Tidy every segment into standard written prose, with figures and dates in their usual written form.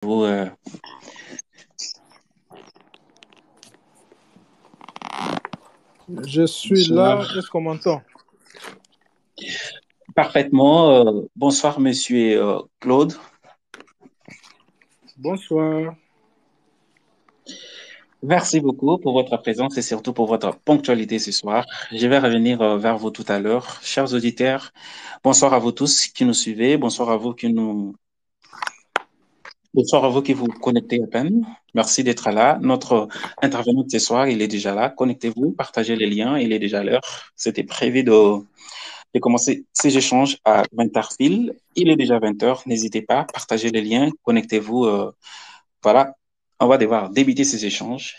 Vous, Je suis là. bonsoir. Est-ce qu'on m'entend? Parfaitement. Bonsoir, monsieur Claude. Bonsoir. Merci beaucoup pour votre présence et surtout pour votre ponctualité ce soir. Je vais revenir vers vous tout à l'heure. Chers auditeurs, bonsoir à vous tous qui nous suivez. Bonsoir à vous qui vous connectez à peine. Merci d'être là. Notre intervenant de ce soir, il est déjà là. Connectez-vous, partagez les liens. Il est déjà l'heure. C'était prévu de commencer ces échanges à 20h pile. Il est déjà 20h. N'hésitez pas, partagez les liens, connectez-vous. Voilà, on va devoir débuter ces échanges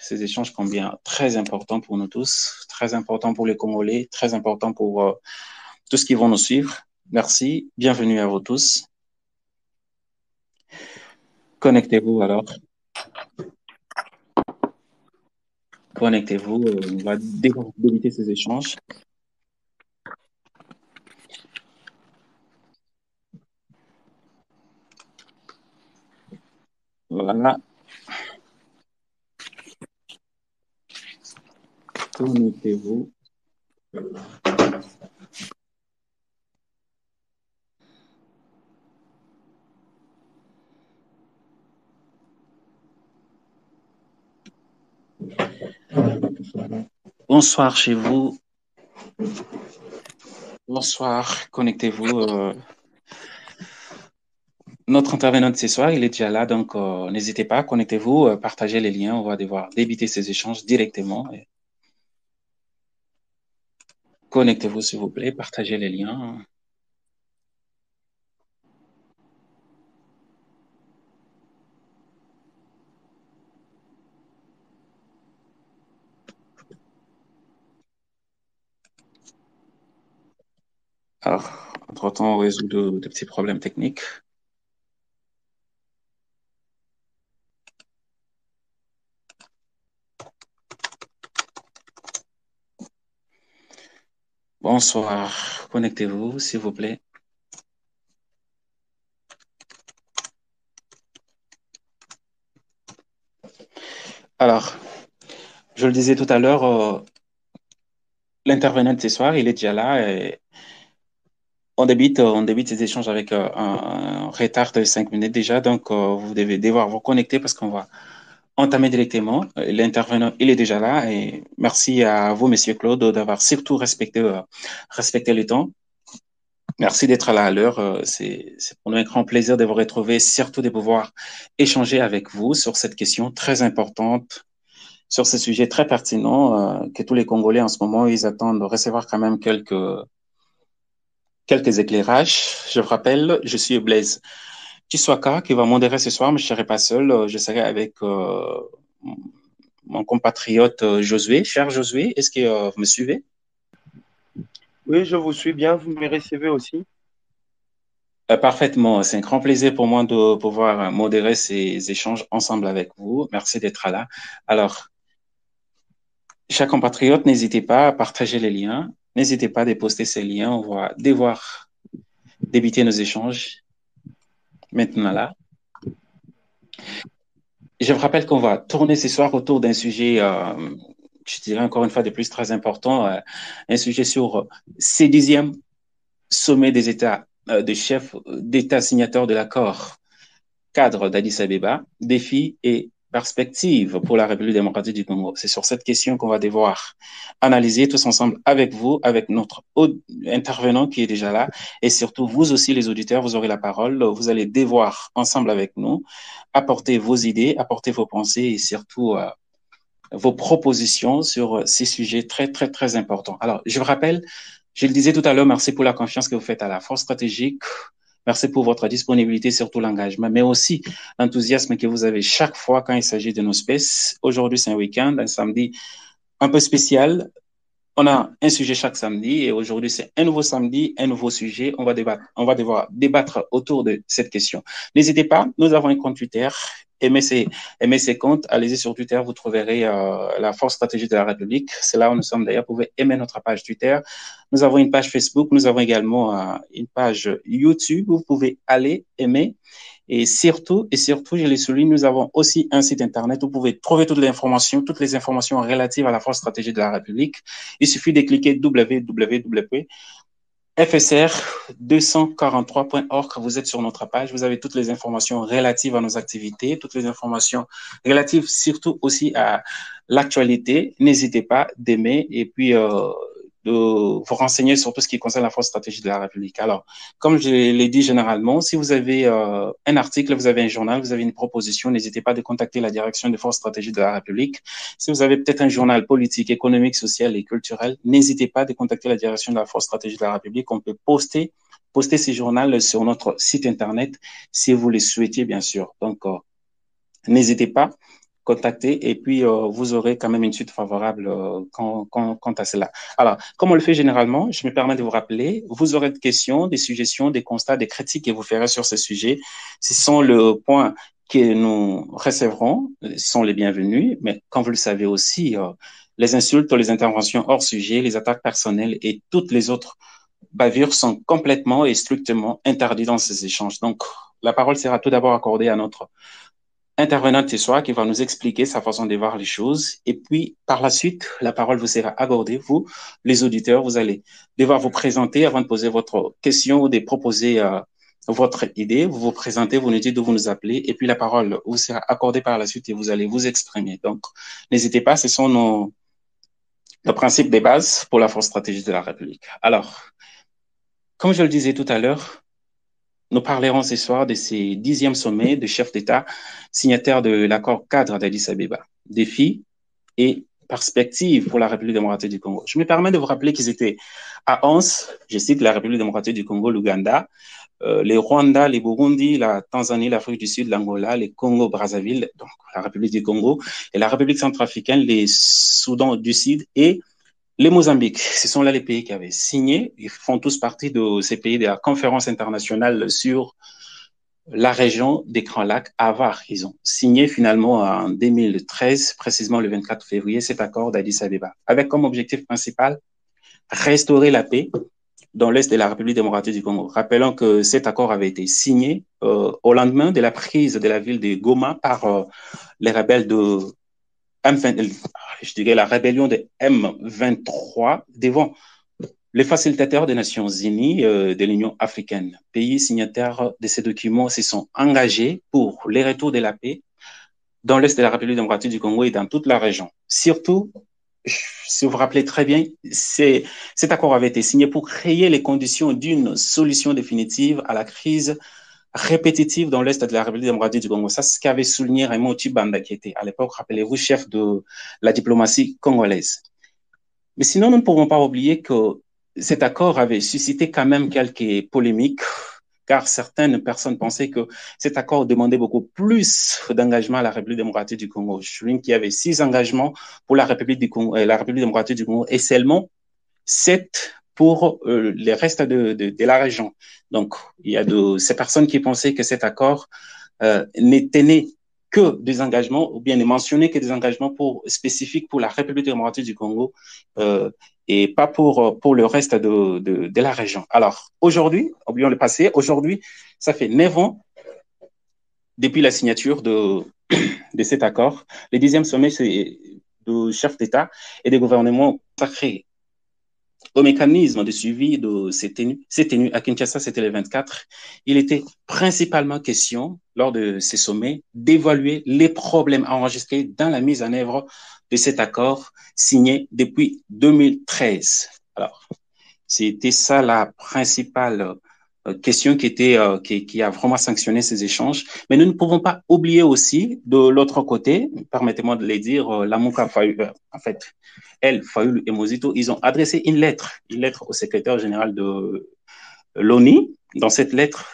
combien très importants pour nous tous, très importants pour les Congolais, très importants pour tous ceux qui vont nous suivre. Merci, bienvenue à vous tous. Connectez-vous alors. Connectez-vous, on va débuter ces échanges. Voilà. Connectez-vous. Bonsoir chez vous. Bonsoir, connectez-vous. Notre intervenant de ce soir, il est déjà là, donc n'hésitez pas, connectez-vous, partagez les liens, on va devoir débuter ces échanges directement. Connectez-vous s'il vous plaît, partagez les liens. Alors, entre-temps, on résout de petits problèmes techniques. Bonsoir, connectez-vous s'il vous plaît. Alors, je le disais tout à l'heure, l'intervenant de ce soir, il est déjà là. Et on débute ces échanges avec un retard de 5 minutes déjà, donc vous devez devoir vous connecter parce qu'on va entamer directement. L'intervenant, il est déjà là et merci à vous, Monsieur Claude, d'avoir surtout respecté le temps. Merci d'être là à l'heure. C'est pour nous un grand plaisir de vous retrouver, surtout de pouvoir échanger avec vous sur cette question très importante, sur ce sujet très pertinent que tous les Congolais en ce moment, ils attendent de recevoir quand même quelques éclairages. Je vous rappelle, je suis Blaise Chiswaka qui va modérer ce soir, mais je ne serai pas seul. Je serai avec mon compatriote Josué. Cher Josué, est-ce que vous me suivez? Oui, je vous suis bien, vous me recevez aussi. Parfaitement. C'est un grand plaisir pour moi de pouvoir modérer ces échanges ensemble avec vous. Merci d'être là. Alors, chers compatriotes, n'hésitez pas à partager les liens. N'hésitez pas à poster ces liens. On va devoir débuter nos échanges maintenant là. Je vous rappelle qu'on va tourner ce soir autour d'un sujet, je dirais encore une fois de plus très important, un sujet sur ces dixièmes sommet des États, des chefs d'État signataires de l'accord cadre d'Addis Abeba, défis et perspectives pour la République démocratique du Congo. C'est sur cette question qu'on va devoir analyser tous ensemble avec vous, avec notre intervenant qui est déjà là, et surtout vous aussi les auditeurs, vous aurez la parole, vous allez devoir ensemble avec nous apporter vos idées, apporter vos pensées et surtout vos propositions sur ces sujets très, très, très importants. Alors, je vous rappelle, je le disais tout à l'heure, merci pour la confiance que vous faites à la force stratégique. Merci pour votre disponibilité, surtout l'engagement, mais aussi l'enthousiasme que vous avez chaque fois quand il s'agit de nos spaces. Aujourd'hui, c'est un week-end, un samedi un peu spécial. On a un sujet chaque samedi et aujourd'hui, c'est un nouveau samedi, un nouveau sujet. On va devoir débattre autour de cette question. N'hésitez pas, nous avons un compte Twitter. Aimez ces comptes, allez-y sur Twitter, vous trouverez la force stratégique de la République. C'est là où nous sommes d'ailleurs. Vous pouvez aimer notre page Twitter. Nous avons une page Facebook, nous avons également une page YouTube. Vous pouvez aller aimer Et surtout, je le souligne, nous avons aussi un site internet où vous pouvez trouver toutes les informations relatives à la force stratégique de la République. Il suffit de cliquer www.fsr243.org. Vous êtes sur notre page. Vous avez toutes les informations relatives à nos activités, toutes les informations relatives surtout aussi à l'actualité. N'hésitez pas d'aimer et puis de vous renseigner sur tout ce qui concerne la force stratégique de la République. Alors, comme je l'ai dit généralement, si vous avez un article, vous avez un journal, vous avez une proposition, n'hésitez pas de contacter la direction des forces stratégiques de la République. Si vous avez peut-être un journal politique, économique, social et culturel, n'hésitez pas de contacter la direction de la force stratégique de la République. On peut poster ces journaux sur notre site internet si vous le souhaitez, bien sûr. Donc, n'hésitez pas. Contacter et puis vous aurez quand même une suite favorable quant à cela. Alors, comme on le fait généralement, je me permets de vous rappeler, vous aurez des questions, des suggestions, des constats, des critiques que vous ferez sur ce sujet. Ce sont le point que nous recevrons, ce sont les bienvenus, mais comme vous le savez aussi, les insultes, les interventions hors sujet, les attaques personnelles et toutes les autres bavures sont complètement et strictement interdites dans ces échanges. Donc, la parole sera tout d'abord accordée à notre intervenante ce soir qui va nous expliquer sa façon de voir les choses. Et puis, par la suite, la parole vous sera accordée. Vous, les auditeurs, vous allez devoir vous présenter avant de poser votre question ou de proposer votre idée. Vous vous présentez, vous nous dites d'où vous nous appelez. Et puis, la parole vous sera accordée par la suite et vous allez vous exprimer. Donc, n'hésitez pas, ce sont nos principes de base pour la force stratégique de la République. Alors, comme je le disais tout à l'heure, nous parlerons ce soir de ces 10e sommets de chefs d'État signataires de l'accord cadre d'Addis Abeba, défis et perspectives pour la République démocratique du Congo. Je me permets de vous rappeler qu'ils étaient à 11, je cite la République démocratique du Congo, l'Ouganda, les Rwanda, les Burundi, la Tanzanie, l'Afrique du Sud, l'Angola, les Congo-Brazzaville, donc la République du Congo, et la République centrafricaine, les Soudans du Sud et les Mozambique. Ce sont là les pays qui avaient signé. Ils font tous partie de ces pays de la conférence internationale sur la région des Grands Lacs, AVAR. Ils ont signé finalement en 2013, précisément le 24 février, cet accord d'Addis Abeba, avec comme objectif principal restaurer la paix dans l'est de la République démocratique du Congo. Rappelons que cet accord avait été signé au lendemain de la prise de la ville de Goma par les rebelles de je dirais la rébellion de M23 devant les facilitateurs des Nations Unies, de l'Union africaine. Pays signataires de ces documents se sont engagés pour les retours de la paix dans l'est de la République démocratique du Congo et dans toute la région. Surtout, si vous vous rappelez très bien, cet accord avait été signé pour créer les conditions d'une solution définitive à la crise répétitive dans l'est de la République démocratique du Congo. Ça, c'est ce qu'avait souligné Raymond Tshibanda, qui était à l'époque, rappelez-vous, chef de la diplomatie congolaise. Mais sinon, nous ne pouvons pas oublier que cet accord avait suscité quand même quelques polémiques, car certaines personnes pensaient que cet accord demandait beaucoup plus d'engagement à la République démocratique du Congo. Je souligne qu'il y avait 6 engagements pour la République démocratique du Congo et seulement 7 pour les restes de la région. Donc, il y a ces personnes qui pensaient que cet accord n'était né que des engagements, ou bien ne mentionnait que des engagements spécifiques pour la République démocratique du Congo et pas pour le reste de la région. Alors, aujourd'hui, oublions le passé, aujourd'hui, ça fait 9 ans depuis la signature de cet accord. Le 10e sommet de chefs d'État et de gouvernement consacré au mécanisme de suivi de ces tenues à Kinshasa, c'était le 24. Il était principalement question, lors de ces sommets, d'évaluer les problèmes enregistrés dans la mise en œuvre de cet accord signé depuis 2013. Alors, c'était ça la principale question qui a vraiment sanctionné ces échanges. Mais nous ne pouvons pas oublier aussi, de l'autre côté, permettez-moi de le dire, Lamuka Fayulu, en fait, Fayulu et Mozito, ils ont adressé une lettre au secrétaire général de l'ONU. Dans cette lettre,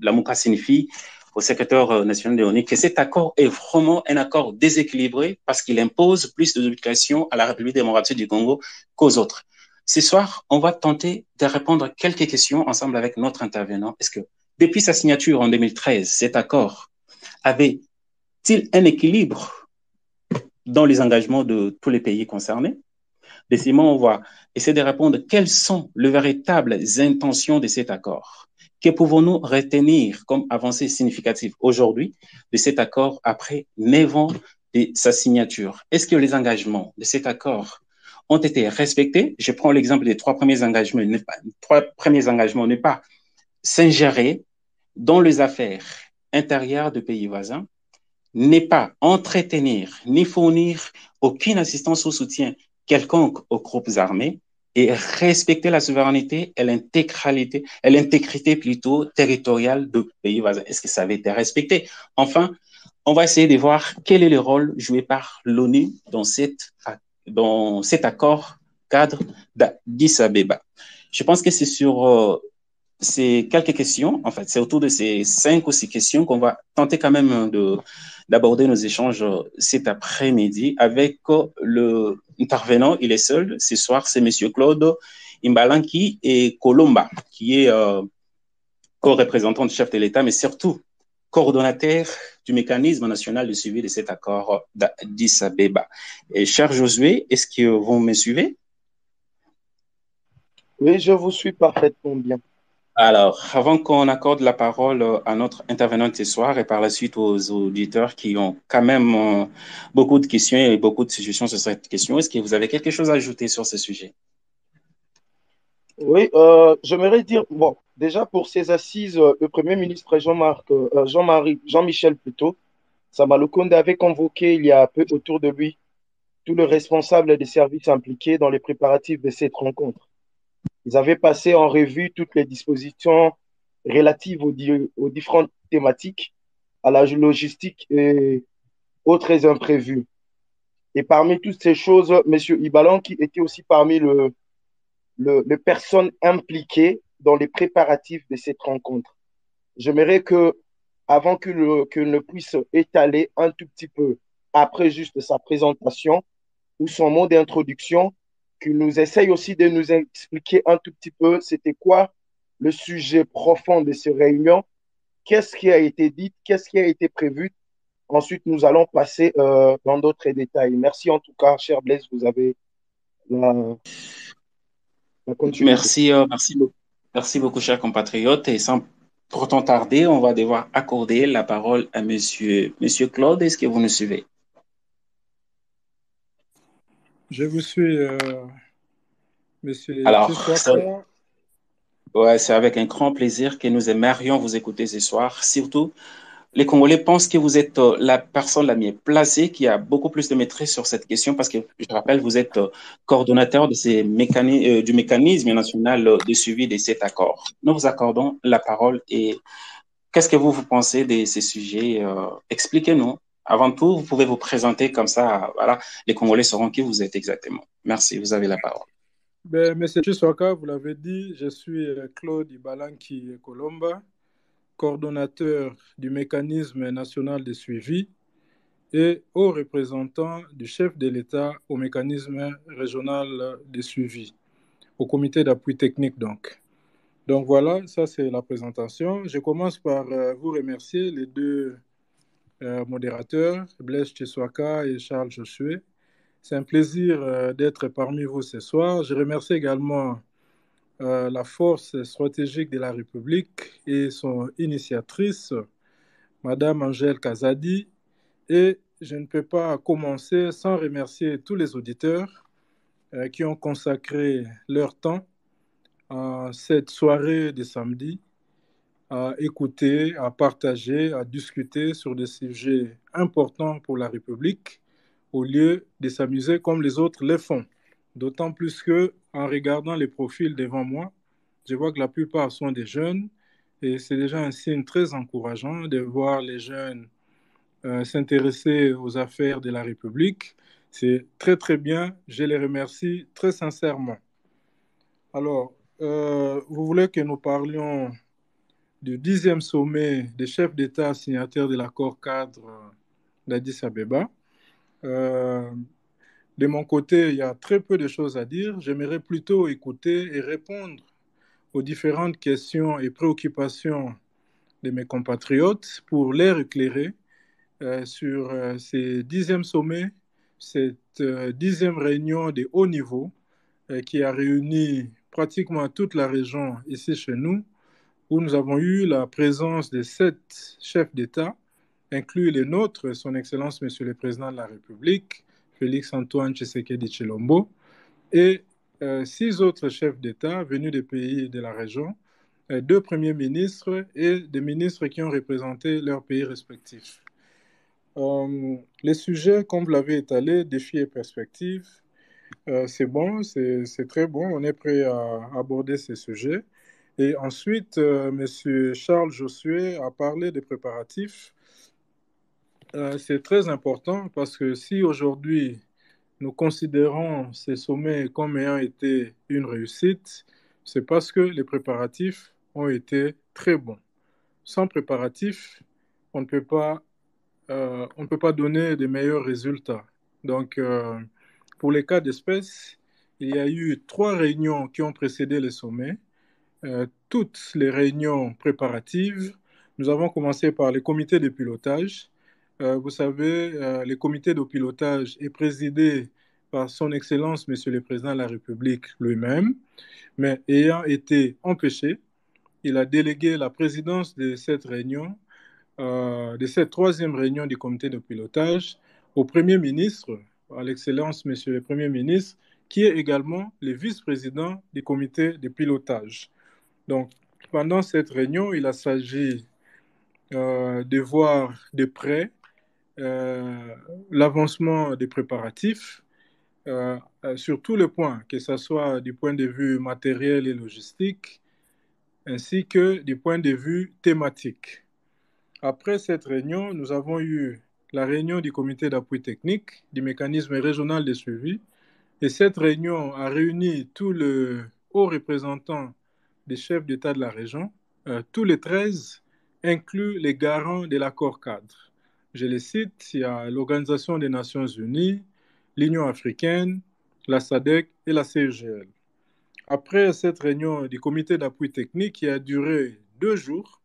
Lamuka signifie au secrétaire national de l'ONU que cet accord est vraiment un accord déséquilibré parce qu'il impose plus d'obligations à la République démocratique du Congo qu'aux autres. Ce soir, on va tenter de répondre à quelques questions ensemble avec notre intervenant. Est-ce que depuis sa signature en 2013, cet accord avait-il un équilibre dans les engagements de tous les pays concernés? Deuxièmement, on va essayer de répondre quelles sont les véritables intentions de cet accord. Que pouvons-nous retenir comme avancée significative aujourd'hui de cet accord après 9 ans de sa signature? Est-ce que les engagements de cet accord ont été respectés? Je prends l'exemple des trois premiers engagements. Ne pas s'ingérer dans les affaires intérieures de pays voisins, ne pas entretenir ni fournir aucune assistance ou soutien quelconque aux groupes armés et respecter la souveraineté et l'intégrité plutôt territoriale de pays voisins. Est-ce que ça avait été respecté? Enfin, on va essayer de voir quel est le rôle joué par l'ONU dans cet accord cadre d'Addis Abeba. Je pense que c'est sur ces quelques questions, en fait, c'est autour de ces 5 ou 6 questions qu'on va tenter quand même d'aborder nos échanges cet après-midi avec le intervenant. Il est seul ce soir, c'est Monsieur Claude Imbalanki et Colomba, qui est co-représentant du chef de l'État, mais surtout coordonnateur du mécanisme national de suivi de cet accord d'Addis Abeba. Et cher Josué, est-ce que vous me suivez? Oui, je vous suis parfaitement bien. Alors, avant qu'on accorde la parole à notre intervenante ce soir et par la suite aux auditeurs qui ont quand même beaucoup de questions et beaucoup de suggestions sur cette question, est-ce que vous avez quelque chose à ajouter sur ce sujet? Oui, j'aimerais dire, bon, déjà pour ces assises, le Premier ministre Jean-Michel plutôt, Samaloukonde avait convoqué il y a peu autour de lui tous les responsables des services impliqués dans les préparatifs de cette rencontre. Ils avaient passé en revue toutes les dispositions relatives aux différentes thématiques, à la logistique et autres imprévus. Et parmi toutes ces choses, M. Ibalan, qui était aussi parmi les personnes impliquées dans les préparatifs de cette rencontre. J'aimerais que, avant qu'il ne puisse étaler un tout petit peu, après juste sa présentation ou son mot d'introduction, qu'il nous essaye aussi de nous expliquer un tout petit peu c'était quoi le sujet profond de ces réunions, qu'est-ce qui a été dit, qu'est-ce qui a été prévu. Ensuite, nous allons passer dans d'autres détails. Merci en tout cas, cher Blaise, vous avez la, la continuité. Merci beaucoup, chers compatriotes. Et sans pourtant tarder, on va devoir accorder la parole à Monsieur Claude. Est-ce que vous nous suivez? Je vous suis, Monsieur Alors, Chiswaka. ouais, c'est avec un grand plaisir que nous aimerions vous écouter ce soir. Surtout, les Congolais pensent que vous êtes la personne la mieux placée qui a beaucoup plus de maîtrise sur cette question parce que, je rappelle, vous êtes coordonnateur de du mécanisme national de suivi de cet accord. Nous vous accordons la parole et qu'est-ce que vous pensez de ces sujets? Expliquez-nous. Avant tout, vous pouvez vous présenter comme ça. Voilà, les Congolais sauront qui vous êtes exactement. Merci, vous avez la parole. Ben, Monsieur Chiswaka, vous l'avez dit, je suis Claude Ibalanki Colomba, coordonnateur du mécanisme national de suivi et haut représentant du chef de l'État au mécanisme régional de suivi, au comité d'appui technique donc. Donc voilà, ça c'est la présentation. Je commence par vous remercier, les deux modérateurs, Blaise Chiswaka et Charles Josué. C'est un plaisir d'être parmi vous ce soir. Je remercie également la force stratégique de la République et son initiatrice, Madame Angèle Kazadi. Et je ne peux pas commencer sans remercier tous les auditeurs qui ont consacré leur temps à cette soirée de samedi à écouter, à partager, à discuter sur des sujets importants pour la République au lieu de s'amuser comme les autres le font. D'autant plus que, en regardant les profils devant moi, je vois que la plupart sont des jeunes et c'est déjà un signe très encourageant de voir les jeunes s'intéresser aux affaires de la République. C'est très très bien, je les remercie très sincèrement. Alors, vous voulez que nous parlions du 10e sommet des chefs d'État signataires de l'accord cadre d'Addis Abeba. De mon côté, il y a très peu de choses à dire. J'aimerais plutôt écouter et répondre aux différentes questions et préoccupations de mes compatriotes pour les éclairer sur ces 10e sommets, cette 10e réunion de haut niveau qui a réuni pratiquement toute la région ici chez nous où nous avons eu la présence de 7 chefs d'État, inclus les nôtres, Son Excellence Monsieur le Président de la République, Félix-Antoine Tshisekedi Tshilombo, et 6 autres chefs d'État venus des pays de la région, 2 premiers ministres et des ministres qui ont représenté leurs pays respectifs. Les sujets, comme vous l'avez étalé, défis et perspectives, c'est bon, c'est très bon, on est prêt à aborder ces sujets. Et ensuite, M. Charles Josué a parlé des préparatifs. C'est très important parce que si aujourd'hui nous considérons ces sommets comme ayant été une réussite, c'est parce que les préparatifs ont été très bons. Sans préparatifs, on ne peut pas donner de meilleurs résultats. Donc, pour les cas d'espèce, il y a eu 3 réunions qui ont précédé le sommet. Toutes les réunions préparatives, nous avons commencé par les comités de pilotage. Vous savez, le comité de pilotage est présidé par Son Excellence, Monsieur le Président de la République lui-même, mais ayant été empêché, il a délégué la présidence de cette réunion, de cette 3e réunion du comité de pilotage au Premier ministre, à l'Excellence, Monsieur le Premier ministre, qui est également le vice-président du comité de pilotage. Donc, pendant cette réunion, il a s'agi de voir de près l'avancement des préparatifs sur tous les points, que ce soit du point de vue matériel et logistique, ainsi que du point de vue thématique. Après cette réunion, nous avons eu la réunion du comité d'appui technique du mécanisme régional de suivi, et cette réunion a réuni tous les hauts représentants des chefs d'État de la région, tous les 13 incluent les garants de l'accord cadre. Je les cite, il y a l'Organisation des Nations Unies, l'Union africaine, la SADC et la CEGL. Après cette réunion du comité d'appui technique qui a duré 2 jours,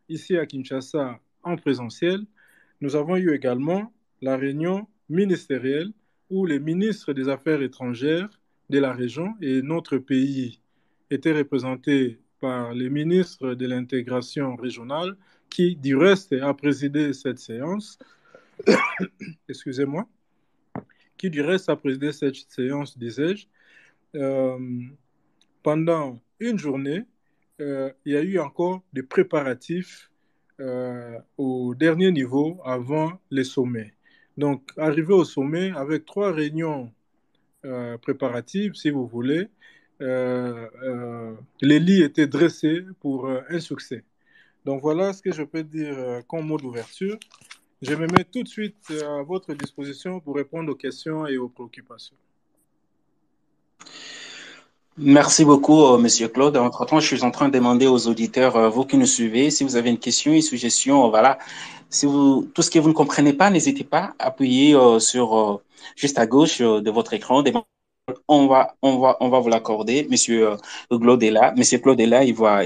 ici à Kinshasa en présentiel, nous avons eu également la réunion ministérielle où les ministres des Affaires étrangères de la région et notre pays étaient représentés par les ministres de l'intégration régionale qui, du reste, a présidé cette séance. Excusez-moi. Qui, du reste, a présidé cette séance, disais-je. Pendant une journée, il y a eu encore des préparatifs au dernier niveau avant les sommets. Donc, arrivé au sommet avec 3 réunions préparatives, si vous voulez, les lits étaient dressés pour un succès. Donc, voilà ce que je peux dire comme mot d'ouverture. Je me mets tout de suite à votre disposition pour répondre aux questions et aux préoccupations. Merci beaucoup, Monsieur Claude. Entre-temps, je suis en train de demander aux auditeurs, vous qui nous suivez, si vous avez une question, une suggestion, voilà. Si vous, tout ce que vous ne comprenez pas, n'hésitez pas à appuyer sur juste à gauche de votre écran. On va vous l'accorder. Monsieur Claude est là. Monsieur Claude est là. Il va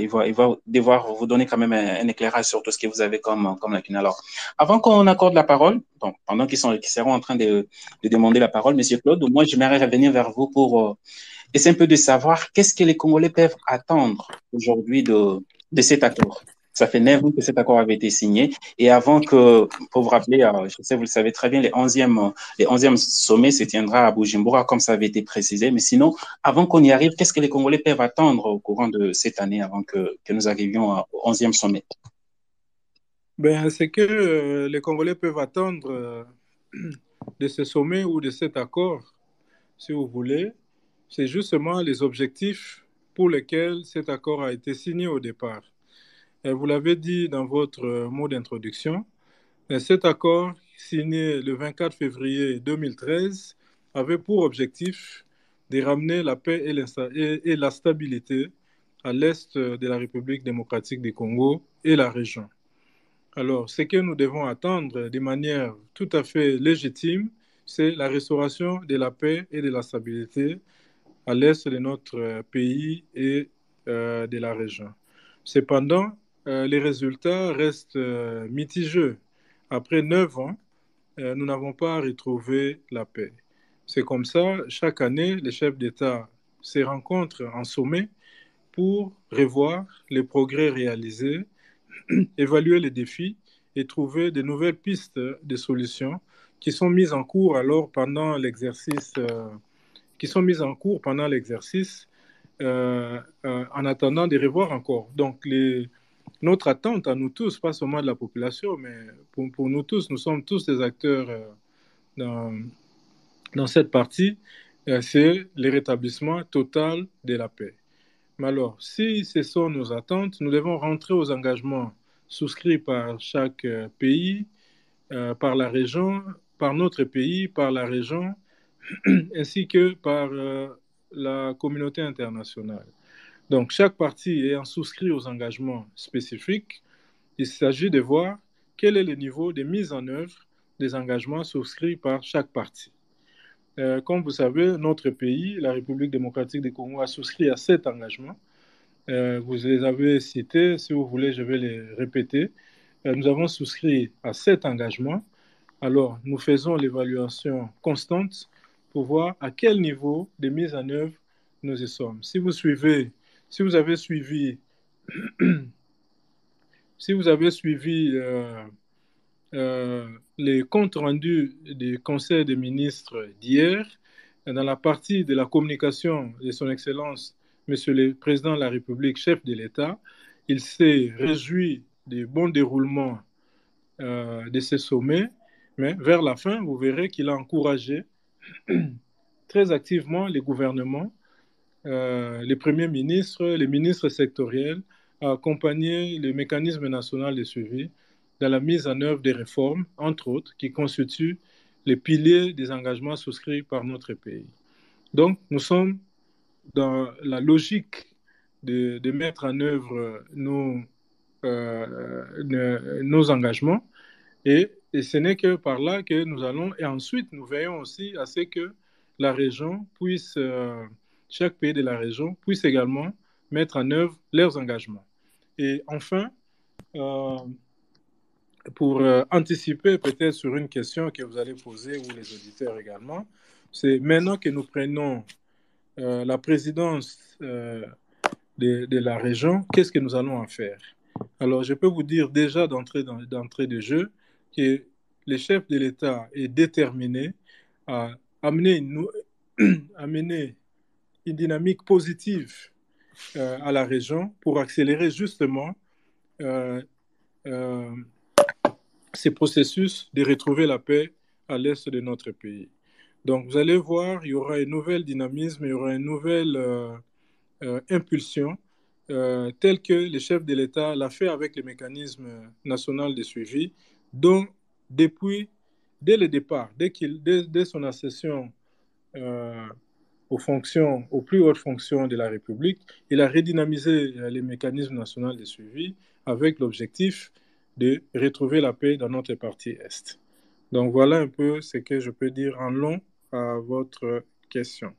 devoir vous donner quand même un éclairage sur tout ce que vous avez comme lacune. Alors, avant qu'on accorde la parole, donc, pendant qu'ils seront en train de demander la parole, Monsieur Claude, moi, j'aimerais revenir vers vous pour essayer un peu de savoir qu'est-ce que les Congolais peuvent attendre aujourd'hui de cet accord. Ça fait 9 ans que cet accord avait été signé. Et avant que, pour vous rappeler, je sais, vous le savez très bien, les 11e sommets se tiendra à Bujumbura, comme ça avait été précisé. Mais sinon, avant qu'on y arrive, qu'est-ce que les Congolais peuvent attendre au courant de cette année avant que nous arrivions au 11e sommet? Ben, c'est que les Congolais peuvent attendre de ce sommet ou de cet accord, si vous voulez, c'est justement les objectifs pour lesquels cet accord a été signé au départ. Et vous l'avez dit dans votre mot d'introduction, cet accord signé le 24 février 2013 avait pour objectif de ramener la paix et la stabilité à l'est de la République démocratique du Congo et la région. Alors, ce que nous devons attendre de manière tout à fait légitime, c'est la restauration de la paix et de la stabilité à l'est de notre pays et de la région. Cependant, les résultats restent mitigeux. Après 9 ans, nous n'avons pas retrouvé la paix. C'est comme ça, chaque année, les chefs d'État se rencontrent en sommet pour revoir les progrès réalisés, évaluer les défis et trouver de nouvelles pistes de solutions qui sont mises en cours pendant l'exercice, en attendant de revoir encore. Donc, notre attente à nous tous, pas seulement de la population, mais pour nous tous, nous sommes tous des acteurs dans cette partie, c'est le rétablissement total de la paix. Mais alors, si ce sont nos attentes, nous devons rentrer aux engagements souscrits par chaque pays, par la région, par notre pays, par la région, ainsi que par la communauté internationale. Donc, chaque partie ayant souscrit aux engagements spécifiques, il s'agit de voir quel est le niveau de mise en œuvre des engagements souscrits par chaque partie. Comme vous savez, notre pays, la République démocratique du Congo, a souscrit à 7 engagements. Vous les avez cités, si vous voulez, je vais les répéter. Nous avons souscrit à 7 engagements. Alors, nous faisons l'évaluation constante pour voir à quel niveau de mise en œuvre nous y sommes. Si vous avez suivi les comptes rendus du Conseil des ministres d'hier, dans la partie de la communication de son Excellence, Monsieur le Président de la République, chef de l'État, il s'est réjoui du bon déroulement de ce sommet, mais vers la fin, vous verrez qu'il a encouragé très activement les gouvernements, les premiers ministres, les ministres sectoriels, à accompagner le mécanisme national de suivi dans la mise en œuvre des réformes, entre autres, qui constituent les piliers des engagements souscrits par notre pays. Donc, nous sommes dans la logique de mettre en œuvre nos engagements, et ce n'est que par là que nous allons, et ensuite nous veillons aussi à ce que la région puisse, chaque pays de la région puisse également mettre en œuvre leurs engagements. Et enfin, pour anticiper peut-être sur une question que vous allez poser, ou les auditeurs également, c'est maintenant que nous prenons la présidence de la région, qu'est-ce que nous allons en faire? Alors, je peux vous dire déjà d'entrée de jeu que le chef de l'État est déterminé à amener une dynamique positive à la région pour accélérer justement ces processus de retrouver la paix à l'est de notre pays. Donc, vous allez voir, il y aura un nouvel dynamisme, il y aura une nouvelle impulsion, telle que le chef de l'État l'a fait avec le mécanisme national de suivi, dont dès le départ, dès son accession aux plus hautes fonctions de la République, il a redynamisé les mécanismes nationaux de suivi avec l'objectif de retrouver la paix dans notre partie Est. Donc voilà un peu ce que je peux dire en long à votre question.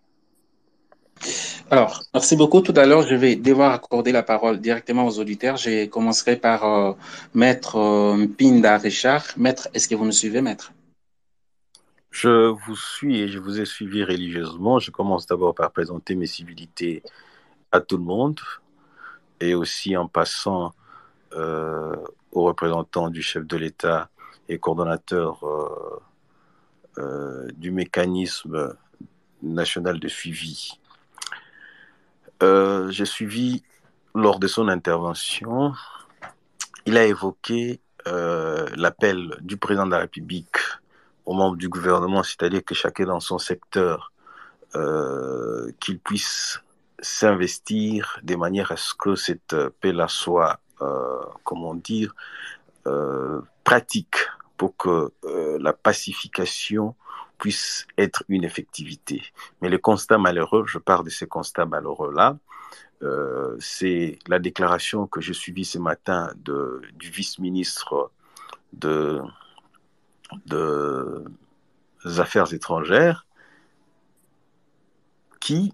Alors, merci beaucoup. Tout à l'heure, je vais devoir accorder la parole directement aux auditeurs. Je commencerai par Maître Mpinda Richard. Maître, est-ce que vous me suivez, Maître? Je vous suis et je vous ai suivi religieusement. Je commence d'abord par présenter mes civilités à tout le monde et aussi en passant aux représentants du chef de l'État et coordonnateur du mécanisme national de suivi. J'ai suivi lors de son intervention, il a évoqué l'appel du président de la République aux membres du gouvernement, c'est-à-dire que chacun dans son secteur, qu'il puisse s'investir de manière à ce que cette paix-là soit, pratique, pour que la pacification puisse être une effectivité. Mais le constat malheureux, je pars de ces constats malheureux-là, c'est la déclaration que j'ai suivie ce matin du vice-ministre des Affaires étrangères, qui,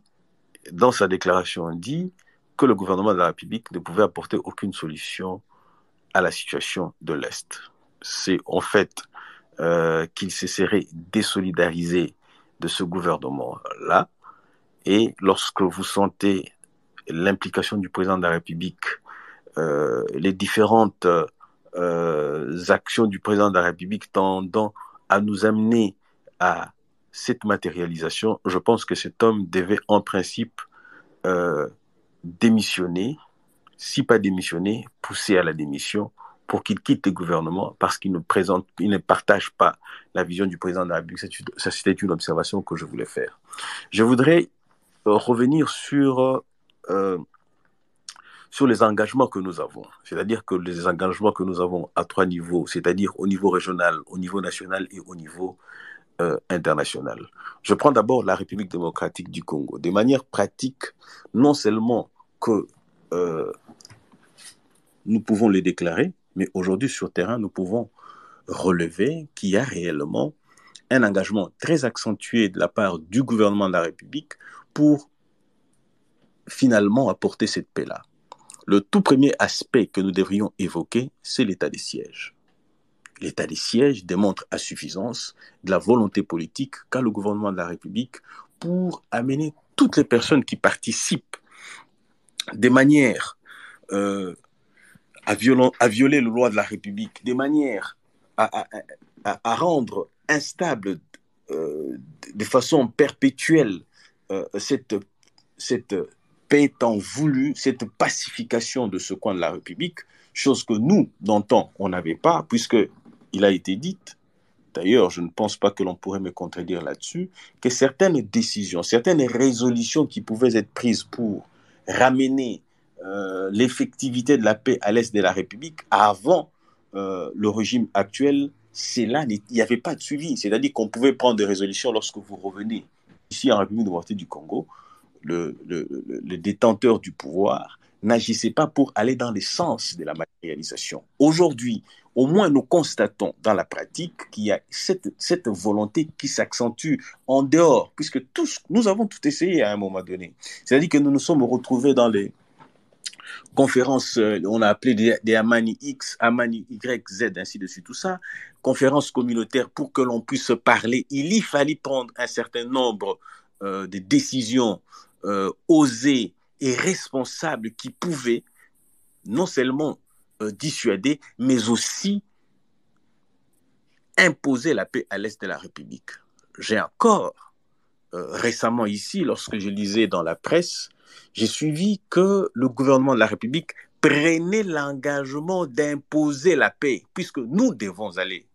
dans sa déclaration, dit que le gouvernement de la République ne pouvait apporter aucune solution à la situation de l'Est. C'est en fait qu'il se serait désolidarisé de ce gouvernement-là, et lorsque vous sentez l'implication du président de la République, les différentes actions du président de la République tendant à nous amener à cette matérialisation, je pense que cet homme devait en principe démissionner, si pas démissionner, pousser à la démission pour qu'il quitte le gouvernement parce qu'il ne partage pas la vision du président de la République. Ça, c'était une observation que je voulais faire. Je voudrais revenir sur les engagements que nous avons. C'est-à-dire que les engagements que nous avons à 3 niveaux, c'est-à-dire au niveau régional, au niveau national et au niveau international. Je prends d'abord la République démocratique du Congo. De manière pratique, non seulement que nous pouvons le déclarer, mais aujourd'hui sur terrain, nous pouvons relever qu'il y a réellement un engagement très accentué de la part du gouvernement de la République pour finalement apporter cette paix-là. Le tout premier aspect que nous devrions évoquer, c'est l'état des sièges. L'état des sièges démontre à suffisance de la volonté politique qu'a le gouvernement de la République pour amener toutes les personnes qui participent de manière à violer le loi de la République, de manière à rendre instable de façon perpétuelle cette paix tant voulue, cette pacification de ce coin de la République, chose que nous, dans le temps, on n'avait pas, puisqu'il a été dit, d'ailleurs, je ne pense pas que l'on pourrait me contredire là-dessus, que certaines décisions, certaines résolutions qui pouvaient être prises pour ramener l'effectivité de la paix à l'est de la République, avant le régime actuel, il n'y avait pas de suivi. C'est-à-dire qu'on pouvait prendre des résolutions lorsque vous revenez ici en République démocratique du Congo, le détenteur du pouvoir n'agissait pas pour aller dans le sens de la matérialisation. Aujourd'hui, au moins nous constatons dans la pratique qu'il y a cette volonté qui s'accentue en dehors, puisque nous avons tout essayé à un moment donné. C'est-à-dire que nous nous sommes retrouvés dans les conférences, on a appelé des Amani X, Amani Y, Z, ainsi de suite, tout ça, conférences communautaires pour que l'on puisse parler. Il y fallait prendre un certain nombre de décisions osées et responsables qui pouvaient non seulement dissuader, mais aussi imposer la paix à l'est de la République. J'ai encore récemment ici, lorsque je lisais dans la presse, j'ai suivi que le gouvernement de la République prenait l'engagement d'imposer la paix, puisque nous devons aller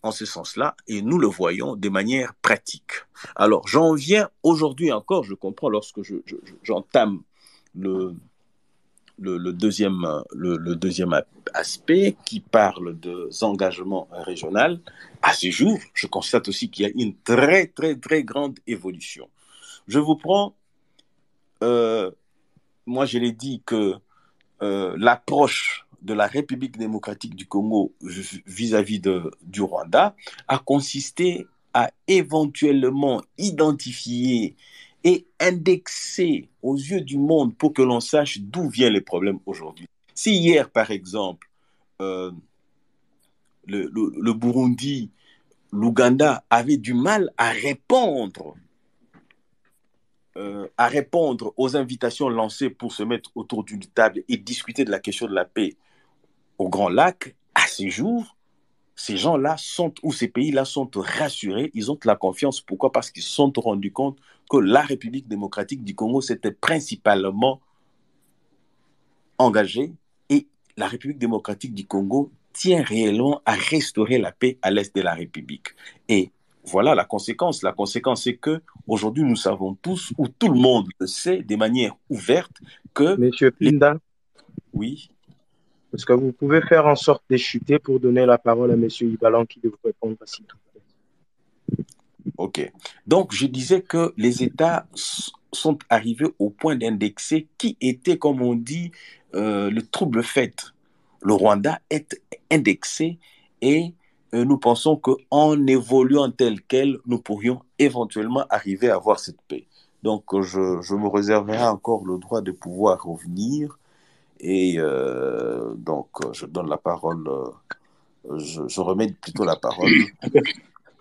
en ce sens-là, et nous le voyons de manière pratique. Alors, j'en viens aujourd'hui encore, je comprends, lorsque j'entame le deuxième aspect qui parle des engagements régionaux. À ce jour, je constate aussi qu'il y a une très, très, très grande évolution. Je vous prends, moi je l'ai dit que l'approche de la République démocratique du Congo vis-à-vis du Rwanda a consisté à éventuellement identifier et indexer aux yeux du monde pour que l'on sache d'où viennent les problèmes aujourd'hui. Si hier, par exemple, le Burundi, l'Ouganda avaient du mal à répondre aux invitations lancées pour se mettre autour d'une table et discuter de la question de la paix au Grand Lac, à ce jour, ces gens-là ou ces pays-là sont rassurés, ils ont de la confiance. Pourquoi? Parce qu'ils se sont rendus compte que la République démocratique du Congo s'était principalement engagée et la République démocratique du Congo tient réellement à restaurer la paix à l'est de la République. Et voilà la conséquence. La conséquence, c'est qu'aujourd'hui, nous savons tous, ou tout le monde le sait de manière ouverte, que... Monsieur Pinda, Oui. est-ce que vous pouvez faire en sorte d'échuter pour donner la parole à Monsieur Ibalan qui devrait répondre s'il vous plaît. Ok. Donc, je disais que les États sont arrivés au point d'indexer qui était, comme on dit, le trouble fait. Le Rwanda est indexé et nous pensons qu'en évoluant tel quel, nous pourrions éventuellement arriver à avoir cette paix. Donc, je me réserverai encore le droit de pouvoir revenir et donc je donne la parole, je remets plutôt la parole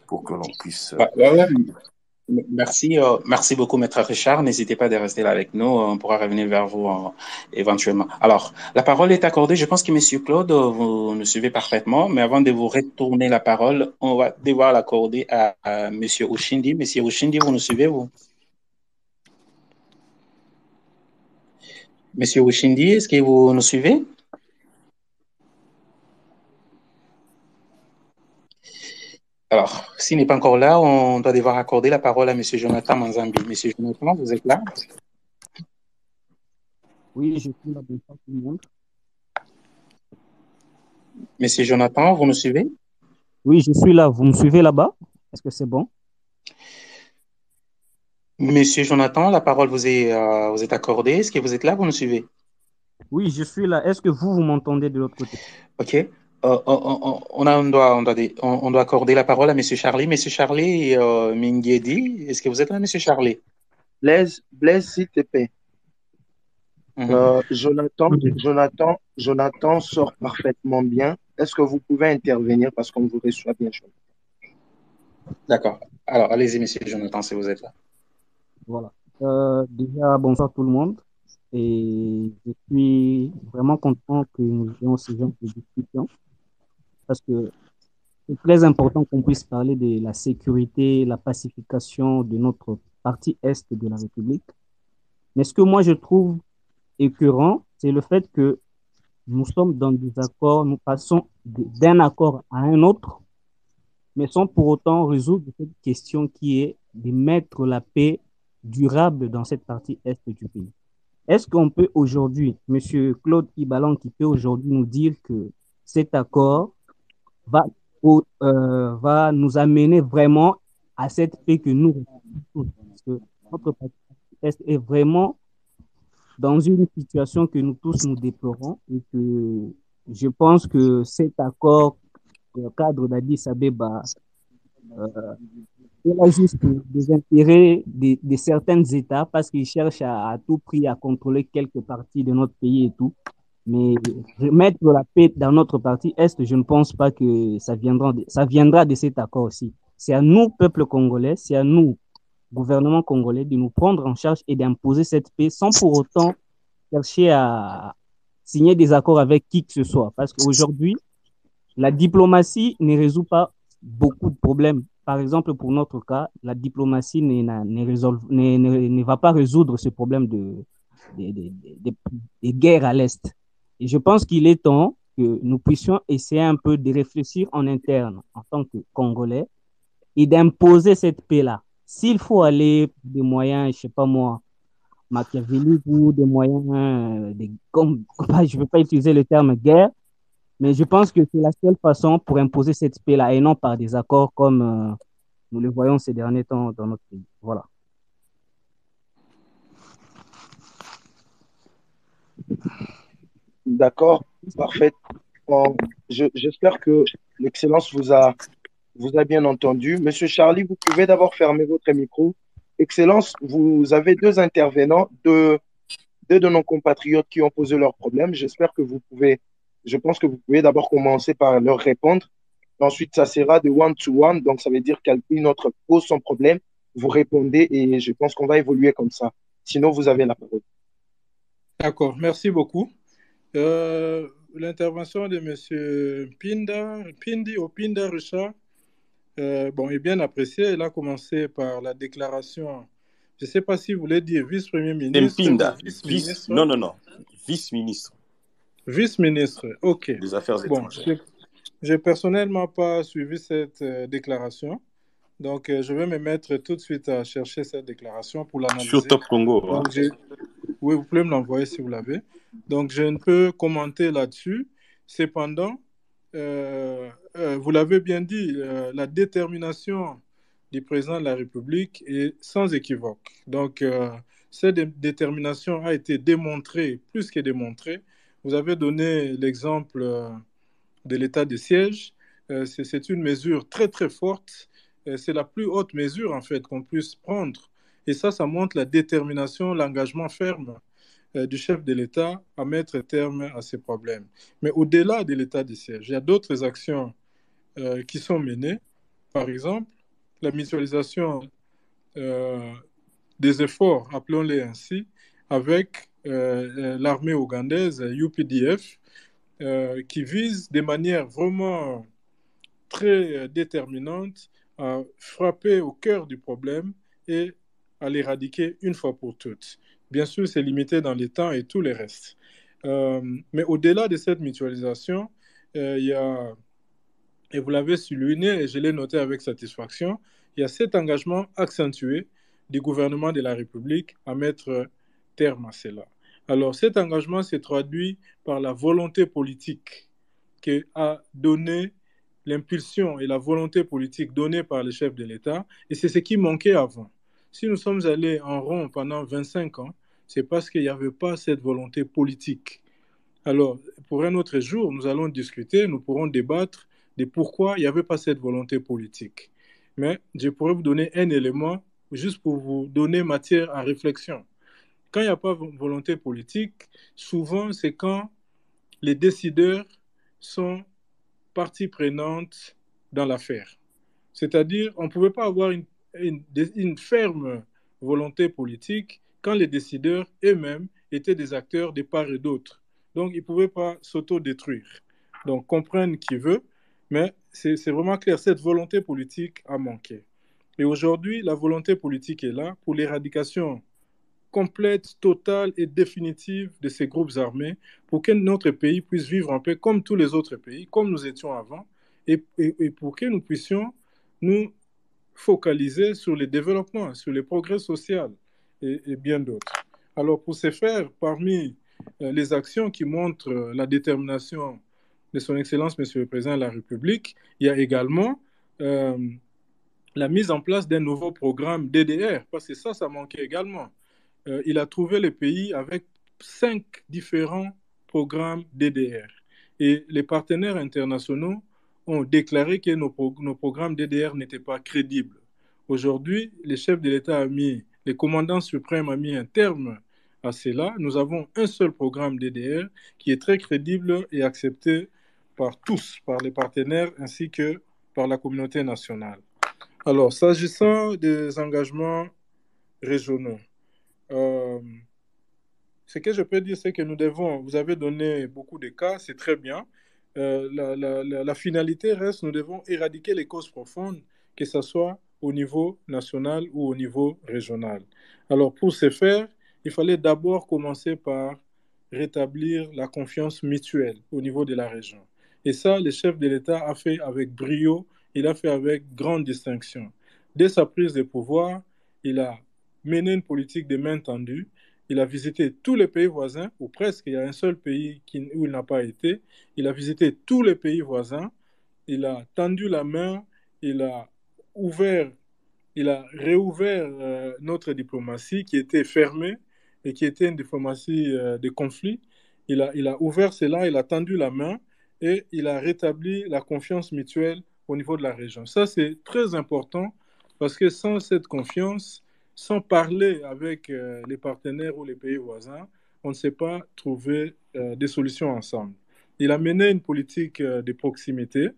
pour que l'on puisse... Merci beaucoup, Maître Richard. N'hésitez pas de rester là avec nous. On pourra revenir vers vous éventuellement. Alors, la parole est accordée. Je pense que Monsieur Claude, vous nous suivez parfaitement, mais avant de vous retourner la parole, on va devoir l'accorder à Monsieur Oshindi. Monsieur Oshindi, vous nous suivez, vous? Monsieur Oshindi, est-ce que vous nous suivez? Alors, s'il n'est pas encore là, on doit devoir accorder la parole à Monsieur Jonathan Manzambi. Monsieur Jonathan, vous êtes là? Oui, je suis là. Bonsoir tout le monde. Monsieur Jonathan, vous nous suivez? Oui, je suis là. Vous me suivez là-bas? Est-ce que c'est bon? Monsieur Jonathan, la parole vous est accordée. Est-ce que vous êtes là? Vous nous suivez? Oui, je suis là. Est-ce que vous m'entendez de l'autre côté? OK. On doit accorder la parole à Monsieur Charlie. Monsieur Charlie Minguedi, est-ce que vous êtes là, Monsieur Charlie? Blaise, s'il te plaît. Jonathan sort parfaitement bien. Est-ce que vous pouvez intervenir parce qu'on vous reçoit bien chaud? D'accord. Alors, allez-y, Monsieur Jonathan, si vous êtes là. Voilà. Déjà, bonsoir tout le monde. Et je suis vraiment content que nous ayons ce genre de discussion parce que c'est très important qu'on puisse parler de la sécurité, la pacification de notre partie est de la République. Mais ce que moi je trouve écœurant, c'est le fait que nous sommes dans des accords, nous passons d'un accord à un autre, mais sans pour autant résoudre cette question qui est de mettre la paix durable dans cette partie est du pays. Est-ce qu'on peut aujourd'hui, Monsieur Claude Ibalan, qui peut aujourd'hui nous dire que cet accord va nous amener vraiment à cette paix que nous recherchons, parce que notre partie est vraiment dans une situation que nous tous nous déplorons et que je pense que cet accord au cadre d'Addis Abeba est là juste des intérêts de certains États parce qu'ils cherchent à tout prix à contrôler quelques parties de notre pays et tout. Mais remettre la paix dans notre partie Est, je ne pense pas que ça viendra de cet accord aussi. C'est à nous, peuple congolais, c'est à nous, gouvernement congolais, de nous prendre en charge et d'imposer cette paix sans pour autant chercher à signer des accords avec qui que ce soit. Parce qu'aujourd'hui, la diplomatie ne résout pas beaucoup de problèmes. Par exemple, pour notre cas, la diplomatie ne va pas résoudre ce problème de guerre à l'Est. Et je pense qu'il est temps que nous puissions essayer un peu de réfléchir en interne en tant que Congolais et d'imposer cette paix-là. S'il faut aller des moyens, je ne sais pas moi, machiavéliques ou des moyens, je ne veux pas utiliser le terme guerre, mais je pense que c'est la seule façon pour imposer cette paix-là et non par des accords comme nous le voyons ces derniers temps dans notre pays. Voilà. D'accord, parfait. Bon, j'espère que l'Excellence vous a bien entendu. Monsieur Charlie, vous pouvez d'abord fermer votre micro. Excellence, vous avez deux intervenants, deux de nos compatriotes qui ont posé leurs problèmes. Je pense que vous pouvez d'abord commencer par leur répondre. Ensuite, ça sera de one-to-one, donc ça veut dire qu'une autre pose son problème, vous répondez et je pense qu'on va évoluer comme ça. Sinon, vous avez la parole. D'accord, merci beaucoup. L'intervention de M. Pinda Richard est bien appréciée. Elle a commencé par la déclaration, je ne sais pas si vous voulez dire vice-premier ministre. Vice-ministre. Non. Vice-ministre. Vice-ministre, ok. Des Affaires étrangères. Je n'ai personnellement pas suivi cette déclaration. Donc, je vais me mettre tout de suite à chercher cette déclaration pour l'analyser. Sur Top Congo. Donc, oui, vous pouvez me l'envoyer si vous l'avez. Donc, je ne peux commenter là-dessus. Cependant, vous l'avez bien dit, la détermination du président de la République est sans équivoque. Donc, cette détermination a été démontrée, plus que démontrée. Vous avez donné l'exemple de l'état de siège. C'est une mesure très, très forte. C'est la plus haute mesure, en fait, qu'on puisse prendre. Et ça montre la détermination, l'engagement ferme du chef de l'État à mettre terme à ces problèmes. Mais au-delà de l'état de siège, il y a d'autres actions qui sont menées. Par exemple, la mutualisation euh, des efforts, appelons-les ainsi, avec l'armée ougandaise, UPDF, qui vise de manière vraiment très déterminante à frapper au cœur du problème et à l'éradiquer une fois pour toutes. Bien sûr, c'est limité dans les temps et tout le reste. Mais au-delà de cette mutualisation, il y a, et vous l'avez souligné et je l'ai noté avec satisfaction, il y a cet engagement accentué du gouvernement de la République à mettre terme à cela. Alors cet engagement s'est traduit par la volonté politique qu'a donnée l'impulsion et la volonté politique donnée par le chef de l'État, et c'est ce qui manquait avant. Si nous sommes allés en rond pendant 25 ans, c'est parce qu'il n'y avait pas cette volonté politique. Alors, pour un autre jour, nous allons discuter, nous pourrons débattre de pourquoi il n'y avait pas cette volonté politique. Mais je pourrais vous donner un élément juste pour vous donner matière à réflexion. Quand il n'y a pas de volonté politique, souvent c'est quand les décideurs sont partie prenante dans l'affaire. C'est-à-dire, on ne pouvait pas avoir une ferme volonté politique quand les décideurs eux-mêmes étaient des acteurs de part et d'autre. Donc, ils ne pouvaient pas s'autodétruire. Donc, comprendre qui veut, mais c'est vraiment clair, cette volonté politique a manqué. Et aujourd'hui, la volonté politique est là pour l'éradication complète, totale et définitive de ces groupes armés pour que notre pays puisse vivre en paix comme tous les autres pays, comme nous étions avant, et pour que nous puissions nous focaliser sur le développement, sur les progrès sociaux et bien d'autres. Alors pour ce faire, parmi les actions qui montrent la détermination de son Excellence, Monsieur le Président de la République, il y a également la mise en place d'un nouveau programme DDR, parce que ça manquait également. Il a trouvé le pays avec 5 différents programmes DDR. Et les partenaires internationaux ont déclaré que nos programmes DDR n'étaient pas crédibles. Aujourd'hui, le chef de l'État le commandant suprême a mis un terme à cela. Nous avons un seul programme DDR qui est très crédible et accepté par tous, par les partenaires ainsi que par la communauté nationale. Alors, s'agissant des engagements régionaux, ce que je peux dire, c'est que vous avez donné beaucoup de cas, c'est très bien. La finalité reste, nous devons éradiquer les causes profondes, que ce soit au niveau national ou au niveau régional. Alors, pour ce faire, il fallait d'abord commencer par rétablir la confiance mutuelle au niveau de la région. Et ça, le chef de l'État a fait avec brio, il a fait avec grande distinction. Dès sa prise de pouvoir, il a mené une politique de main tendue. Il a visité tous les pays voisins, ou presque, il y a un seul pays où il n'a pas été. Il a visité tous les pays voisins. Il a tendu la main, il a réouvert notre diplomatie qui était fermée et qui était une diplomatie de conflit. Il a ouvert cela, il a tendu la main et il a rétabli la confiance mutuelle au niveau de la région. Ça, c'est très important parce que sans cette confiance, sans parler avec les partenaires ou les pays voisins, on ne sait pas trouver des solutions ensemble. Il a mené une politique de proximité,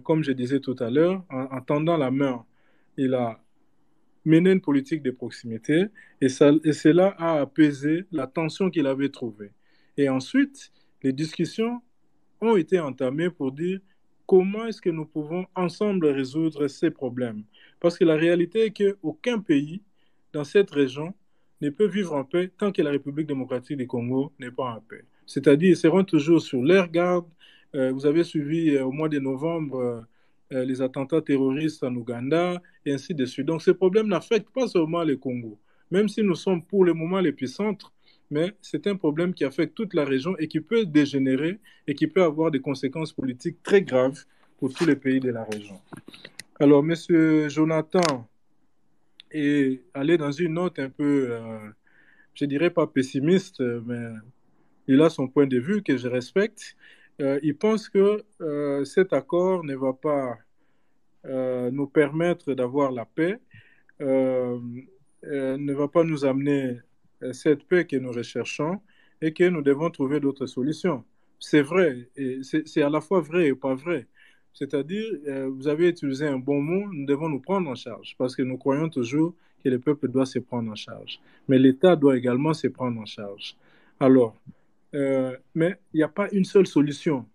comme je disais tout à l'heure, en tendant la main. Il a mené une politique de proximité et cela a apaisé la tension qu'il avait trouvée. Et ensuite, les discussions ont été entamées pour dire comment est-ce que nous pouvons ensemble résoudre ces problèmes. Parce que la réalité est qu'aucun pays dans cette région ne peut vivre en paix tant que la République démocratique du Congo n'est pas en paix. C'est-à-dire, ils seront toujours sur leur garde. Vous avez suivi au mois de novembre les attentats terroristes en Ouganda, et ainsi de suite. Donc, ce problème n'affecte pas seulement le Congo. Même si nous sommes pour le moment l'épicentre, mais c'est un problème qui affecte toute la région et qui peut dégénérer et qui peut avoir des conséquences politiques très graves pour tous les pays de la région. Alors, M. Jonathan est allé dans une note un peu, je dirais pas pessimiste, mais il a son point de vue que je respecte. Il pense que cet accord ne va pas nous permettre d'avoir la paix, ne va pas nous amener cette paix que nous recherchons et que nous devons trouver d'autres solutions. C'est vrai, et c'est à la fois vrai et pas vrai. C'est-à-dire, vous avez utilisé un bon mot, nous devons nous prendre en charge, parce que nous croyons toujours que le peuple doit se prendre en charge. Mais l'État doit également se prendre en charge. Alors, mais il n'y a pas une seule solution.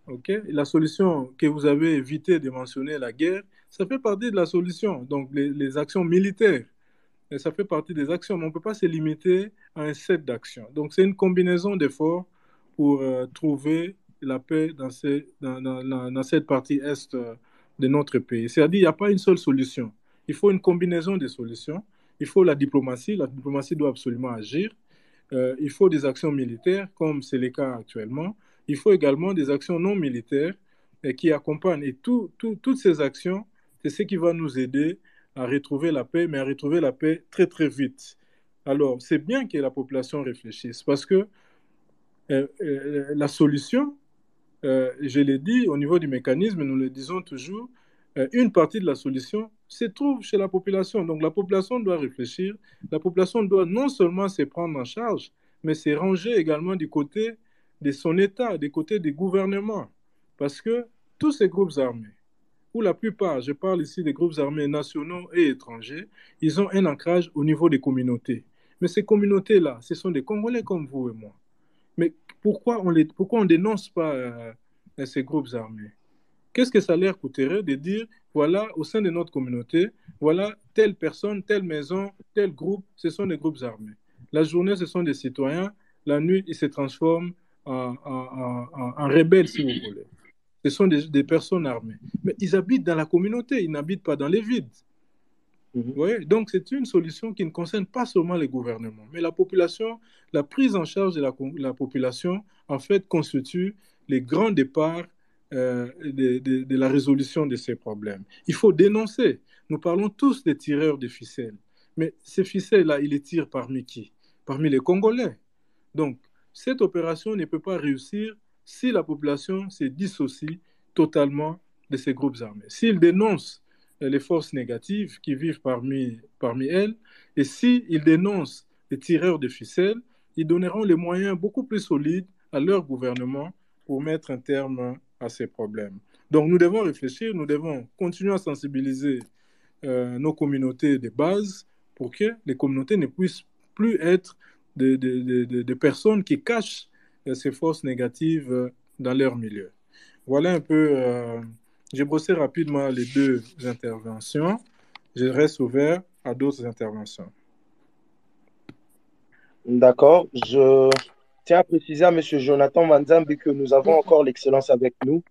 Okay? La solution que vous avez évité de mentionner, la guerre, ça fait partie de la solution. Donc, les actions militaires, ça fait partie des actions, mais on ne peut pas se limiter à un set d'actions. Donc, c'est une combinaison d'efforts pour trouver la paix dans cette partie est de notre pays. C'est-à-dire qu'il n'y a pas une seule solution. Il faut une combinaison de solutions. Il faut la diplomatie. La diplomatie doit absolument agir. Il faut des actions militaires, comme c'est le cas actuellement. Il faut également des actions non militaires qui accompagnent. Et toutes ces actions, c'est ce qui va nous aider à retrouver la paix, mais à retrouver la paix très, très vite. Alors, c'est bien que la population réfléchisse parce que la solution, je l'ai dit, au niveau du mécanisme, nous le disons toujours, une partie de la solution se trouve chez la population. Donc la population doit réfléchir, la population doit non seulement se prendre en charge, mais se ranger également du côté de son État, du côté du gouvernement. Parce que tous ces groupes armés, ou la plupart, je parle ici des groupes armés nationaux et étrangers, ils ont un ancrage au niveau des communautés. Mais ces communautés-là, ce sont des Congolais comme vous et moi. Mais pourquoi on dénonce pas ces groupes armés? Qu'est-ce que ça leur coûterait de dire, voilà, au sein de notre communauté, voilà, telle personne, telle maison, tel groupe, ce sont des groupes armés. La journée, ce sont des citoyens. La nuit, ils se transforment en rebelles, si vous voulez. Ce sont des personnes armées. Mais ils habitent dans la communauté, ils n'habitent pas dans les villes. Vous voyez? Donc, c'est une solution qui ne concerne pas seulement les gouvernements, mais la population, la prise en charge de la population, en fait, constitue les grands départs de la résolution de ces problèmes. Il faut dénoncer. Nous parlons tous des tireurs de ficelles, mais ces ficelles-là, ils les tirent parmi qui? Parmi les Congolais. Donc, cette opération ne peut pas réussir si la population se dissocie totalement de ces groupes armés. S'ils dénoncent les forces négatives qui vivent parmi elles, et s'ils dénoncent les tireurs de ficelles, ils donneront les moyens beaucoup plus solides à leur gouvernement pour mettre un terme à ces problèmes. Donc nous devons réfléchir, nous devons continuer à sensibiliser nos communautés de base pour que les communautés ne puissent plus être des personnes qui cachent ces forces négatives dans leur milieu. Voilà un peu, j'ai brossé rapidement les deux interventions. Je reste ouvert à d'autres interventions. D'accord. Je tiens à préciser à M. Jonathan Manzambi que nous avons encore l'excellence avec nous.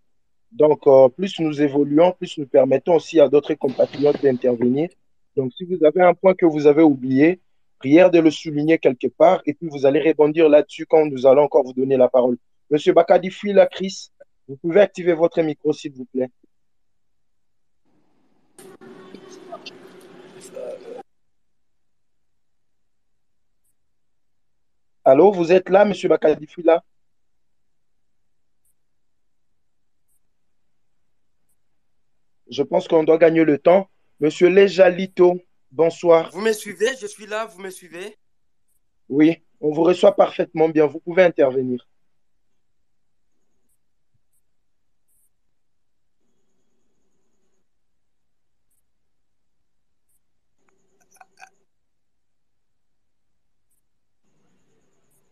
Donc, plus nous évoluons, plus nous permettons aussi à d'autres compatriotes d'intervenir. Donc, si vous avez un point que vous avez oublié, prière de le souligner quelque part et puis vous allez rebondir là-dessus quand nous allons encore vous donner la parole. Monsieur Bakadi Fouila, Chris, vous pouvez activer votre micro, s'il vous plaît. Allô, vous êtes là, monsieur Bakadi Fouila? Je pense qu'on doit gagner le temps. Monsieur Lejalito, bonsoir. Vous me suivez? Je suis là, vous me suivez? Oui, on vous reçoit parfaitement bien. Vous pouvez intervenir.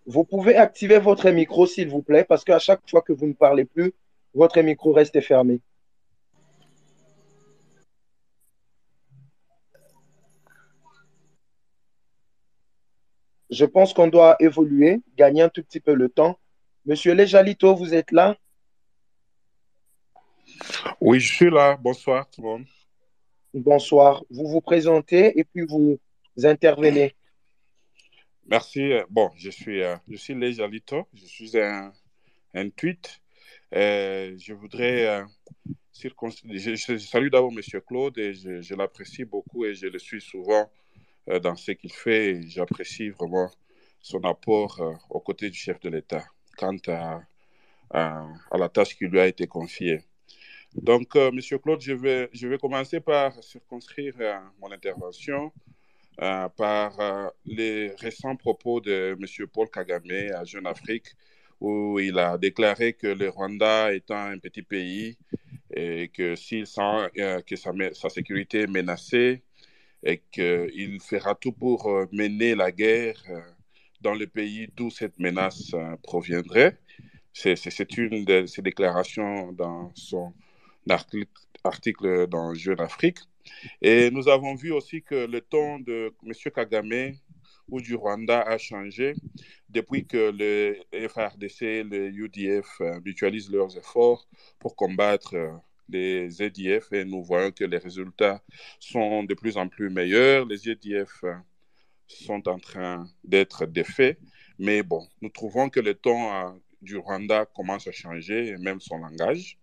Vous pouvez activer votre micro, s'il vous plaît, parce qu'à chaque fois que vous ne parlez plus, votre micro reste fermé. Je pense qu'on doit évoluer, gagner un tout petit peu le temps. Monsieur Lejalito, vous êtes là? Oui, je suis là. Bonsoir tout le monde. Bonsoir. Vous vous présentez et puis vous intervenez. Merci. Bon, je suis Lejalito. Je suis un tweet. Je voudrais je salue d'abord Monsieur Claude et je l'apprécie beaucoup et je le suis souvent dans ce qu'il fait. Et j'apprécie vraiment son apport aux côtés du chef de l'État quant à la tâche qui lui a été confiée. Donc, Monsieur Claude, je vais commencer par circonscrire mon intervention par les récents propos de M. Paul Kagame à Jeune Afrique, où il a déclaré que le Rwanda étant un petit pays et que s'il sent que sa sécurité est menacée et qu'il fera tout pour mener la guerre dans le pays d'où cette menace proviendrait. C'est une de ses déclarations dans son article dans Jeune Afrique. Et nous avons vu aussi que le ton de M. Kagame ou du Rwanda a changé depuis que le FARDC, le UDF mutualisent leurs efforts pour combattre les ZDF et nous voyons que les résultats sont de plus en plus meilleurs. Les ZDF sont en train d'être défaits, mais bon, nous trouvons que le ton du Rwanda commence à changer, et même son langage.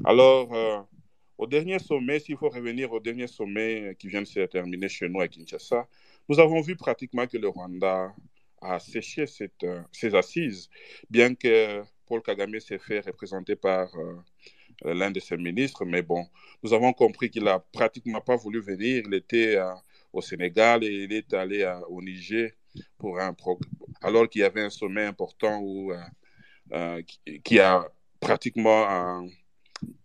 Alors, au dernier sommet, s'il faut revenir au dernier sommet qui vient de se terminer chez nous à Kinshasa, nous avons vu pratiquement que le Rwanda a séché ses assises, bien que Paul Kagame s'est fait représenter par l'un de ses ministres, mais bon, nous avons compris qu'il n'a pratiquement pas voulu venir. Il était au Sénégal et il est allé au Niger alors qu'il y avait un sommet important qui a pratiquement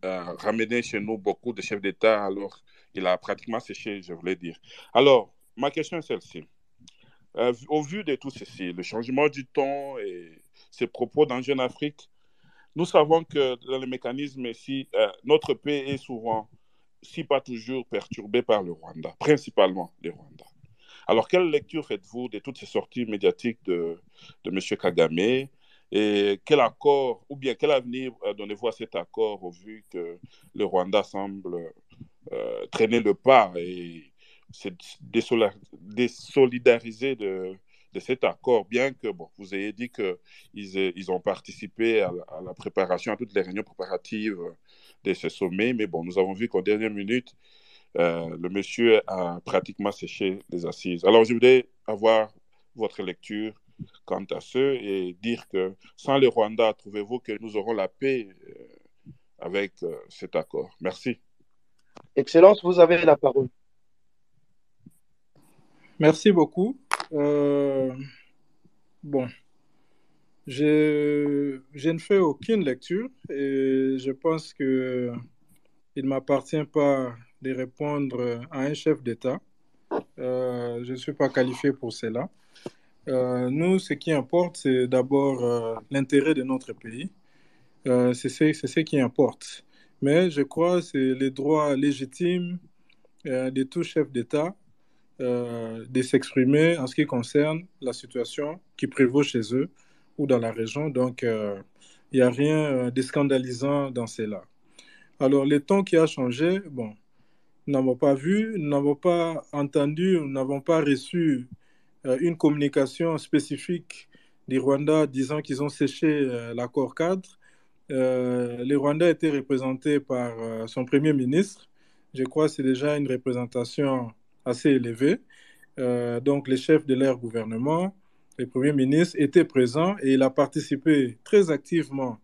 ramené chez nous beaucoup de chefs d'État, alors il a pratiquement séché, je voulais dire. Alors, ma question est celle-ci. Au vu de tout ceci, le changement du ton et ces propos dans Jeune Afrique, nous savons que dans le mécanisme ici, notre paix est souvent, si pas toujours, perturbée par le Rwanda, principalement le Rwanda. Alors, quelle lecture faites-vous de toutes ces sorties médiatiques de M. Kagame et quel accord, ou bien quel avenir donnez-vous à cet accord au vu que le Rwanda semble traîner le pas et se désolidariser de cet accord, bien que vous ayez dit qu'ils ont participé à la préparation, à toutes les réunions préparatives de ce sommet, mais bon, nous avons vu qu'en dernière minute, le monsieur a pratiquement séché les assises. Alors, je voudrais avoir votre lecture quant à ce et dire que sans le Rwanda, trouvez-vous que nous aurons la paix avec cet accord? Merci. Excellence, vous avez la parole. Merci beaucoup. Bon, je ne fais aucune lecture et je pense que il ne m'appartient pas de répondre à un chef d'État. Je ne suis pas qualifié pour cela. Nous, ce qui importe, c'est d'abord l'intérêt de notre pays. C'est ce qui importe. Mais je crois que c'est les droits légitimes de tout chef d'État de s'exprimer en ce qui concerne la situation qui prévaut chez eux ou dans la région. Donc, il n'y a rien de scandalisant dans cela. Alors, le ton qui a changé, bon, nous n'avons pas vu, nous n'avons pas entendu, nous n'avons pas reçu une communication spécifique du Rwanda disant qu'ils ont séché l'accord cadre. Le Rwanda était représenté par son Premier ministre. Je crois que c'est déjà une représentation assez élevée. Donc, les chefs de leur gouvernement, le Premier ministre, étaient présents et il a participé très activement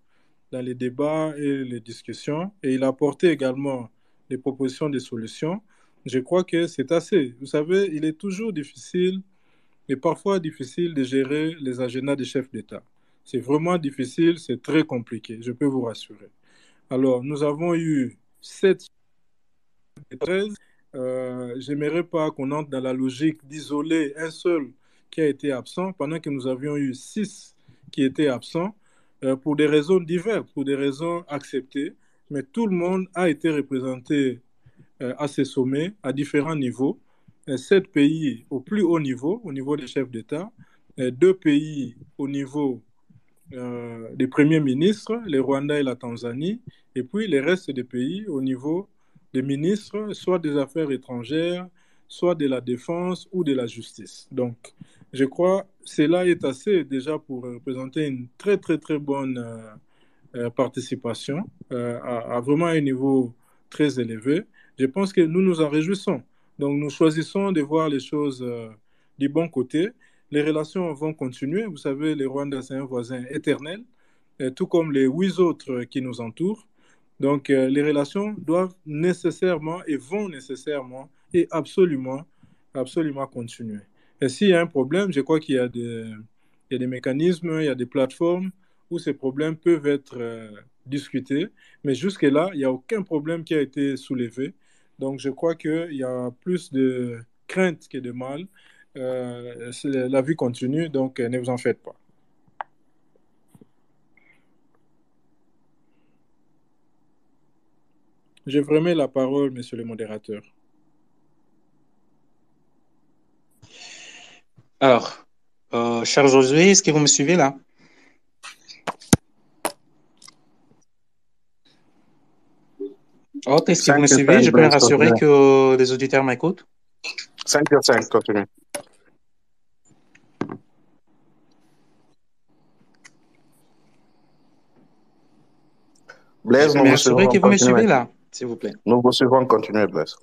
dans les débats et les discussions. Et il a apporté également des propositions de solutions. Je crois que c'est assez. Vous savez, il est toujours difficile et parfois difficile de gérer les agendas des chefs d'État. C'est vraiment difficile, c'est très compliqué, je peux vous rassurer. Alors, nous avons eu 7 et 13. J'aimerais pas qu'on entre dans la logique d'isoler un seul qui a été absent, pendant que nous avions eu 6 qui étaient absents, pour des raisons diverses, pour des raisons acceptées, mais tout le monde a été représenté à ces sommets, à différents niveaux. 7 pays au plus haut niveau des chefs d'État, 2 pays au niveau des premiers ministres, le Rwanda et la Tanzanie, et puis les restes des pays au niveau des ministres, soit des affaires étrangères, soit de la défense ou de la justice. Donc, je crois que cela est assez déjà pour représenter une très, très, très bonne participation à vraiment un niveau très élevé. Je pense que nous nous en réjouissons. Donc, nous choisissons de voir les choses du bon côté. Les relations vont continuer. Vous savez, le Rwanda, c'est un voisin éternel, tout comme les 8 autres qui nous entourent. Donc, les relations doivent nécessairement et vont nécessairement et absolument continuer. Et s'il y a un problème, je crois qu'il y a des mécanismes, il y a des plateformes où ces problèmes peuvent être discuter. Mais jusque-là, il n'y a aucun problème qui a été soulevé. Donc, je crois qu'il y a plus de crainte que de mal. La vie continue, donc ne vous en faites pas. Je vous remets la parole, monsieur le modérateur. Alors, cher Josué, est-ce que vous me suivez là? Ok, est-ce que vous me suivez? Je peux me rassurer que les auditeurs m'écoutent? 5 sur 5, continue. Blaise, Je peux me rassurer que vous me suivez là, s'il vous plaît. Nous vous suivons, continuez, Blaise.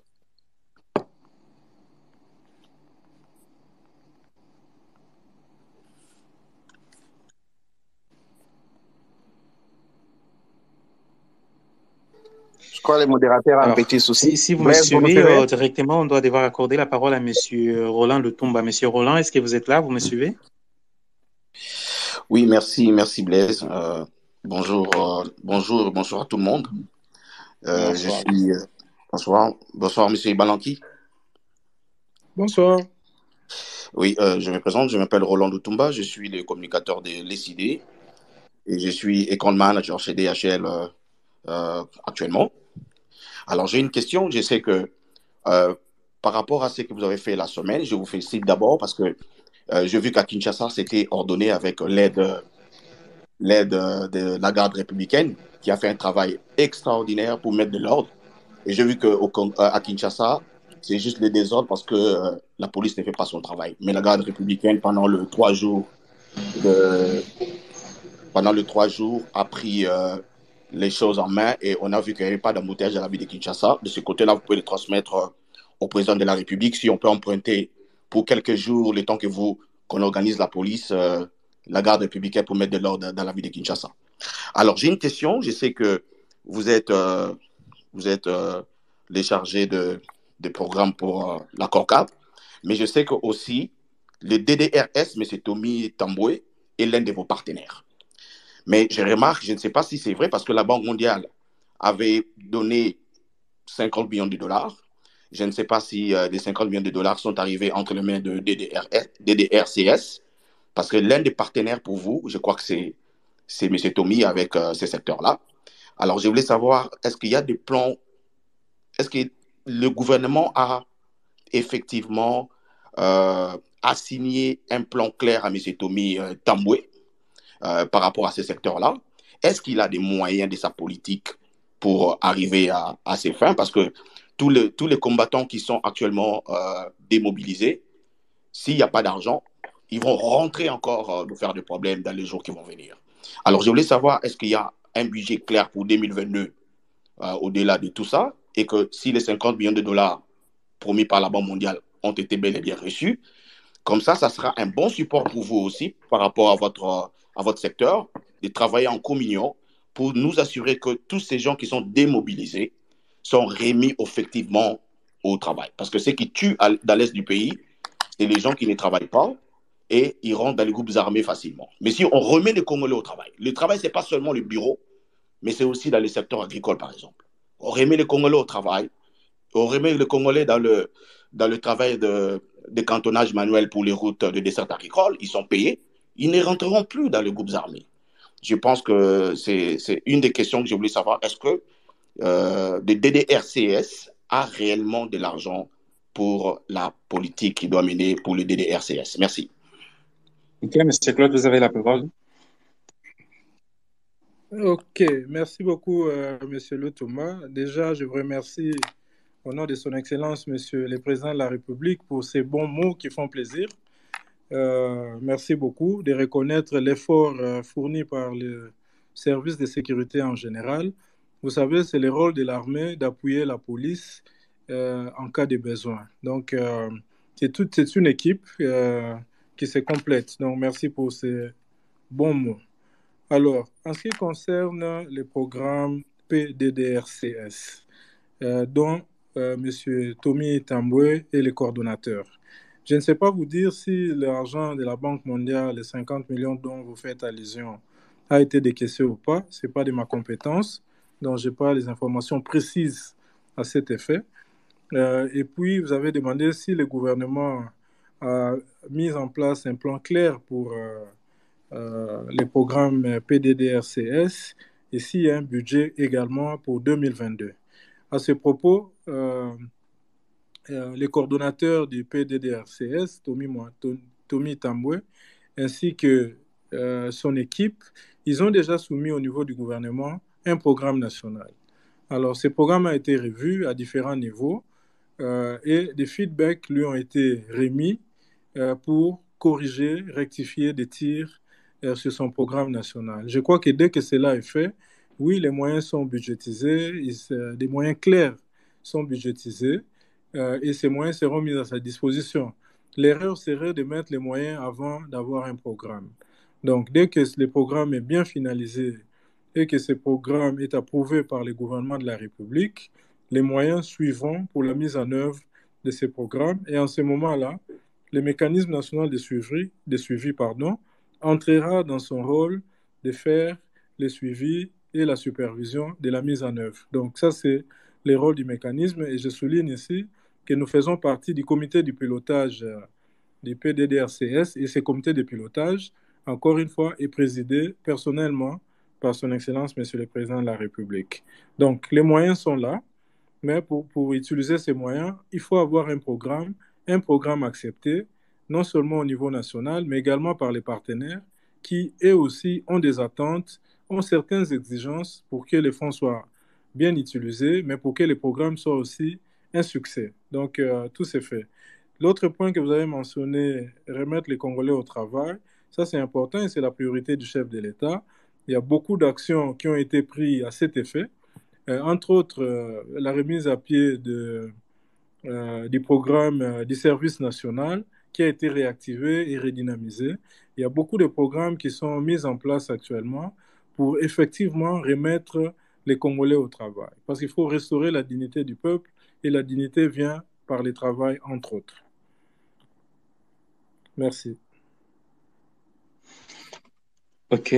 Je crois que les modérateurs ont un petit souci. Si vous me suivez directement, on doit devoir accorder la parole à monsieur Roland Lutumba. Monsieur Roland, est-ce que vous êtes là? Vous me suivez? Oui, merci Blaise. Bonjour à tout le monde. Bonsoir, monsieur Ibalanki. Bonsoir. Oui, je me présente, je m'appelle Roland Lutumba, je suis le communicateur de l'ECD et je suis account manager chez DHL actuellement. Alors, j'ai une question. Je sais que par rapport à ce que vous avez fait la semaine, je vous félicite d'abord parce que j'ai vu qu'à Kinshasa, c'était ordonné avec l'aide de la garde républicaine qui a fait un travail extraordinaire pour mettre de l'ordre. Et j'ai vu qu'à Kinshasa, c'est juste le désordre parce que la police ne fait pas son travail. Mais la garde républicaine, pendant le 3 jours, a pris les choses en main et on a vu qu'il n'y avait pas d'embouteillage à la ville de Kinshasa. De ce côté-là, vous pouvez le transmettre au président de la République. Si on peut emprunter pour quelques jours, le temps qu'on organise la police, la garde républicaine pour mettre de l'ordre dans la ville de Kinshasa. Alors, j'ai une question. Je sais que vous êtes les chargés de programmes pour la CORCAP, mais je sais que aussi le DDRS, M. Tommy Tamboué, est l'un de vos partenaires. Mais je remarque, je ne sais pas si c'est vrai, parce que la Banque mondiale avait donné 50 millions de dollars. Je ne sais pas si les 50 millions de dollars sont arrivés entre les mains de DDRCS, parce que l'un des partenaires pour vous, je crois que c'est M. Tommy avec ces secteurs-là. Alors, je voulais savoir, est-ce qu'il y a des plans, est-ce que le gouvernement a effectivement assigné un plan clair à M. Tommy Tamboué par rapport à ce secteur-là? Est-ce qu'il a des moyens de sa politique pour arriver à ses fins? Parce que tous les combattants qui sont actuellement démobilisés, s'il n'y a pas d'argent, ils vont rentrer encore nous faire des problèmes dans les jours qui vont venir. Alors, je voulais savoir, est-ce qu'il y a un budget clair pour 2022 au-delà de tout ça, et que si les 50 millions de dollars promis par la Banque mondiale ont été bel et bien reçus, comme ça sera un bon support pour vous aussi par rapport à votre secteur, de travailler en communion pour nous assurer que tous ces gens qui sont démobilisés sont remis effectivement au travail. Parce que ce qui tue dans l'est du pays, c'est les gens qui ne travaillent pas et ils rentrent dans les groupes armés facilement. Mais si on remet les Congolais au travail, le travail, ce n'est pas seulement le bureau, mais c'est aussi dans le secteur agricole, par exemple. On remet les Congolais au travail, on remet les Congolais dans le travail de cantonnage manuel pour les routes de dessert agricole, ils sont payés, ils ne rentreront plus dans les groupes armés. Je pense que c'est une des questions que je voulais savoir. Est-ce que le DDRCS a réellement de l'argent pour la politique qu'il doit mener pour le DDRCS? Merci. Ok, M. Claude, vous avez la parole. Ok, merci beaucoup, M. Le Thomas. Déjà, je vous remercie au nom de son Excellence, Monsieur le Président de la République, pour ces bons mots qui font plaisir. Merci beaucoup de reconnaître l'effort fourni par le service de sécurité en général. Vous savez, c'est le rôle de l'armée d'appuyer la police en cas de besoin. Donc, c'est une équipe qui se complète. Donc, merci pour ces bons mots. Alors, en ce qui concerne le programme PDDRCS, dont M. Tommy Tamboué est le coordonnateur, je ne sais pas vous dire si l'argent de la Banque mondiale, les 50 millions dont vous faites allusion, a été décaissé ou pas. Ce n'est pas de ma compétence, donc je n'ai pas les informations précises à cet effet. Et puis, vous avez demandé si le gouvernement a mis en place un plan clair pour les programmes PDDRCS et s'il y a un budget également pour 2022. À ce propos, les coordonnateurs du PDDRCS, Tommy Tambwe, ainsi que son équipe, ils ont déjà soumis au niveau du gouvernement un programme national. Alors, ce programme a été revu à différents niveaux et des feedbacks lui ont été remis pour corriger, rectifier des tirs sur son programme national. Je crois que dès que cela est fait, oui, les moyens sont budgétisés, des moyens clairs sont budgétisés et ces moyens seront mis à sa disposition. L'erreur serait de mettre les moyens avant d'avoir un programme. Donc, dès que le programme est bien finalisé et que ce programme est approuvé par le gouvernement de la République, les moyens suivront pour la mise en œuvre de ces programmes. Et en ce moment-là, le mécanisme national de suivi, entrera dans son rôle de faire le suivi et la supervision de la mise en œuvre. Donc ça, c'est le rôle du mécanisme. Et je souligne ici que nous faisons partie du comité de pilotage du PDDRCS et ce comité de pilotage, encore une fois, est présidé personnellement par son Excellence, Monsieur le Président de la République. Donc les moyens sont là. Mais pour utiliser ces moyens, il faut avoir un programme accepté, non seulement au niveau national, mais également par les partenaires qui, eux aussi, ont des attentes, ont certaines exigences pour que les fonds soient bien utilisés, mais pour que les programmes soient aussi un succès. Donc, tout s'est fait. L'autre point que vous avez mentionné, remettre les Congolais au travail, ça c'est important et c'est la priorité du chef de l'État. Il y a beaucoup d'actions qui ont été prises à cet effet. Entre autres, la remise à pied du programme du service national qui a été réactivé et redynamisé. Il y a beaucoup de programmes qui sont mis en place actuellement pour effectivement remettre les Congolais au travail. Parce qu'il faut restaurer la dignité du peuple et la dignité vient par le travail, entre autres. Merci. OK.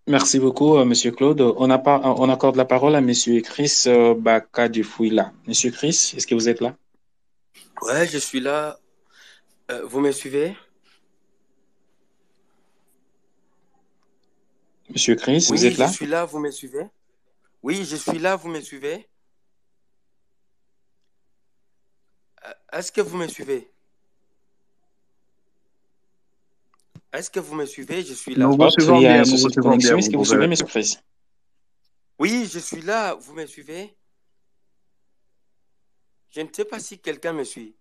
Merci beaucoup, Monsieur Claude. On accorde la parole à Monsieur Chris Bakadufouila. Monsieur Chris, est-ce que vous êtes là? Ouais, je suis là. Vous me suivez? Monsieur Chris, Oui, vous êtes là? je suis là, vous me suivez? Oui, je suis là, vous me suivez? Est-ce que vous me suivez? Est-ce que vous me suivez? Je suis là. Nous vous suivons Il y a bien, un nous vous souci de suivons connexion. bien. Est-ce que vous pouvez suivez, rester. Monsieur Chris? Oui, je suis là, vous me suivez? Je ne sais pas si quelqu'un me suit.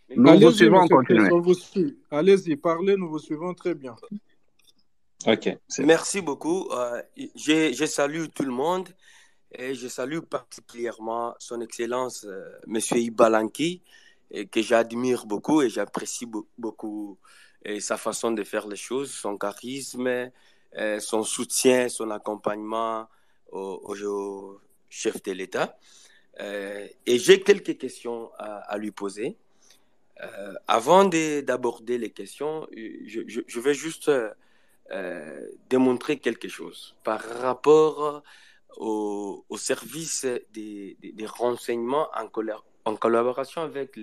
Nous vous Allez-y, suivons, Monsieur Chris, continuez. on vous suit. Allez-y, parlez, nous vous suivons très bien. OK. Merci beaucoup. Je salue tout le monde et je salue particulièrement son Excellence, Monsieur Ibalanki, que j'admire beaucoup et j'apprécie beaucoup sa façon de faire les choses, son charisme, son soutien, son accompagnement au chef de l'État. Et j'ai quelques questions à lui poser. Avant d'aborder les questions, je vais juste démontrer quelque chose par rapport au service des renseignements en collaboration avec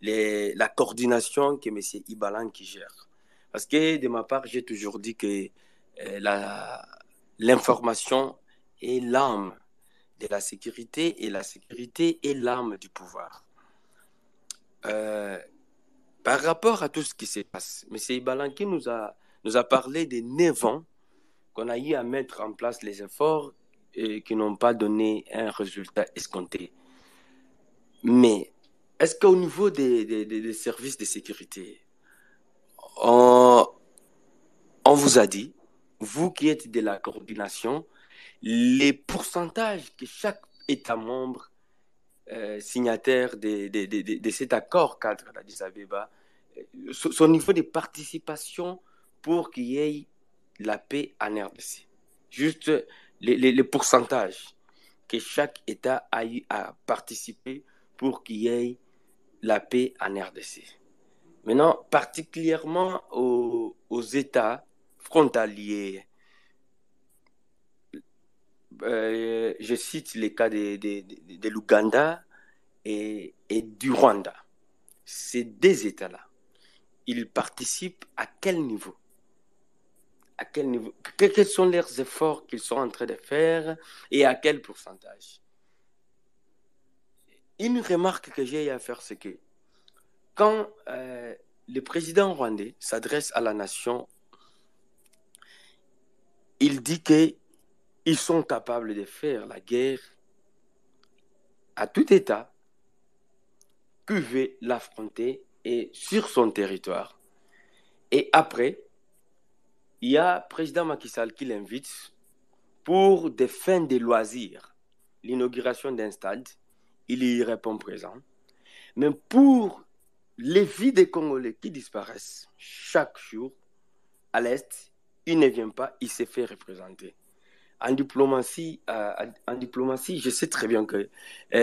la coordination que M. Ibalan qui gère. Parce que de ma part, j'ai toujours dit que l'information est l'âme de la sécurité et la sécurité est l'âme du pouvoir. Par rapport à tout ce qui se passe, M. Ibalanki nous a parlé des 9 ans qu'on a eu à mettre en place les efforts et qui n'ont pas donné un résultat escompté. Mais est-ce qu'au niveau des services de sécurité, on vous a dit, vous qui êtes de la coordination, les pourcentages que chaque État membre signataire de cet accord cadre d'Addis Abeba, son niveau de participation pour qu'il y ait la paix en RDC. Juste les pourcentages que chaque État a eu à participer pour qu'il y ait la paix en RDC. Maintenant, particulièrement aux États frontaliers je cite les cas de l'Ouganda et du Rwanda. Ces deux États-là, ils participent à quel niveau? À quel niveau? Quels sont leurs efforts qu'ils sont en train de faire et à quel pourcentage? Une remarque que j'ai à faire, c'est que quand le président rwandais s'adresse à la nation, il dit qu'ils sont capables de faire la guerre à tout État qui veut l'affronter et sur son territoire. Et après, il y a le président Macky Sall qui l'invite pour des fins de loisirs, l'inauguration d'un stade, il y répond présent. Mais pour les vies des Congolais qui disparaissent chaque jour à l'Est, il ne vient pas, il s'est fait représenter. En diplomatie, je sais très bien que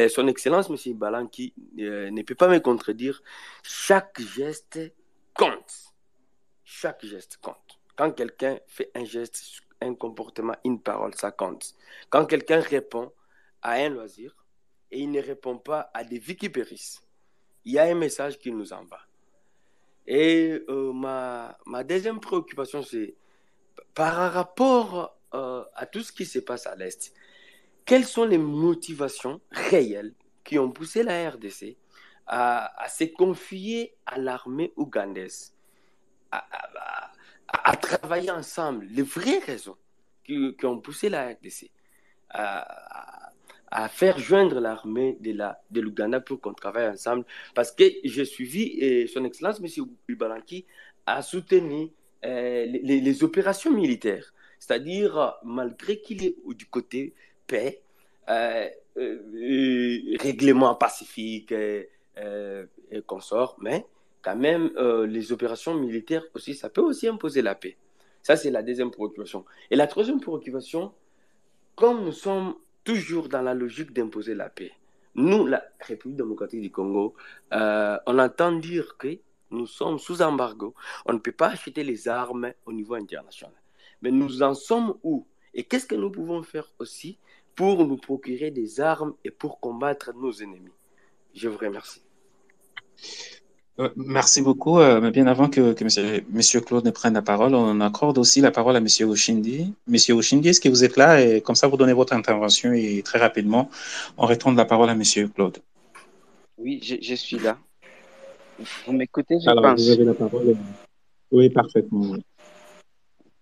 son Excellence, M. Balanki, ne peut pas me contredire. Chaque geste compte. Chaque geste compte. Quand quelqu'un fait un geste, un comportement, une parole, ça compte. Quand quelqu'un répond à un loisir et il ne répond pas à des vies qui périssent, il y a un message qui nous en va. Et ma deuxième préoccupation, c'est par rapport à tout ce qui se passe à l'Est, quelles sont les motivations réelles qui ont poussé la RDC à se confier à l'armée ougandaise, à travailler ensemble, les vraies raisons qui ont poussé la RDC à faire joindre l'armée de l'Ouganda pour qu'on travaille ensemble. Parce que j'ai suivi, son Excellence, M. Ubalanki, a soutenu les opérations militaires. C'est-à-dire, malgré qu'il est du côté paix, règlement pacifique et consort, mais quand même, les opérations militaires aussi, ça peut aussi imposer la paix. Ça, c'est la deuxième préoccupation. Et la troisième préoccupation, comme nous sommes toujours dans la logique d'imposer la paix, nous, la République démocratique du Congo, on entend dire que nous sommes sous embargo. On ne peut pas acheter les armes au niveau international. Mais nous en sommes où? Et qu'est-ce que nous pouvons faire aussi pour nous procurer des armes et pour combattre nos ennemis? Je vous remercie. Merci beaucoup. Mais bien avant que monsieur Claude ne prenne la parole, on accorde aussi la parole à Monsieur Oshindi. Monsieur Oshindi, est-ce que vous êtes là? Et comme ça, vous donnez votre intervention et très rapidement, on retourne la parole à Monsieur Claude. Oui, je suis là. Vous m'écoutez, je Alors, pense. vous avez la parole. Oui, parfaitement.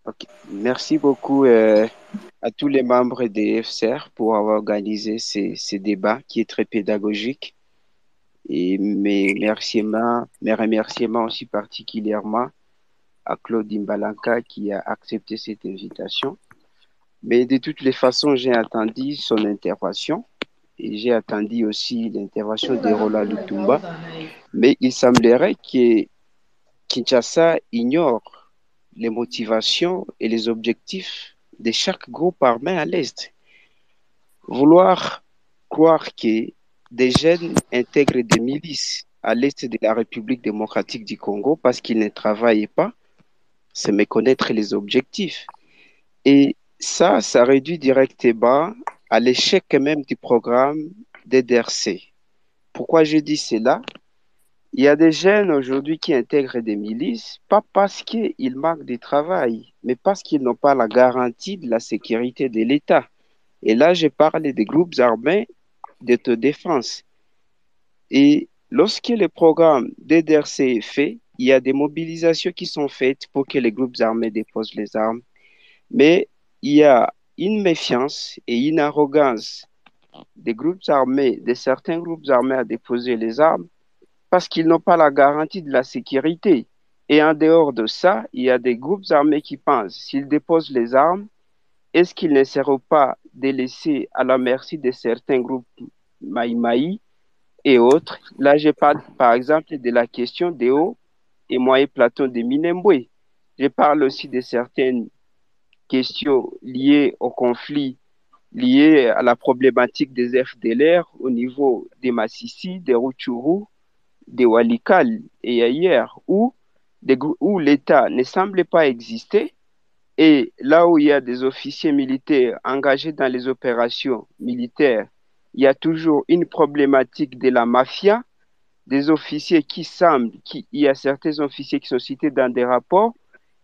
Okay. Merci beaucoup à tous les membres des FCR pour avoir organisé ces débats qui est très pédagogique. Et mes remerciements aussi particulièrement à Claude Imbalanka qui a accepté cette invitation. Mais de toutes les façons, j'ai attendu son intervention et j'ai attendu aussi l'intervention de Roland Lutumba. Mais il semblerait que Kinshasa ignore les motivations et les objectifs de chaque groupe armé à l'Est. Vouloir croire que des jeunes intègrent des milices à l'Est de la République démocratique du Congo parce qu'ils ne travaillent pas, c'est méconnaître les objectifs. Et ça réduit directement à l'échec même du programme DDRC. Pourquoi je dis cela? Il y a des jeunes aujourd'hui qui intègrent des milices, pas parce qu'ils manquent de travail, mais parce qu'ils n'ont pas la garantie de la sécurité de l'État. Et là, je parle des groupes armés d'autodéfense. Et lorsque le programme DDRC est fait, il y a des mobilisations qui sont faites pour que les groupes armés déposent les armes. Mais il y a une méfiance et une arrogance des groupes armés, de certains groupes armés à déposer les armes parce qu'ils n'ont pas la garantie de la sécurité. Et en dehors de ça, il y a des groupes armés qui pensent, s'ils déposent les armes, est-ce qu'ils ne seront pas délaissés à la merci de certains groupes Maïmaï et autres? Là, je parle par exemple de la question des hauts et moyens plateaux de Minembwe. Je parle aussi de certaines questions liées au conflit, liées à la problématique des FDLR au niveau des Massissi, des Rutshuru, des Walikale et ailleurs, où l'État ne semble pas exister Et là où il y a des officiers militaires engagés dans les opérations militaires, il y a toujours une problématique de la mafia, des officiers il y a certains officiers qui sont cités dans des rapports,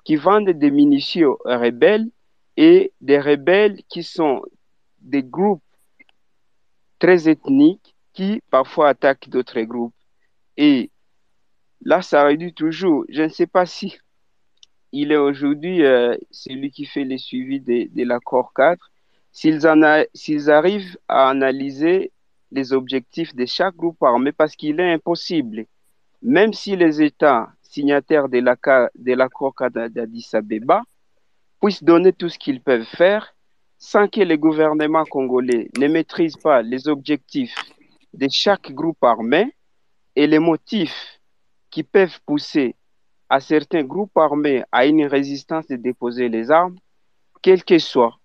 qui vendent des munitions aux rebelles et des rebelles qui sont des groupes très ethniques qui parfois attaquent d'autres groupes. Et là, ça réduit toujours. Je ne sais pas si il est aujourd'hui celui qui fait le suivi de l'accord 4, s'ils arrivent à analyser les objectifs de chaque groupe armé, parce qu'il est impossible, même si les États signataires de l'accord 4 d'Addis Abeba puissent donner tout ce qu'ils peuvent faire, sans que le gouvernement congolais ne maîtrise pas les objectifs de chaque groupe armé et les motifs qui peuvent pousser à certains groupes armés à une résistance de déposer les armes, quel que soit.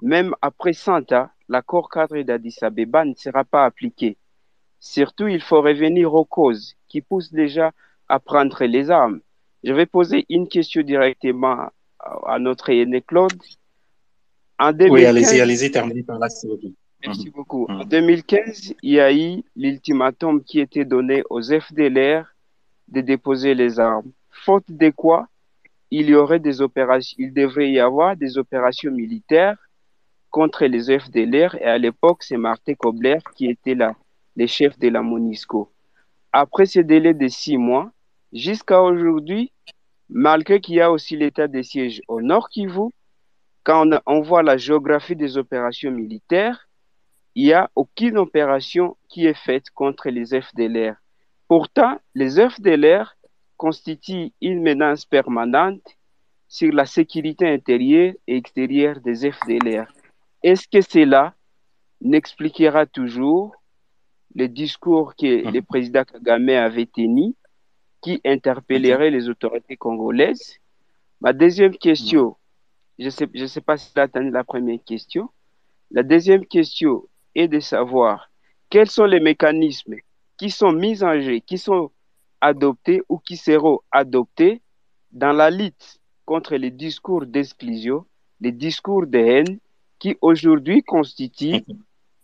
Même après 100 ans, l'accord cadre d'Addis Abeba ne sera pas appliqué. Surtout, il faut revenir aux causes qui poussent déjà à prendre les armes. Je vais poser une question directement à notre aîné Claude. En 2015, oui, allez-y, terminez par là, s'il vous plaît. Merci beaucoup. En 2015, il y a eu l'ultimatum qui était donné aux FDLR de déposer les armes. Faute de quoi, il devrait y avoir des opérations militaires contre les FDLR, et à l'époque, c'est Martin Kobler qui était là, le chef de la MONUSCO. Après ce délai de 6 mois, jusqu'à aujourd'hui, malgré qu'il y a aussi l'état de siège au Nord Kivu, quand on voit la géographie des opérations militaires, il n'y a aucune opération qui est faite contre les FDLR. Pourtant, les FDLR constituent une menace permanente sur la sécurité intérieure et extérieure des FDLR. Est-ce que cela n'expliquera toujours le discours que le président Kagame avait tenu, qui interpellerait les autorités congolaises? Ma deuxième question, je ne sais pas si tu as entendu la première question. La deuxième question est de savoir quels sont les mécanismes qui sont mis en jeu, qui sont adoptés ou qui seront adoptés dans la lutte contre les discours d'exclusion, les discours de haine qui aujourd'hui constituent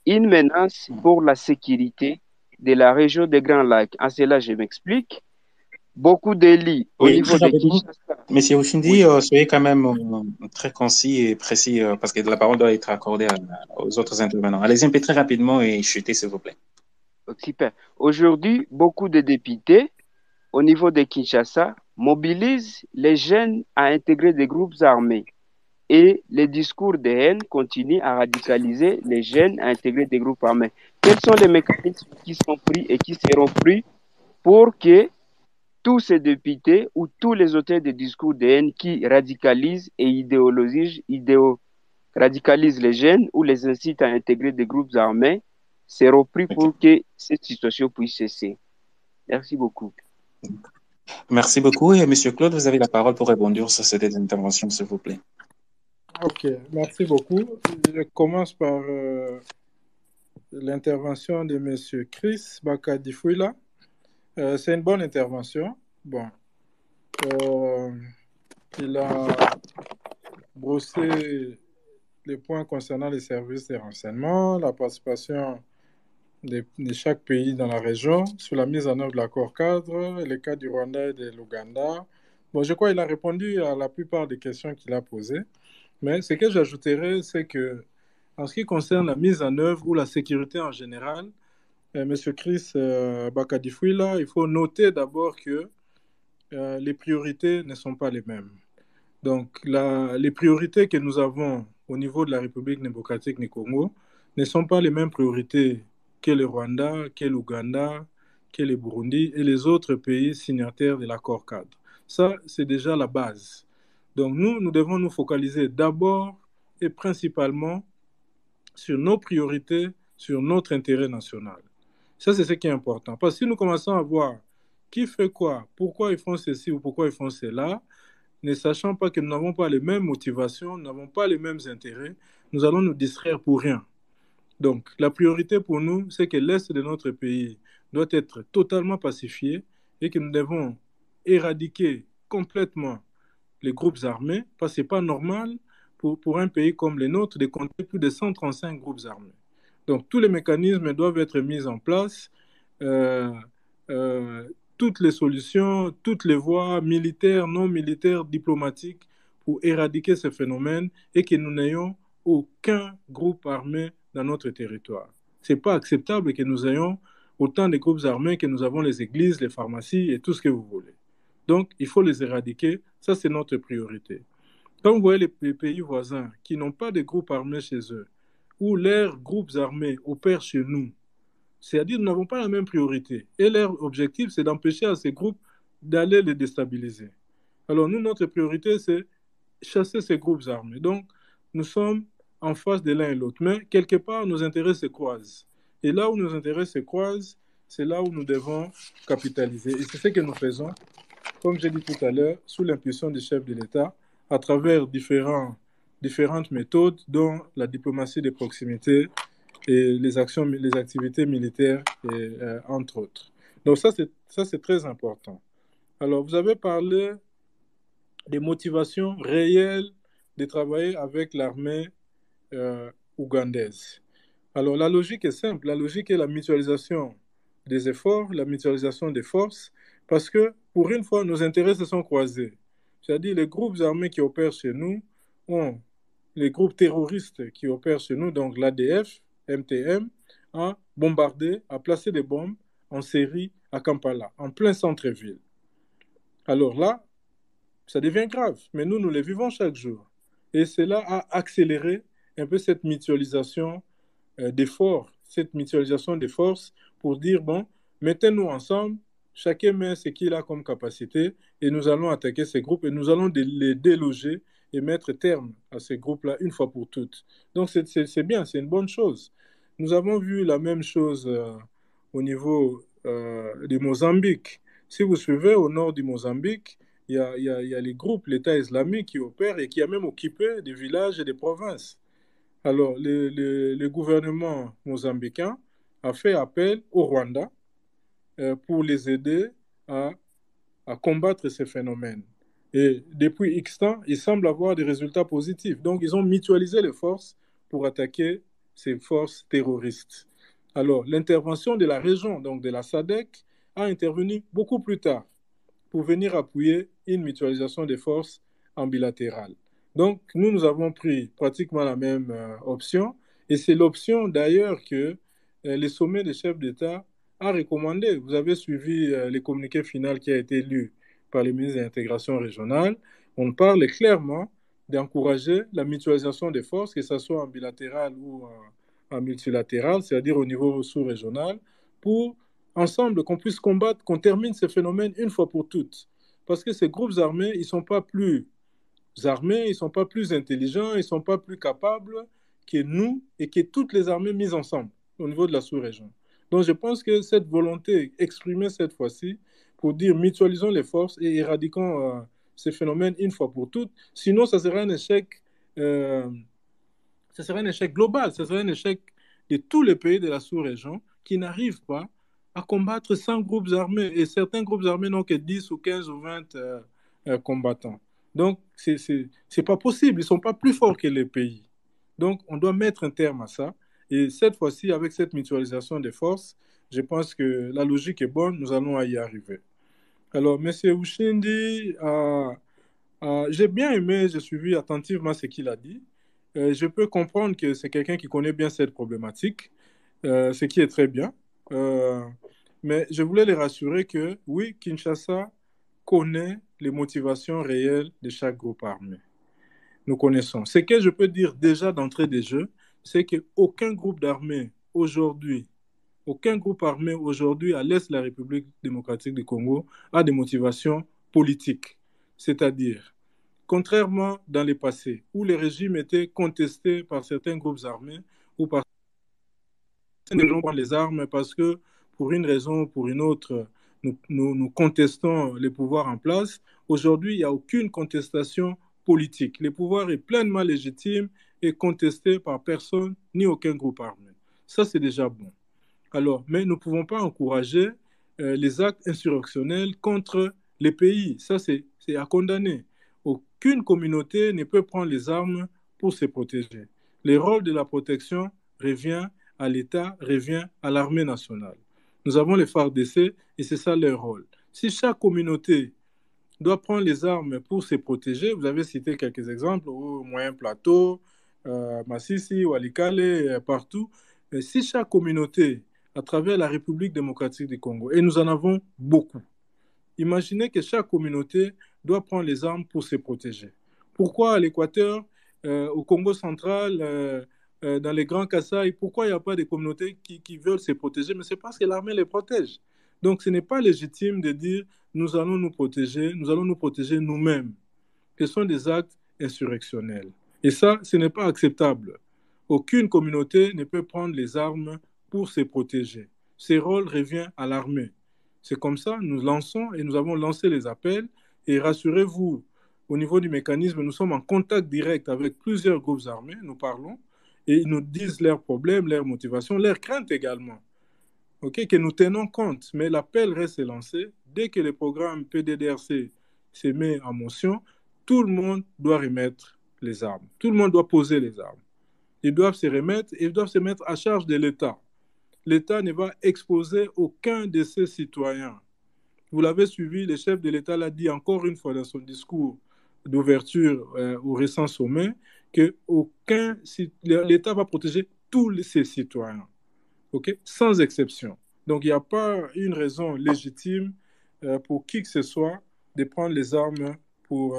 une menace pour la sécurité de la région des Grands Lacs. En cela, je m'explique. Beaucoup d'élus au niveau de Kinshasa. Monsieur Oshindi, soyez quand même très concis et précis parce que la parole doit être accordée aux autres intervenants. Allez-y un peu très rapidement et chutez, s'il vous plaît. Super. Aujourd'hui, beaucoup de députés au niveau de Kinshasa mobilisent les jeunes à intégrer des groupes armés. Et les discours de haine continuent à radicaliser les jeunes à intégrer des groupes armés. Quels sont les mécanismes qui sont pris et qui seront pris pour que tous ces députés ou tous les auteurs de discours de haine qui radicalisent et radicalisent les jeunes ou les incitent à intégrer des groupes armés seront pris pour que cette situation puisse cesser? Merci beaucoup. Merci beaucoup. Et M. Claude, vous avez la parole pour répondre sur cette intervention, s'il vous plaît. Ok, merci beaucoup. Je commence par l'intervention de M. Chris Bakadifouila. C'est une bonne intervention. Bon, il a brossé les points concernant les services de renseignement, la participation de chaque pays dans la région sur la mise en œuvre de l'accord cadre, les cas du Rwanda et de l'Ouganda. Bon, je crois qu'il a répondu à la plupart des questions qu'il a posées. Mais ce que j'ajouterais, c'est que en ce qui concerne la mise en œuvre ou la sécurité en général, M. Chris Bakadifouila, il faut noter d'abord que les priorités ne sont pas les mêmes. Donc, les priorités que nous avons au niveau de la République démocratique du Congo ne sont pas les mêmes priorités que le Rwanda, que l'Ouganda, que le Burundi et les autres pays signataires de l'accord cadre. Ça, c'est déjà la base. Donc, nous devons nous focaliser d'abord et principalement sur nos priorités, sur notre intérêt national. Ça, c'est ce qui est important. Parce que si nous commençons à voir qui fait quoi, pourquoi ils font ceci ou pourquoi ils font cela, ne sachant pas que nous n'avons pas les mêmes motivations, nous n'avons pas les mêmes intérêts, nous allons nous distraire pour rien. Donc, la priorité pour nous, c'est que l'Est de notre pays doit être totalement pacifié et que nous devons éradiquer complètement les groupes armés, parce que ce n'est pas normal pour un pays comme le nôtre de compter plus de 135 groupes armés. Donc, tous les mécanismes doivent être mis en place, toutes les solutions, toutes les voies militaires, non militaires, diplomatiques, pour éradiquer ce phénomène et que nous n'ayons aucun groupe armé dans notre territoire. Ce n'est pas acceptable que nous ayons autant de groupes armés que nous avons les églises, les pharmacies et tout ce que vous voulez. Donc, il faut les éradiquer. Ça, c'est notre priorité. Quand vous voyez les pays voisins qui n'ont pas de groupes armés chez eux, où leurs groupes armés opèrent chez nous, c'est-à-dire nous n'avons pas la même priorité. Et leur objectif, c'est d'empêcher à ces groupes d'aller les déstabiliser. Alors, nous, notre priorité, c'est chasser ces groupes armés. Donc, nous sommes en face de l'un et l'autre. Mais quelque part, nos intérêts se croisent. Et là où nos intérêts se croisent, c'est là où nous devons capitaliser. Et c'est ce que nous faisons, comme j'ai dit tout à l'heure, sous l'impulsion du chef de l'État, à travers différentes méthodes, dont la diplomatie de proximité et les activités militaires, entre autres. Donc ça, c'est très important. Alors, vous avez parlé des motivations réelles de travailler avec l'armée ougandaise. Alors, la logique est simple. La logique est la mutualisation des efforts, la mutualisation des forces, parce que, pour une fois, nos intérêts se sont croisés. C'est-à-dire, les groupes armés qui opèrent chez nous ont les groupes terroristes qui opèrent chez nous, donc l'ADF, MTM, a bombardé, a placé des bombes en série à Kampala, en plein centre-ville. Alors là, ça devient grave, mais nous les vivons chaque jour. Et cela a accéléré un peu cette mutualisation d'efforts, cette mutualisation des forces pour dire, bon, mettez-nous ensemble, chacun met ce qu'il a comme capacité et nous allons attaquer ces groupes et nous allons les déloger et mettre terme à ces groupes-là une fois pour toutes. Donc c'est bien, c'est une bonne chose. Nous avons vu la même chose au niveau du Mozambique. Si vous suivez au nord du Mozambique, il y a les groupes, l'État islamique qui opère et qui a même occupé des villages et des provinces. Alors, le gouvernement mozambicain a fait appel au Rwanda pour les aider à combattre ces phénomènes. Et depuis X temps, il semble avoir des résultats positifs. Donc, ils ont mutualisé les forces pour attaquer ces forces terroristes. Alors, l'intervention de la région, donc de la SADC, a intervenu beaucoup plus tard pour venir appuyer une mutualisation des forces en bilatéral. Donc, nous avons pris pratiquement la même option, et c'est l'option d'ailleurs que les sommets des chefs d'État a recommandé. Vous avez suivi le communiqué final qui a été lu par les ministres de l'intégration régionale. On parle clairement d'encourager la mutualisation des forces, que ce soit en bilatéral ou en multilatéral, c'est-à-dire au niveau sous-régional, pour ensemble qu'on puisse combattre, qu'on termine ce phénomène une fois pour toutes. Parce que ces groupes armés, ils ne sont pas plus armés, ils ne sont pas plus intelligents, ils ne sont pas plus capables que nous et que toutes les armées mises ensemble au niveau de la sous-région. Donc je pense que cette volonté exprimée cette fois-ci pour dire mutualisons les forces et éradiquons ces phénomènes une fois pour toutes, sinon ça serait un échec, global, ça serait un échec de tous les pays de la sous-région qui n'arrivent pas à combattre 100 groupes armés, et certains groupes armés n'ont que 10 ou 15 ou 20 combattants. Donc, c'est pas possible, ils ne sont pas plus forts que les pays. Donc, on doit mettre un terme à ça, et cette fois-ci, avec cette mutualisation des forces, je pense que la logique est bonne, nous allons y arriver. Alors, M. Ushindi, j'ai bien aimé, j'ai suivi attentivement ce qu'il a dit. Je peux comprendre que c'est quelqu'un qui connaît bien cette problématique, ce qui est très bien. Mais je voulais les rassurer que oui, Kinshasa connaît les motivations réelles de chaque groupe armé. Nous connaissons. Ce que je peux dire déjà d'entrée des jeux, c'est qu'aucun groupe d'armée aujourd'hui, à l'est de la République démocratique du Congo a des motivations politiques. C'est-à-dire, contrairement dans les passés, où les régimes étaient contestés par certains groupes armés ou par certains gens prennent les armes parce que pour une raison ou pour une autre, nous contestons les pouvoirs en place. Aujourd'hui, il n'y a aucune contestation politique. Le pouvoir est pleinement légitime et contesté par personne ni aucun groupe armé. Ça, c'est déjà bon. Alors, mais nous ne pouvons pas encourager les actes insurrectionnels contre les pays. Ça, c'est à condamner. Aucune communauté ne peut prendre les armes pour se protéger. Le rôle de la protection revient à l'État, revient à l'armée nationale. Nous avons les FARDC et c'est ça leur rôle. Si chaque communauté doit prendre les armes pour se protéger, vous avez cité quelques exemples, au Moyen Plateau, Massissi, Walikale, partout. Mais si chaque communauté, à travers la République démocratique du Congo, et nous en avons beaucoup, imaginez que chaque communauté doit prendre les armes pour se protéger. Pourquoi à l'Équateur, au Congo central, dans les Grands Kasaï, pourquoi il n'y a pas de communautés qui veulent se protéger? Mais c'est parce que l'armée les protège. Donc ce n'est pas légitime de dire nous allons nous protéger nous-mêmes. Ce sont des actes insurrectionnels. Et ça, ce n'est pas acceptable. Aucune communauté ne peut prendre les armes pour se protéger. Ce rôle revient à l'armée. C'est comme ça, nous lançons et nous avons lancé les appels. Et rassurez-vous, au niveau du mécanisme, nous sommes en contact direct avec plusieurs groupes armés, nous parlons, et ils nous disent leurs problèmes, leurs motivations, leurs craintes également, que nous tenons compte. Mais l'appel reste lancé. Dès que le programme PDDRC se met en motion, tout le monde doit remettre les armes. Tout le monde doit poser les armes. Ils doivent se remettre et ils doivent se mettre à charge de l'État. L'État ne va exposer aucun de ses citoyens. Vous l'avez suivi, le chef de l'État l'a dit encore une fois dans son discours d'ouverture au récent sommet, que l'État va protéger tous ses citoyens, sans exception. Donc il n'y a pas une raison légitime pour qui que ce soit de prendre les armes pour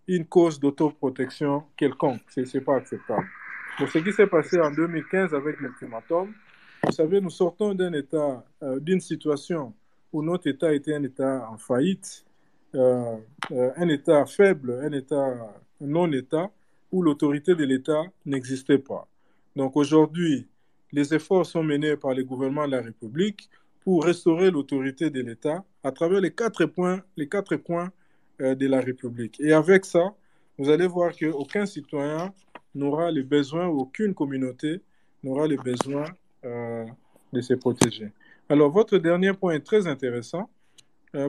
une cause d'autoprotection quelconque. Ce n'est pas acceptable. Pour ce qui s'est passé en 2015 avec l'ultimatum, vous savez, nous sortons d'un état, d'une situation où notre État était un État en faillite, un État faible, un État non-État, où l'autorité de l'État n'existait pas. Donc aujourd'hui, les efforts sont menés par le gouvernement de la République pour restaurer l'autorité de l'État à travers les quatre coins de la République. Et avec ça, vous allez voir qu'aucun citoyen n'aura les besoins, aucune communauté n'aura les besoins de se protéger. Alors, votre dernier point est très intéressant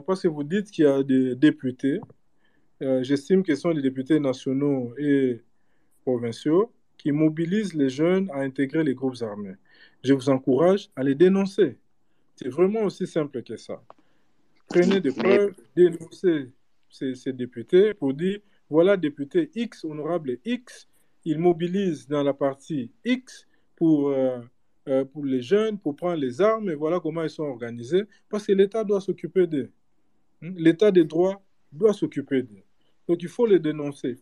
parce que vous dites qu'il y a des députés. J'estime que ce sont des députés nationaux et provinciaux qui mobilisent les jeunes à intégrer les groupes armés. Je vous encourage à les dénoncer. C'est vraiment aussi simple que ça. Prenez des preuves, dénoncez ces députés pour dire, voilà, député X, honorable X, il mobilise dans la partie X pour les jeunes, pour prendre les armes, et voilà comment ils sont organisés, parce que l'État doit s'occuper d'eux. L'État des droits doit s'occuper d'eux. Donc il faut les dénoncer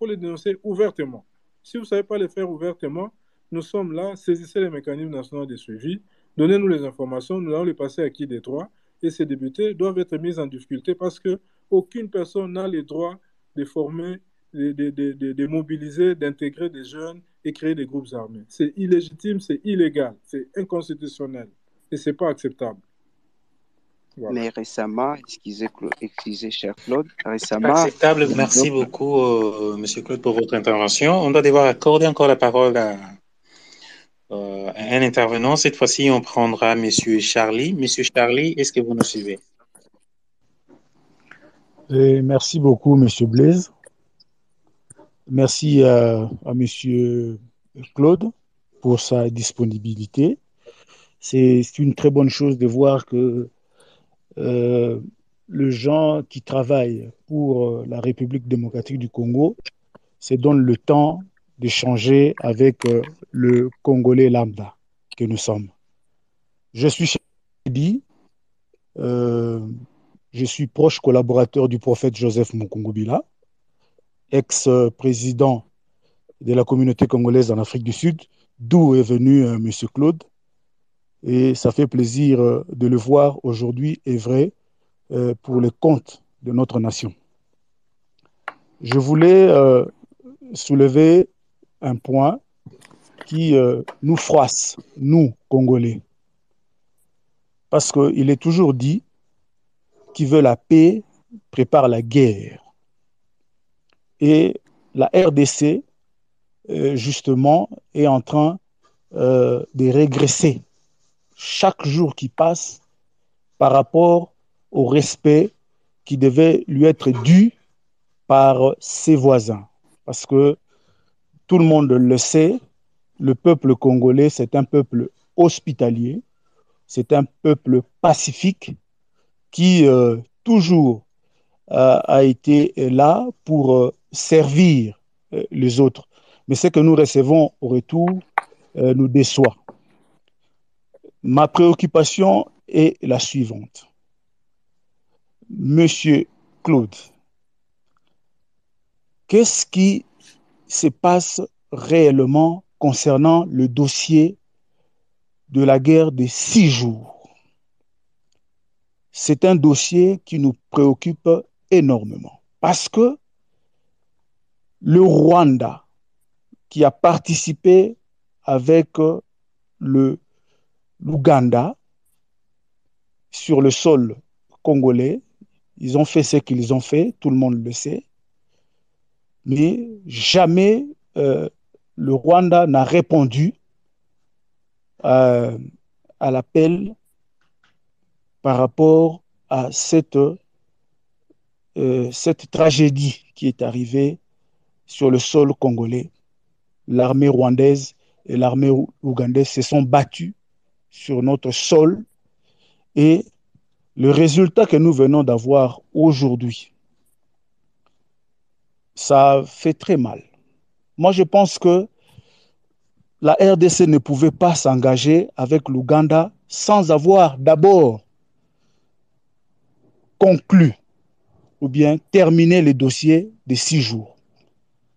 ouvertement. Si vous ne savez pas les faire ouvertement, nous sommes là, saisissez les mécanismes nationaux de suivi, donnez-nous les informations, nous allons les passer à qui des droits, et ces députés doivent être mis en difficulté parce qu'aucune personne n'a le droit de former, de mobiliser, d'intégrer des jeunes et créer des groupes armés. C'est illégitime, c'est illégal, c'est inconstitutionnel et ce n'est pas acceptable. Voilà. Mais récemment, excusez cher Claude, récemment... Acceptable, merci beaucoup, Monsieur Claude, pour votre intervention. On doit devoir accorder encore la parole à un intervenant. Cette fois-ci, on prendra Monsieur Charlie. Monsieur Charlie, est-ce que vous nous suivez? Merci beaucoup, Monsieur Blaise. Merci à Monsieur Claude pour sa disponibilité. C'est une très bonne chose de voir que les gens qui travaillent pour la République démocratique du Congo se donnent le temps d'échanger avec le Congolais lambda que nous sommes. Je suis dit, je suis proche collaborateur du prophète Joseph Mukungubila, ex-président de la communauté congolaise en Afrique du Sud, d'où est venu M. Claude. Et ça fait plaisir de le voir aujourd'hui œuvrer pour le compte de notre nation. Je voulais soulever un point qui nous froisse, nous, Congolais. Parce qu'il est toujours dit qui veut la paix prépare la guerre. Et la RDC, justement, est en train de régresser chaque jour qui passe par rapport au respect qui devait lui être dû par ses voisins. Parce que tout le monde le sait, le peuple congolais, c'est un peuple hospitalier, c'est un peuple pacifique qui toujours a été là pour servir les autres. Mais ce que nous recevons au retour nous déçoit. Ma préoccupation est la suivante. Monsieur Claude, qu'est-ce qui se passe réellement concernant le dossier de la guerre des 6 jours? C'est un dossier qui nous préoccupe énormément parce que le Rwanda, qui a participé avec l'Ouganda sur le sol congolais, ils ont fait ce qu'ils ont fait, tout le monde le sait, mais jamais le Rwanda n'a répondu à l'appel par rapport à cette tragédie qui est arrivée sur le sol congolais. L'armée rwandaise et l'armée ougandaise se sont battus sur notre sol et le résultat que nous venons d'avoir aujourd'hui, ça fait très mal. Moi, je pense que la RDC ne pouvait pas s'engager avec l'Ouganda sans avoir d'abord conclu ou bien terminé les dossiers des 6 jours.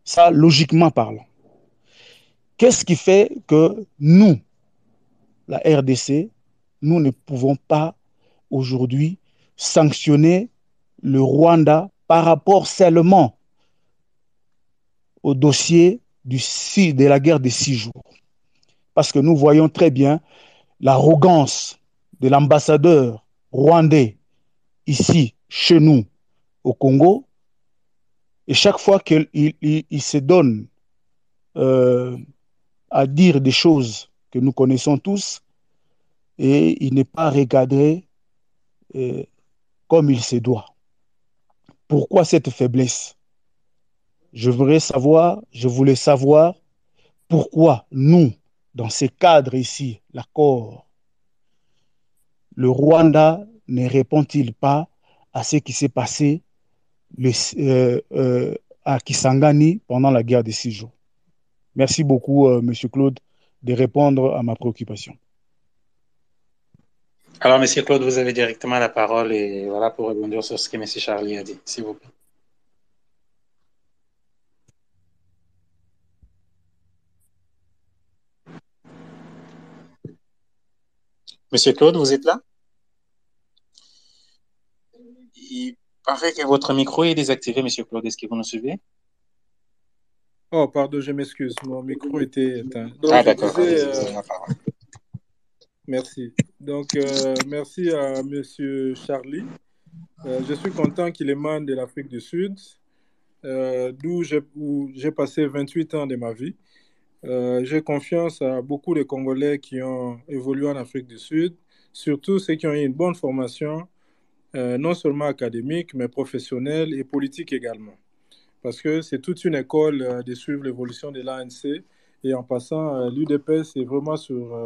Ça, logiquement parlant. Qu'est-ce qui fait que nous, la RDC, nous ne pouvons pas aujourd'hui sanctionner le Rwanda par rapport seulement au dossier de la guerre des 6 jours? Parce que nous voyons très bien l'arrogance de l'ambassadeur rwandais ici, chez nous, au Congo, et chaque fois qu'il se donne à dire des choses que nous connaissons tous, et il n'est pas recadré comme il se doit. Pourquoi cette faiblesse? Je voulais savoir pourquoi nous, dans ces cadres ici, l'accord, le Rwanda ne répond-il pas à ce qui s'est passé à Kisangani pendant la guerre des 6 jours? Merci beaucoup, M. Claude, de répondre à ma préoccupation. Alors, M. Claude, vous avez directement la parole et voilà pour rebondir sur ce que M. Charlie a dit, s'il vous plaît. Monsieur Claude, vous êtes là? Il paraît que votre micro est désactivé, Monsieur Claude. Est-ce que vous nous suivez? Oh, pardon, je m'excuse. Mon micro était éteint. Donc, d'accord. Merci. Donc, merci à Monsieur Charlie. Je suis content qu'il émane de l'Afrique du Sud, d'où j'ai passé 28 ans de ma vie. J'ai confiance à beaucoup de Congolais qui ont évolué en Afrique du Sud, surtout ceux qui ont eu une bonne formation, non seulement académique, mais professionnelle et politique également. Parce que c'est toute une école de suivre l'évolution de l'ANC. Et en passant, l'UDPS est vraiment sur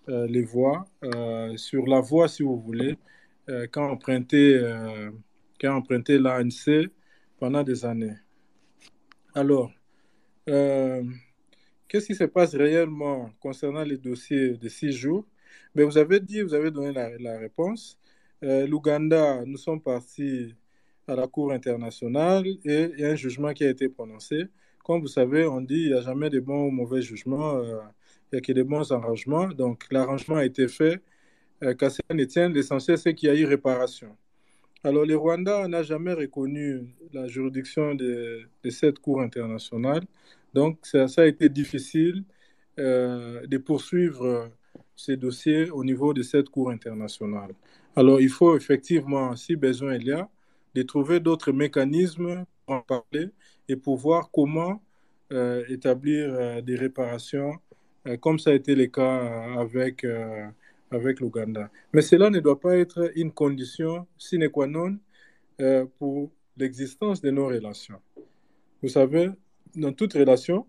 les voies, sur la voie, si vous voulez, qu'a emprunté l'ANC pendant des années. Alors, qu'est-ce qui se passe réellement concernant les dossiers de 6 jours? Mais vous avez donné la réponse. L'Ouganda, nous sommes partis à la Cour internationale et il y a un jugement qui a été prononcé. Comme vous savez, on dit qu'il n'y a jamais de bons ou mauvais jugements, il n'y a que des bons arrangements. Donc, l'arrangement a été fait. Qu'à ça ne tienne, l'essentiel, c'est qu'il y a eu réparation. Alors, le Rwanda n'a jamais reconnu la juridiction de cette Cour internationale. Donc, ça a été difficile de poursuivre ces dossiers au niveau de cette Cour internationale. Alors, il faut effectivement, si besoin il y a, de trouver d'autres mécanismes pour en parler et pour voir comment établir des réparations, comme ça a été le cas avec l'Ouganda. Mais cela ne doit pas être une condition sine qua non pour l'existence de nos relations. Vous savez, dans toute relation,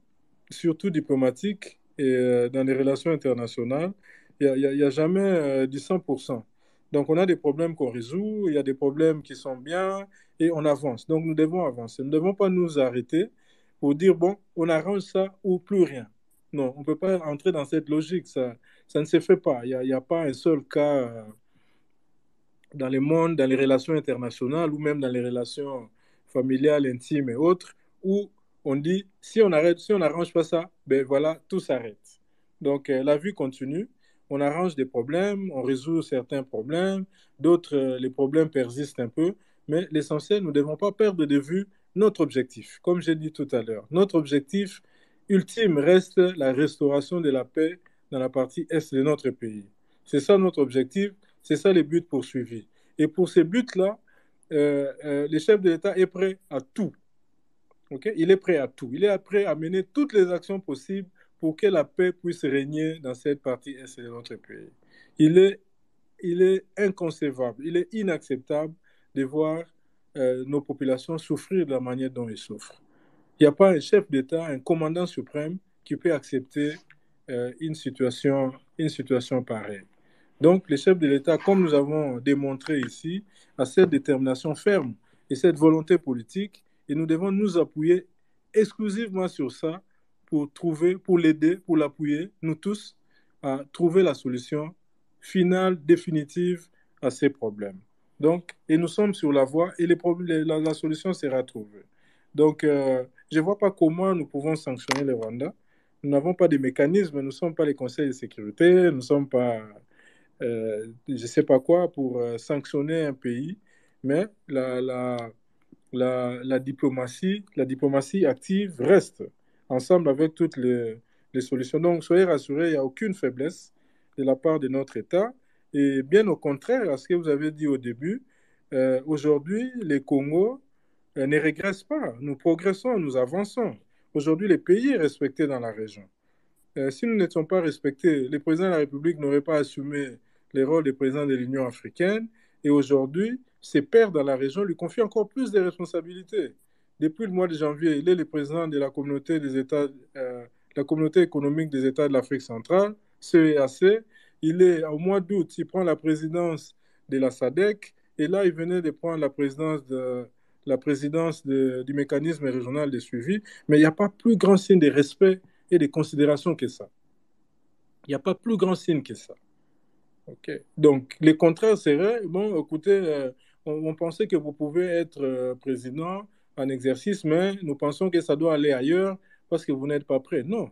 surtout diplomatique et dans les relations internationales, il n'y a jamais du 100%. Donc, on a des problèmes qu'on résout, il y a des problèmes qui sont bien et on avance. Donc, nous devons avancer. Nous ne devons pas nous arrêter pour dire, bon, on arrange ça ou plus rien. Non, on ne peut pas entrer dans cette logique. Ça ne se fait pas. Il n'y a pas un seul cas dans le monde, dans les relations internationales ou même dans les relations familiales, intimes et autres, où on dit, si on n'arrange pas ça, ben voilà, tout s'arrête. Donc, la vie continue. On arrange des problèmes, on résout certains problèmes, d'autres, les problèmes persistent un peu, mais l'essentiel, nous ne devons pas perdre de vue notre objectif. Comme j'ai dit tout à l'heure, notre objectif ultime reste la restauration de la paix dans la partie est de notre pays. C'est ça notre objectif, c'est ça les buts poursuivis. Et pour ces buts-là, le chef de l'État est prêt à tout. Okay? Il est prêt à tout. Il est prêt à mener toutes les actions possibles pour que la paix puisse régner dans cette partie est de notre pays. Il est inconcevable, il est inacceptable de voir nos populations souffrir de la manière dont ils souffrent. Il n'y a pas un chef d'État, un commandant suprême qui peut accepter une situation pareille. Donc, le chef de l'État, comme nous avons démontré ici, a cette détermination ferme et cette volonté politique, et nous devons nous appuyer exclusivement sur ça pour l'aider, pour l'appuyer, nous tous, à trouver la solution finale, définitive à ces problèmes. Donc, et nous sommes sur la voie et la solution sera trouvée. Donc, je ne vois pas comment nous pouvons sanctionner le Rwanda. Nous n'avons pas de mécanismes, nous ne sommes pas les conseils de sécurité, nous ne sommes pas, je ne sais pas quoi, pour sanctionner un pays, mais la diplomatie active reste ensemble avec toutes les solutions. Donc, soyez rassurés, il n'y a aucune faiblesse de la part de notre État. Et bien au contraire à ce que vous avez dit au début, aujourd'hui, les Congos ne régressent pas. Nous progressons, nous avançons. Aujourd'hui, le pays est respecté dans la région. Si nous n'étions pas respectés, le président de la République n'aurait pas assumé le rôle de président de l'Union africaine. Et aujourd'hui, ses pairs dans la région lui confient encore plus de responsabilités. Depuis le mois de janvier, il est le président de la communauté la communauté économique des États de l'Afrique centrale, CEAC. Il est au mois d'août, il prend la présidence de la SADC. Et là, il venait de prendre la présidence du mécanisme régional de suivi. Mais il n'y a pas plus grand signe de respect et de considération que ça. Il n'y a pas plus grand signe que ça. Okay. Donc, le contraire serait, bon, écoutez, on pensait que vous pouvez être président en exercice, mais nous pensons que ça doit aller ailleurs parce que vous n'êtes pas prêt. Non,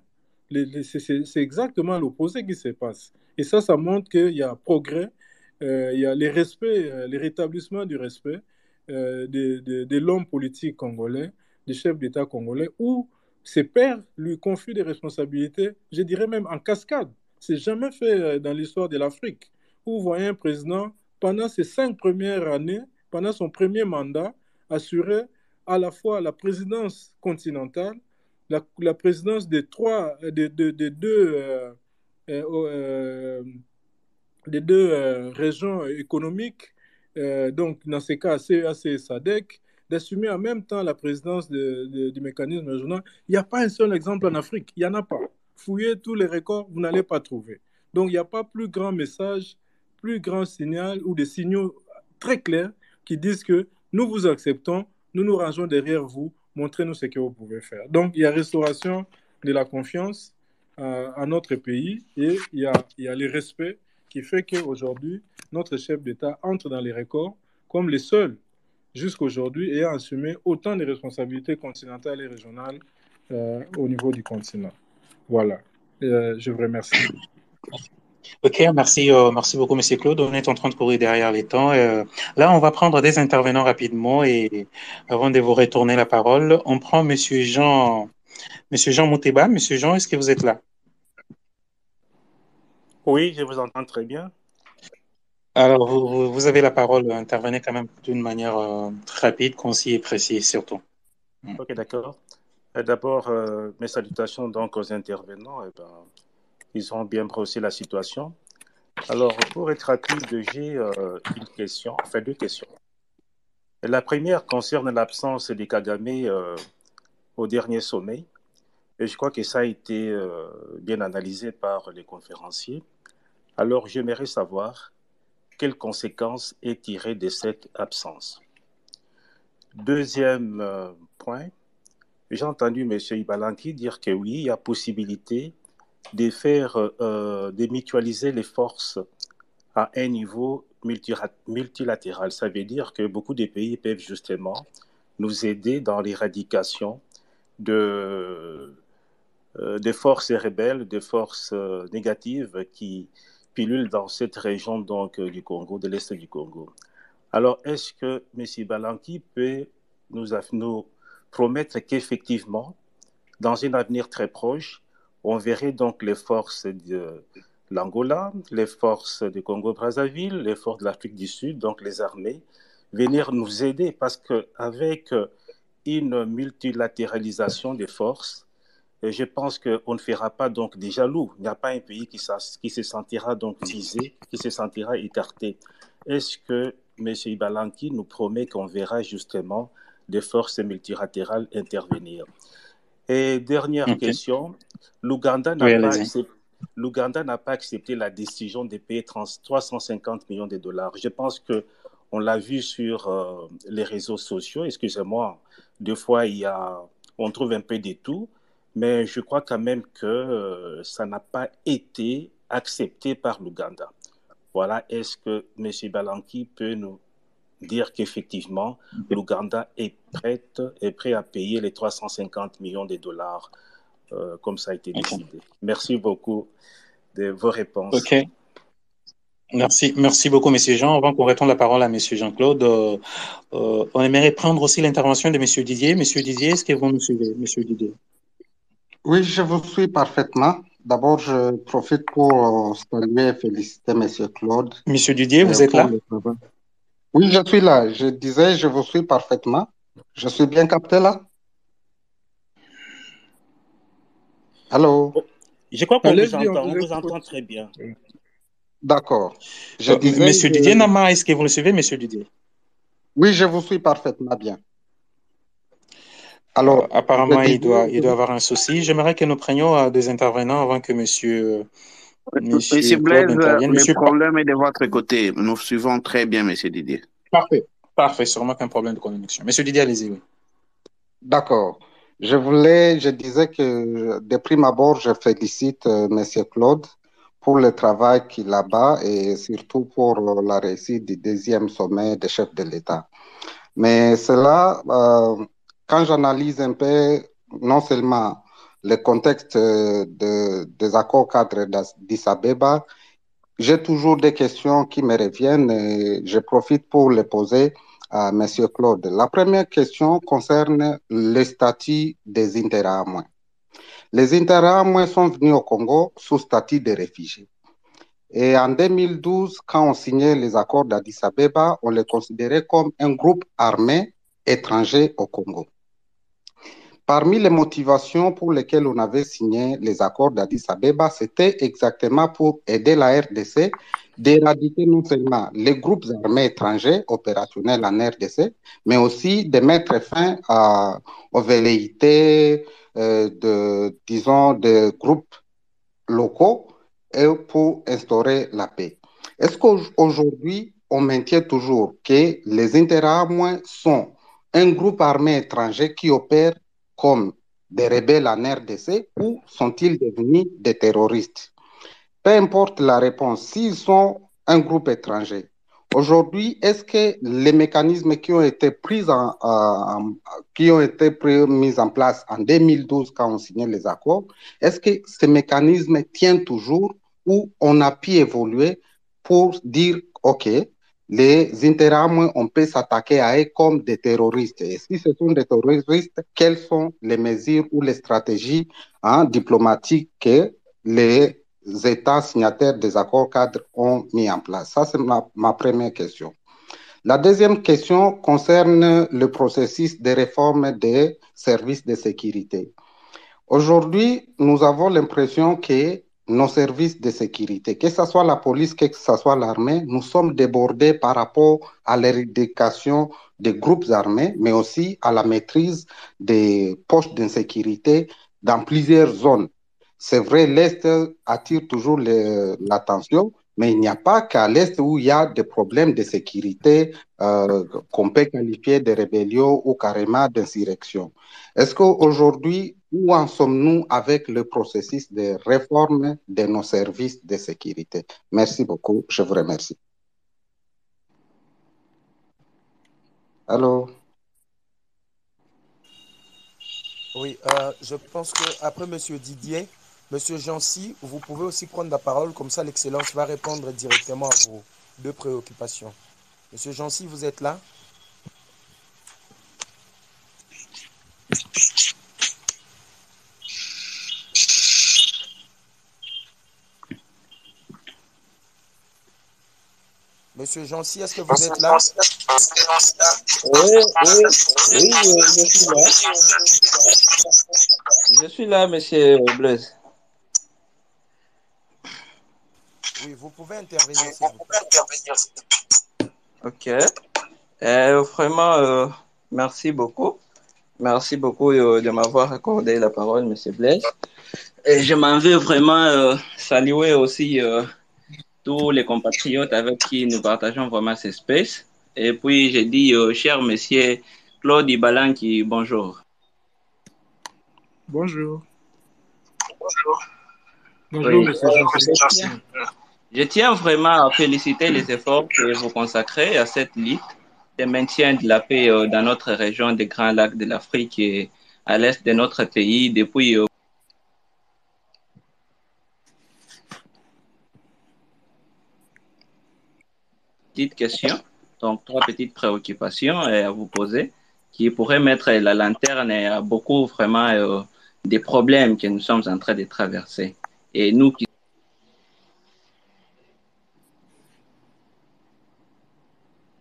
c'est exactement l'opposé qui se passe. Et ça montre qu'il y a progrès, il y a le rétablissement du respect de l'homme politique congolais, du chef d'État congolais, où ses pairs lui confient des responsabilités, je dirais même en cascade. C'est jamais fait dans l'histoire de l'Afrique, où vous voyez un président, pendant ses 5 premières années, pendant son premier mandat, assurer à la fois la présidence continentale, la présidence des deux régions économiques, donc dans ces cas, CEAC et SADC, d'assumer en même temps la présidence du mécanisme régional. Il n'y a pas un seul exemple en Afrique, il n'y en a pas. Fouillez tous les records, vous n'allez pas trouver. Donc, il n'y a pas plus grand message, plus grand signal ou des signaux très clairs qui disent que nous vous acceptons, nous nous rangeons derrière vous, montrez-nous ce que vous pouvez faire. Donc, il y a restauration de la confiance à notre pays et il y a le respect qui fait qu'aujourd'hui, notre chef d'État entre dans les records comme les seuls jusqu'à aujourd'hui ayant assumé autant de responsabilités continentales et régionales au niveau du continent. Voilà. Je vous remercie. Ok, merci beaucoup, Monsieur Claude. On est en train de courir derrière les temps. Là, on va prendre des intervenants rapidement et avant de vous retourner la parole, on prend Monsieur Jean Mouteba. Monsieur Jean, est-ce que vous êtes là? Oui, je vous entends très bien. Alors, vous avez la parole. Intervenez quand même d'une manière rapide, concise et précise, surtout. Ok, d'accord. D'abord, mes salutations donc aux intervenants. Ils ont bien brossé la situation. Alors, pour être rapide, j'ai une question, enfin 2 questions. La première concerne l'absence des Kagame au dernier sommet. Et je crois que ça a été bien analysé par les conférenciers. Alors, j'aimerais savoir quelles conséquences est tirées de cette absence. Deuxième point, j'ai entendu M. Ibalanki dire que oui, il y a possibilité de faire, de mutualiser les forces à un niveau multilatéral. Ça veut dire que beaucoup de pays peuvent justement nous aider dans l'éradication des forces rebelles, des forces négatives qui pilulent dans cette région donc, du Congo, de l'Est du Congo. Alors, est-ce que M. Ibalanki peut nous promettre qu'effectivement, dans un avenir très proche, on verrait donc les forces de l'Angola, les forces du Congo-Brazzaville, les forces de l'Afrique du Sud, donc les armées, venir nous aider parce qu'avec une multilatéralisation des forces, je pense qu'on ne fera pas donc des jaloux. Il n'y a pas un pays qui se sentira donc visé, qui se sentira écarté. Est-ce que M. Ibalanki nous promet qu'on verra justement des forces multilatérales intervenir? Et dernière question, l'Ouganda n'a pas accepté la décision de payer 350 millions de dollars. Je pense qu'on l'a vu sur les réseaux sociaux. Excusez-moi, des fois, on trouve un peu de tout, mais je crois quand même que ça n'a pas été accepté par l'Ouganda. Voilà, est-ce que M. Ibalanki peut nous dire qu'effectivement, l'Ouganda est prêt à payer les 350 millions de dollars comme ça a été décidé. Merci beaucoup de vos réponses. OK. Merci beaucoup, M. Jean. Avant qu'on retourne la parole à M. Jean-Claude, on aimerait prendre aussi l'intervention de M. Didier. M. Didier, est-ce que vous nous suivez, M. Didier? Oui, je vous suis parfaitement. D'abord, je profite pour saluer et féliciter M. Claude. M. Didier, vous êtes là? Oui, je suis là. Je disais, je vous suis parfaitement. Je suis bien capté là? Allô? Je crois qu'on vous entend. On vous entend très bien. D'accord. Monsieur Didier Nama, est-ce que vous le suivez, Monsieur Didier? Oui, je vous suis parfaitement bien. Alors, apparemment, il doit avoir un souci. J'aimerais que nous prenions des intervenants avant que Monsieur Blaise, le problème est de votre côté. Nous suivons très bien, Monsieur Didier. Parfait. Sûrement qu'un problème de connexion. Monsieur Didier, allez-y. Oui. D'accord. Je disais que de prime abord, je félicite Monsieur Claude pour le travail qu'il a bas et surtout pour la réussite du deuxième sommet des chefs de l'État. Mais cela, quand j'analyse un peu non seulement le contexte des accords cadres d'Addis Abeba, j'ai toujours des questions qui me reviennent et je profite pour les poser à M. Claude. La première question concerne le statut des Interahamwe. Les Interahamwe sont venus au Congo sous statut de réfugiés. Et en 2012, quand on signait les accords d'Addis Abeba, on les considérait comme un groupe armé étranger au Congo. Parmi les motivations pour lesquelles on avait signé les accords d'Addis Abeba, c'était exactement pour aider la RDC d'éradiquer non seulement les groupes armés étrangers opérationnels en RDC, mais aussi de mettre fin aux velléités de groupes locaux et pour instaurer la paix. Est-ce qu'aujourd'hui, on maintient toujours que les Interahamwe sont un groupe armé étranger qui opère comme des rebelles en RDC ou sont-ils devenus des terroristes? Peu importe la réponse, s'ils sont un groupe étranger, aujourd'hui, est-ce que les mécanismes qui ont été mis en place en 2012 quand on signait les accords, est-ce que ces mécanismes tiennent toujours ou on a pu évoluer pour dire, OK, les Interahamwe, on peut s'attaquer à eux comme des terroristes. Et si ce sont des terroristes, quelles sont les mesures ou les stratégies diplomatiques que les États signataires des accords cadres ont mis en place? Ça, c'est ma première question. La deuxième question concerne le processus de réforme des services de sécurité. Aujourd'hui, nous avons l'impression que nos services de sécurité, que ce soit la police, que ce soit l'armée, nous sommes débordés par rapport à l'éradication des groupes armés, mais aussi à la maîtrise des poches d'insécurité dans plusieurs zones. C'est vrai, l'Est attire toujours l'attention, mais il n'y a pas qu'à l'Est où il y a des problèmes de sécurité qu'on peut qualifier de rébellion ou carrément d'insurrection. Est-ce qu'aujourd'hui, où en sommes-nous avec le processus de réforme de nos services de sécurité? Merci beaucoup, je vous remercie. Allô? Oui, je pense qu'après M. Didier, M. Jancy, vous pouvez aussi prendre la parole, comme ça l'Excellence va répondre directement à vos deux préoccupations. M. Jancy, vous êtes là? Monsieur Jancy, est-ce que vous êtes là? Oui, je suis là. Je suis là, monsieur Blaise. Oui, vous pouvez intervenir, s'il vous plaît. Ok. Vraiment, merci beaucoup. Merci beaucoup de m'avoir accordé la parole, monsieur Blaise. Et je m'en veux vraiment saluer aussi tous les compatriotes avec qui nous partageons vraiment ces spaces. Et puis, j'ai dit, cher monsieur Claude Ibalanki, bonjour. Bonjour. Oui. Je tiens vraiment à féliciter les efforts que vous consacrez à cette lutte de maintien de la paix dans notre région des Grands Lacs de l'Afrique et à l'est de notre pays depuis petites questions, donc 3 petites préoccupations à vous poser qui pourraient mettre la lanterne à beaucoup vraiment des problèmes que nous sommes en train de traverser. Et nous qui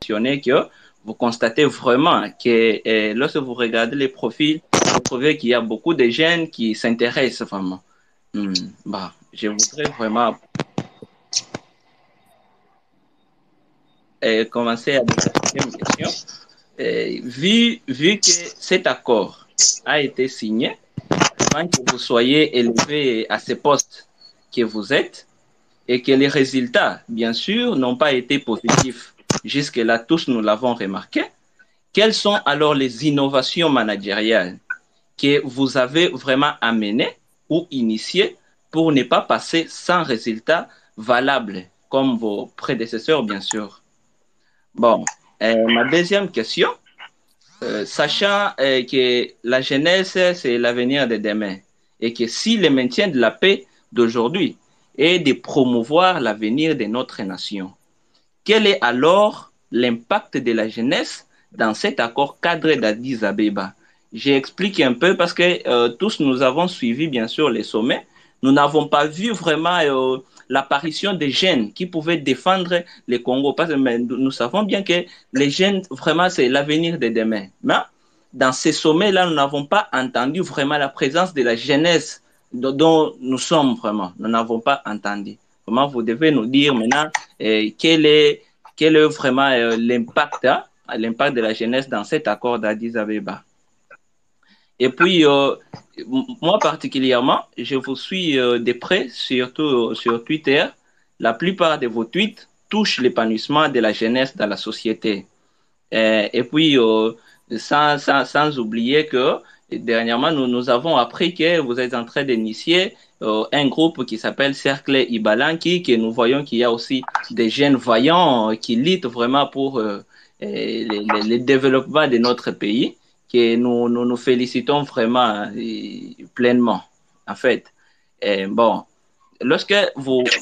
que vous constatez vraiment que lorsque vous regardez les profils, vous trouvez qu'il y a beaucoup de jeunes qui s'intéressent vraiment. Je voudrais vraiment commencer avec la deuxième question. Vu que cet accord a été signé, avant que vous soyez élevé à ce poste que vous êtes et que les résultats, bien sûr, n'ont pas été positifs, jusque-là, tous nous l'avons remarqué, quelles sont alors les innovations managériales que vous avez vraiment amenées ou initiées pour ne pas passer sans résultat valable, comme vos prédécesseurs, bien sûr? Bon, ma deuxième question, sachant que la jeunesse, c'est l'avenir de demain, et que si le maintien de la paix d'aujourd'hui est de promouvoir l'avenir de notre nation, quel est alors l'impact de la jeunesse dans cet accord cadre d'Addis Abeba? J'explique un peu parce que tous nous avons suivi bien sûr les sommets. Nous n'avons pas vu vraiment l'apparition des jeunes qui pouvaient défendre le Congo. Parce que nous savons bien que les jeunes, vraiment, c'est l'avenir de demain. Mais dans ces sommets-là, nous n'avons pas entendu vraiment la présence de la jeunesse dont nous sommes vraiment. Nous n'avons pas entendu. Vraiment, vous devez nous dire maintenant quel est vraiment l'impact de la jeunesse dans cet accord d'Addis Abeba. Et puis, moi particulièrement, je vous suis de près, surtout sur Twitter. La plupart de vos tweets touchent l'épanouissement de la jeunesse dans la société. Et puis, sans oublier que dernièrement, nous avons appris que vous êtes en train d'initier un groupe qui s'appelle Cercle Ibalanki, que nous voyons qu'il y a aussi des jeunes vaillants qui luttent vraiment pour le développement de notre pays, que nous félicitons vraiment pleinement, en fait. Bon, lorsque vos tweets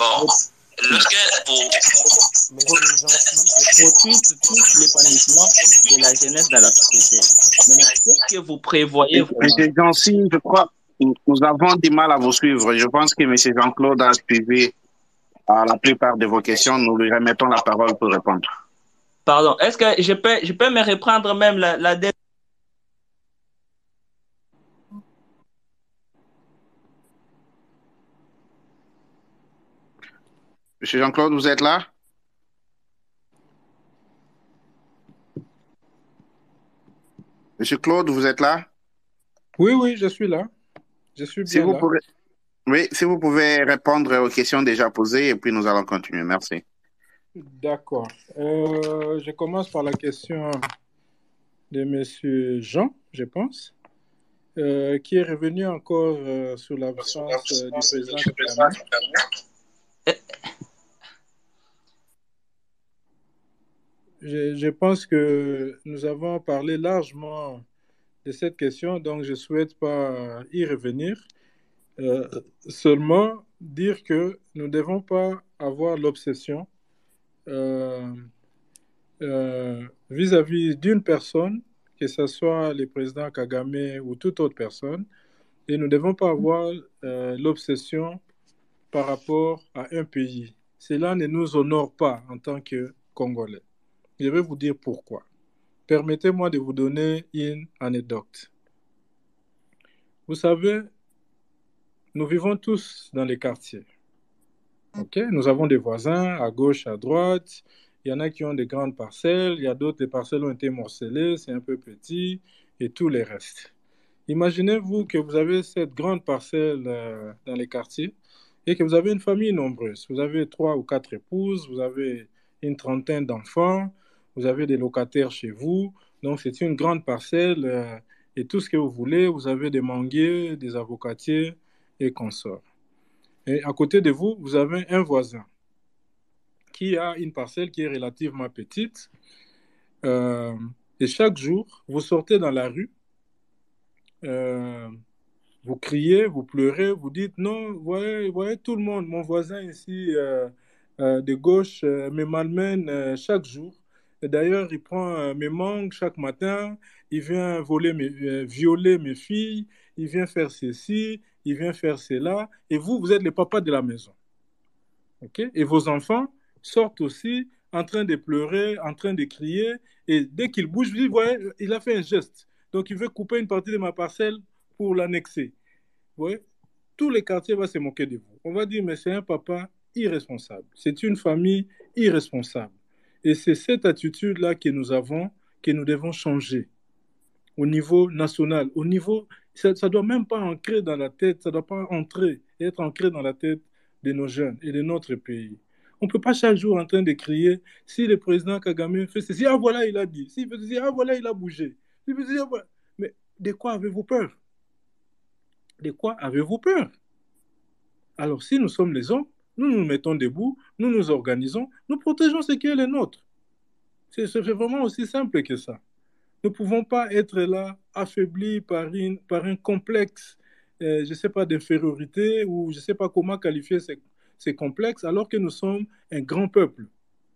touchent l'épanouissement de la jeunesse dans la société, qu'est-ce que vous prévoyez vraiment? Monsieur Jancy, je crois que nous avons du mal à vous suivre. Je pense que M. Jean-Claude a suivi la plupart de vos questions. Nous lui remettons la parole pour répondre. Pardon, est-ce que je peux me reprendre même la dernière? Monsieur Jean-Claude, vous êtes là? Monsieur Claude, vous êtes là? Oui, oui, je suis là. Je suis Si bien vous là. pouvez, oui, si vous pouvez répondre aux questions déjà posées et puis nous allons continuer. Merci. D'accord. Je commence par la question de Monsieur Jean, je pense, qui est revenu encore sur l'absence du président Kagame. Je pense que nous avons parlé largement de cette question, donc je ne souhaite pas y revenir. Seulement dire que nous ne devons pas avoir l'obsession vis-à-vis d'une personne, que ce soit le président Kagame ou toute autre personne, et nous ne devons pas avoir l'obsession par rapport à un pays. Cela ne nous honore pas en tant que Congolais. Je vais vous dire pourquoi. Permettez-moi de vous donner une anecdote. Vous savez, nous vivons tous dans les quartiers. Okay? Nous avons des voisins à gauche, à droite. Il y en a qui ont des grandes parcelles. Il y a d'autres, les parcelles ont été morcelées, c'est un peu petit, et tout les restes. Imaginez-vous que vous avez cette grande parcelle dans les quartiers et que vous avez une famille nombreuse. Vous avez 3 ou 4 épouses, vous avez une trentaine d'enfants, vous avez des locataires chez vous. Donc, c'est une grande parcelle et tout ce que vous voulez. Vous avez des manguiers, des avocatiers et consorts. Et à côté de vous, vous avez un voisin qui a une parcelle qui est relativement petite. Et chaque jour, vous sortez dans la rue, vous criez, vous pleurez, vous dites non, voyez tout le monde, mon voisin ici de gauche me malmène chaque jour. Et d'ailleurs, il prend mes mangues chaque matin, il vient violer mes filles, il vient faire ceci, il vient faire cela. Et vous, vous êtes le papa de la maison. Okay? Et vos enfants sortent aussi en train de pleurer, en train de crier. Et dès qu'il bouge, vous dites, voyez, il a fait un geste. Donc, il veut couper une partie de ma parcelle pour l'annexer. Vous voyez, tous les quartiers vont se moquer de vous. On va dire, mais c'est un papa irresponsable. C'est une famille irresponsable. Et c'est cette attitude-là que nous avons, que nous devons changer au niveau national. Au niveau, ça ne doit même pas entrer dans la tête, ça ne doit pas entrer et être ancré dans la tête de nos jeunes et de notre pays. On ne peut pas chaque jour en train de crier, si le président Kagame fait ceci, ah voilà, il a dit. S'il fait ceci, ah voilà, il a bougé. S'il fait ceci, ah, voilà. Mais de quoi avez-vous peur? De quoi avez-vous peur? Alors, si nous sommes les hommes, nous nous mettons debout, nous nous organisons, nous protégeons ce qui est le nôtre. C'est vraiment aussi simple que ça. Nous ne pouvons pas être là affaiblis par un complexe, je ne sais pas, d'infériorité ou je ne sais pas comment qualifier ces complexes, alors que nous sommes un grand peuple.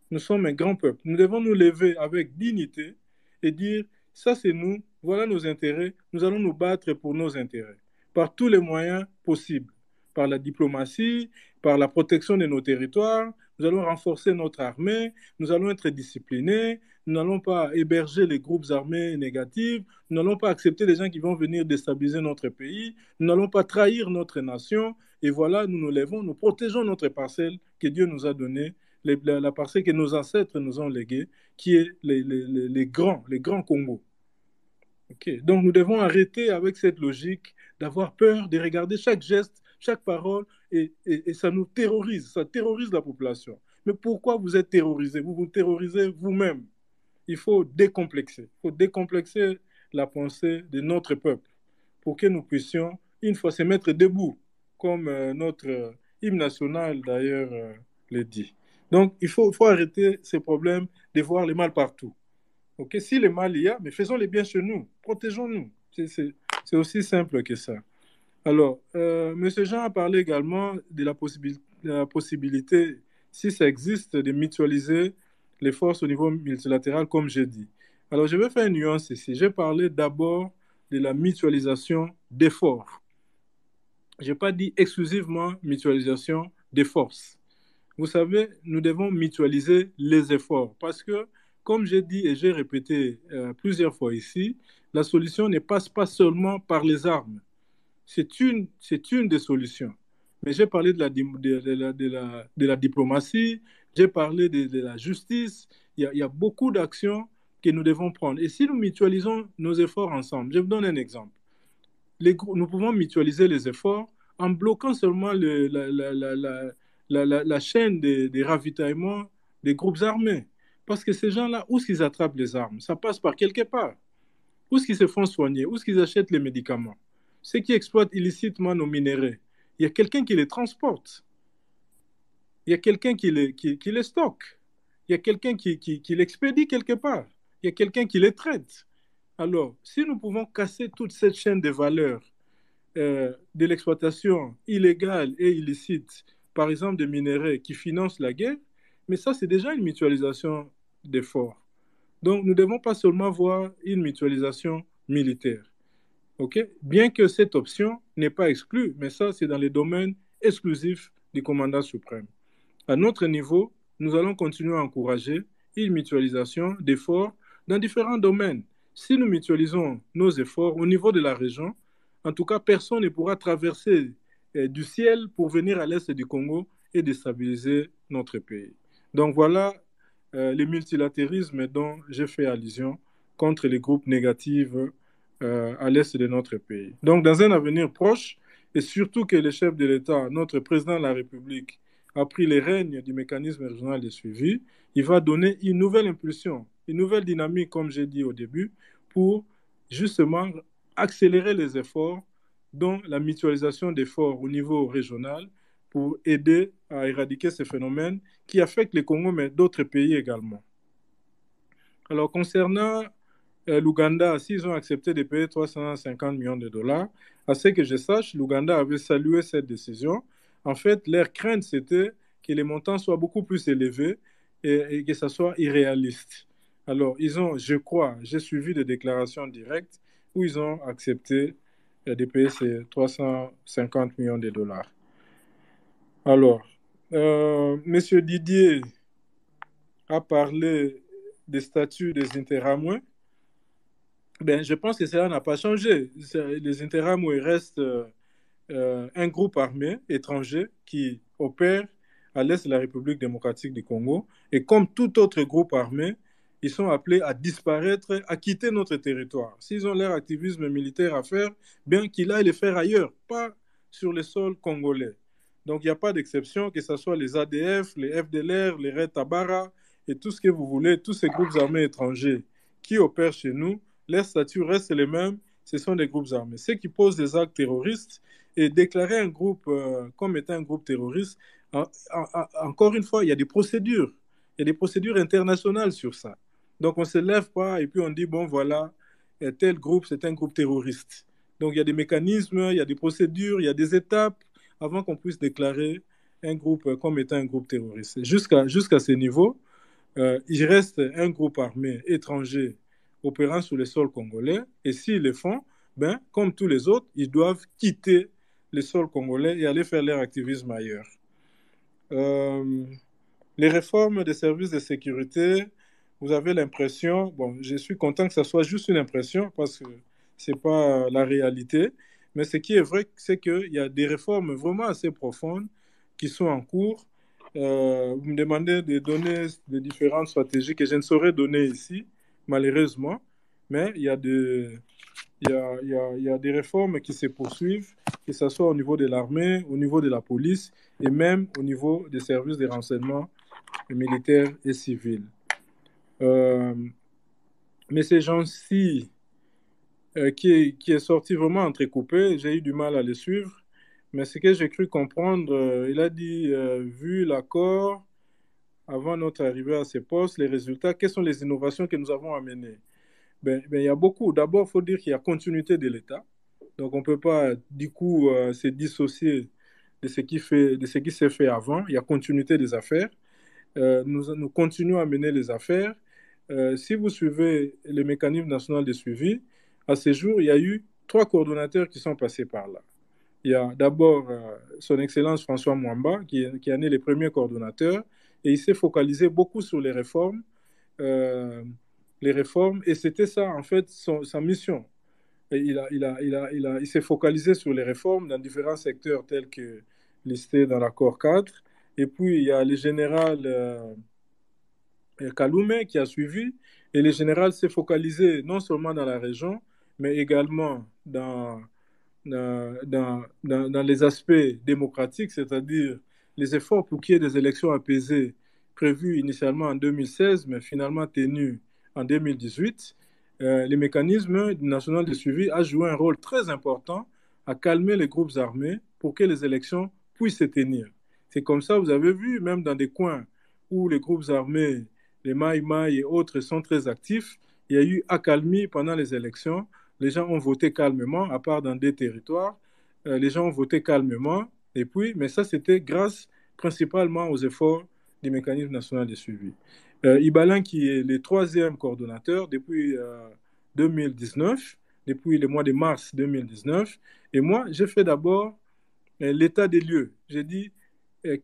Nous sommes un grand peuple. Nous devons nous lever avec dignité et dire, ça c'est nous, voilà nos intérêts, nous allons nous battre pour nos intérêts, par tous les moyens possibles, par la diplomatie, par la protection de nos territoires. Nous allons renforcer notre armée, nous allons être disciplinés, nous n'allons pas héberger les groupes armés négatifs, nous n'allons pas accepter les gens qui vont venir déstabiliser notre pays, nous n'allons pas trahir notre nation. Et voilà, nous nous levons, nous protégeons notre parcelle que Dieu nous a donnée, la parcelle que nos ancêtres nous ont léguée, qui est les grands Congos. Okay. Donc nous devons arrêter avec cette logique d'avoir peur, de regarder chaque geste, chaque parole, et ça nous terrorise, ça terrorise la population. Mais pourquoi vous êtes terrorisés? Vous vous terrorisez vous-même. Il faut décomplexer. Il faut décomplexer la pensée de notre peuple pour que nous puissions, une fois, se mettre debout, comme notre hymne national, d'ailleurs, le dit. Donc, il faut arrêter ces problèmes de voir le mal partout. Okay? Si le mal il y a, mais faisons le bien chez nous, protégeons-nous. C'est aussi simple que ça. Alors, M. Jean a parlé également de la possibilité, si ça existe, de mutualiser les forces au niveau multilatéral, comme j'ai dit. Alors, je vais faire une nuance ici. J'ai parlé d'abord de la mutualisation d'efforts. Je n'ai pas dit exclusivement mutualisation des forces. Vous savez, nous devons mutualiser les efforts parce que, comme j'ai dit et j'ai répété plusieurs fois ici, la solution ne passe pas seulement par les armes. C'est une des solutions. mais j'ai parlé de la diplomatie, j'ai parlé de la justice. Il y a beaucoup d'actions que nous devons prendre. Et si nous mutualisons nos efforts ensemble, je vous donne un exemple. Nous pouvons mutualiser les efforts en bloquant seulement la chaîne des ravitaillements des groupes armés. Parce que ces gens-là, où est-ce qu'ils attrapent les armes? Ça passe par quelque part. Où est-ce qu'ils se font soigner? Où est-ce qu'ils achètent les médicaments? Ceux qui exploitent illicitement nos minéraux, il y a quelqu'un qui les transporte. Il y a quelqu'un qui les stocke. Il y a quelqu'un qui l'expédie quelque part. Il y a quelqu'un qui les traite. Alors, si nous pouvons casser toute cette chaîne de valeur de l'exploitation illégale et illicite, par exemple des minéraux qui financent la guerre, mais ça, c'est déjà une mutualisation d'efforts. Donc, nous ne devons pas seulement voir une mutualisation militaire. Okay? Bien que cette option n'est pas exclue, mais ça, c'est dans les domaines exclusifs du commandant suprême. À notre niveau, nous allons continuer à encourager une mutualisation d'efforts dans différents domaines. Si nous mutualisons nos efforts au niveau de la région, en tout cas, personne ne pourra traverser du ciel pour venir à l'est du Congo et déstabiliser notre pays. Donc voilà le multilatérisme dont j'ai fait allusion contre les groupes négatifs à l'est de notre pays. Donc dans un avenir proche, et surtout que le chef de l'État, notre président de la République, a pris les rênes du mécanisme régional de suivi, il va donner une nouvelle impulsion, une nouvelle dynamique, comme j'ai dit au début, pour justement accélérer les efforts, dont la mutualisation d'efforts au niveau régional, pour aider à éradiquer ces phénomènes qui affectent le Congo, mais d'autres pays également. Alors, concernant l'Ouganda, s'ils ont accepté de payer 350 millions de dollars, à ce que je sache, l'Ouganda avait salué cette décision. En fait, leur crainte, c'était que les montants soient beaucoup plus élevés et que ça soit irréaliste. Alors, ils ont, je crois, j'ai suivi des déclarations directes où ils ont accepté de payer ces 350 millions de dollars. Alors, M. Didier a parlé des statuts des interamoués. Ben, je pense que cela n'a pas changé. Les interamoués restent un groupe armé étranger qui opère à l'est de la République démocratique du Congo. Et comme tout autre groupe armé, ils sont appelés à disparaître, à quitter notre territoire. S'ils ont leur activisme militaire à faire, bien qu'ils aillent le faire ailleurs, pas sur le sol congolais. Donc il n'y a pas d'exception, que ce soit les ADF, les FDLR, les Red Tabara et tout ce que vous voulez, tous ces groupes armés étrangers qui opèrent chez nous, leurs statuts restent les mêmes, ce sont des groupes armés. Ceux qui posent des actes terroristes et déclarer un groupe comme étant un groupe terroriste, encore une fois, il y a des procédures. Il y a des procédures internationales sur ça. Donc on ne se lève pas et puis on dit, bon voilà, tel groupe, c'est un groupe terroriste. Donc il y a des mécanismes, il y a des procédures, il y a des étapes avant qu'on puisse déclarer un groupe comme étant un groupe terroriste. Jusqu'à ce niveau, il reste un groupe armé étranger opérant sur le sol congolais, et s'ils le font, ben, comme tous les autres, ils doivent quitter le sol congolais et aller faire leur activisme ailleurs. Les réformes des services de sécurité, vous avez l'impression, bon, je suis content que ça soit juste une impression parce que ce n'est pas la réalité, mais ce qui est vrai, c'est qu'il y a des réformes vraiment assez profondes qui sont en cours. Vous me demandez de donner des différentes stratégies que je ne saurais donner ici, malheureusement, mais il y a des réformes qui se poursuivent, que ce soit au niveau de l'armée, au niveau de la police et même au niveau des services de renseignement militaires et civils. Mais ces gens-ci qui est sorti vraiment entrecoupé, j'ai eu du mal à les suivre, mais ce que j'ai cru comprendre, il a dit, vu l'accord, avant notre arrivée à ces postes, les résultats, quelles sont les innovations que nous avons amenées? Il y a beaucoup. D'abord, il faut dire qu'il y a continuité de l'État. Donc, on ne peut pas, du coup, se dissocier de ce qui s'est fait avant. Il y a continuité des affaires. Nous continuons à mener les affaires. Si vous suivez le mécanisme national de suivi, à ce jour, il y a eu 3 coordonnateurs qui sont passés par là. Il y a d'abord son Excellence François Mwamba, qui en est le premier coordonnateur, et il s'est focalisé beaucoup sur les réformes, et c'était ça, en fait, sa mission. Et il s'est focalisé sur les réformes dans différents secteurs tels que listés dans l'accord cadre. Et puis, il y a le général Kaloumé qui a suivi. Et le général s'est focalisé non seulement dans la région, mais également dans les aspects démocratiques, c'est-à-dire les efforts pour qu'il y ait des élections apaisées prévues initialement en 2016, mais finalement tenues en 2018. Les mécanismes nationaux de suivi a joué un rôle très important à calmer les groupes armés pour que les élections puissent se tenir. C'est comme ça, vous avez vu, même dans des coins où les groupes armés, les Maï Maï et autres sont très actifs, il y a eu accalmie pendant les élections. Les gens ont voté calmement, à part dans des territoires. Les gens ont voté calmement. Et puis, mais ça, c'était grâce principalement aux efforts du mécanisme national de suivi. Ibalan, qui est le 3e coordonnateur depuis 2019, depuis le mois de mars 2019. Et moi, j'ai fait d'abord l'état des lieux. J'ai dit,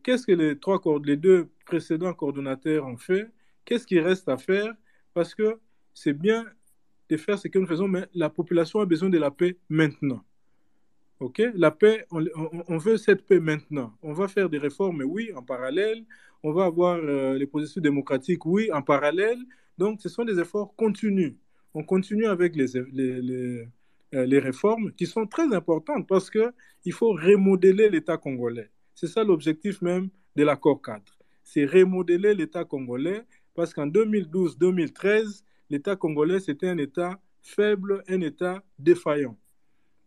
qu'est-ce que les 2 précédents coordonnateurs ont fait? Qu'est-ce qu'il reste à faire? Parce que c'est bien de faire ce que nous faisons, mais la population a besoin de la paix maintenant. Ok? La paix, on veut cette paix maintenant. On va faire des réformes, oui, en parallèle. On va avoir les processus démocratiques, oui, en parallèle. Donc, ce sont des efforts continus. On continue avec les réformes qui sont très importantes parce qu'il faut remodeler l'État congolais. C'est ça l'objectif même de l'accord cadre. C'est remodeler l'État congolais parce qu'en 2012-2013, l'État congolais, c'était un État faible, un État défaillant.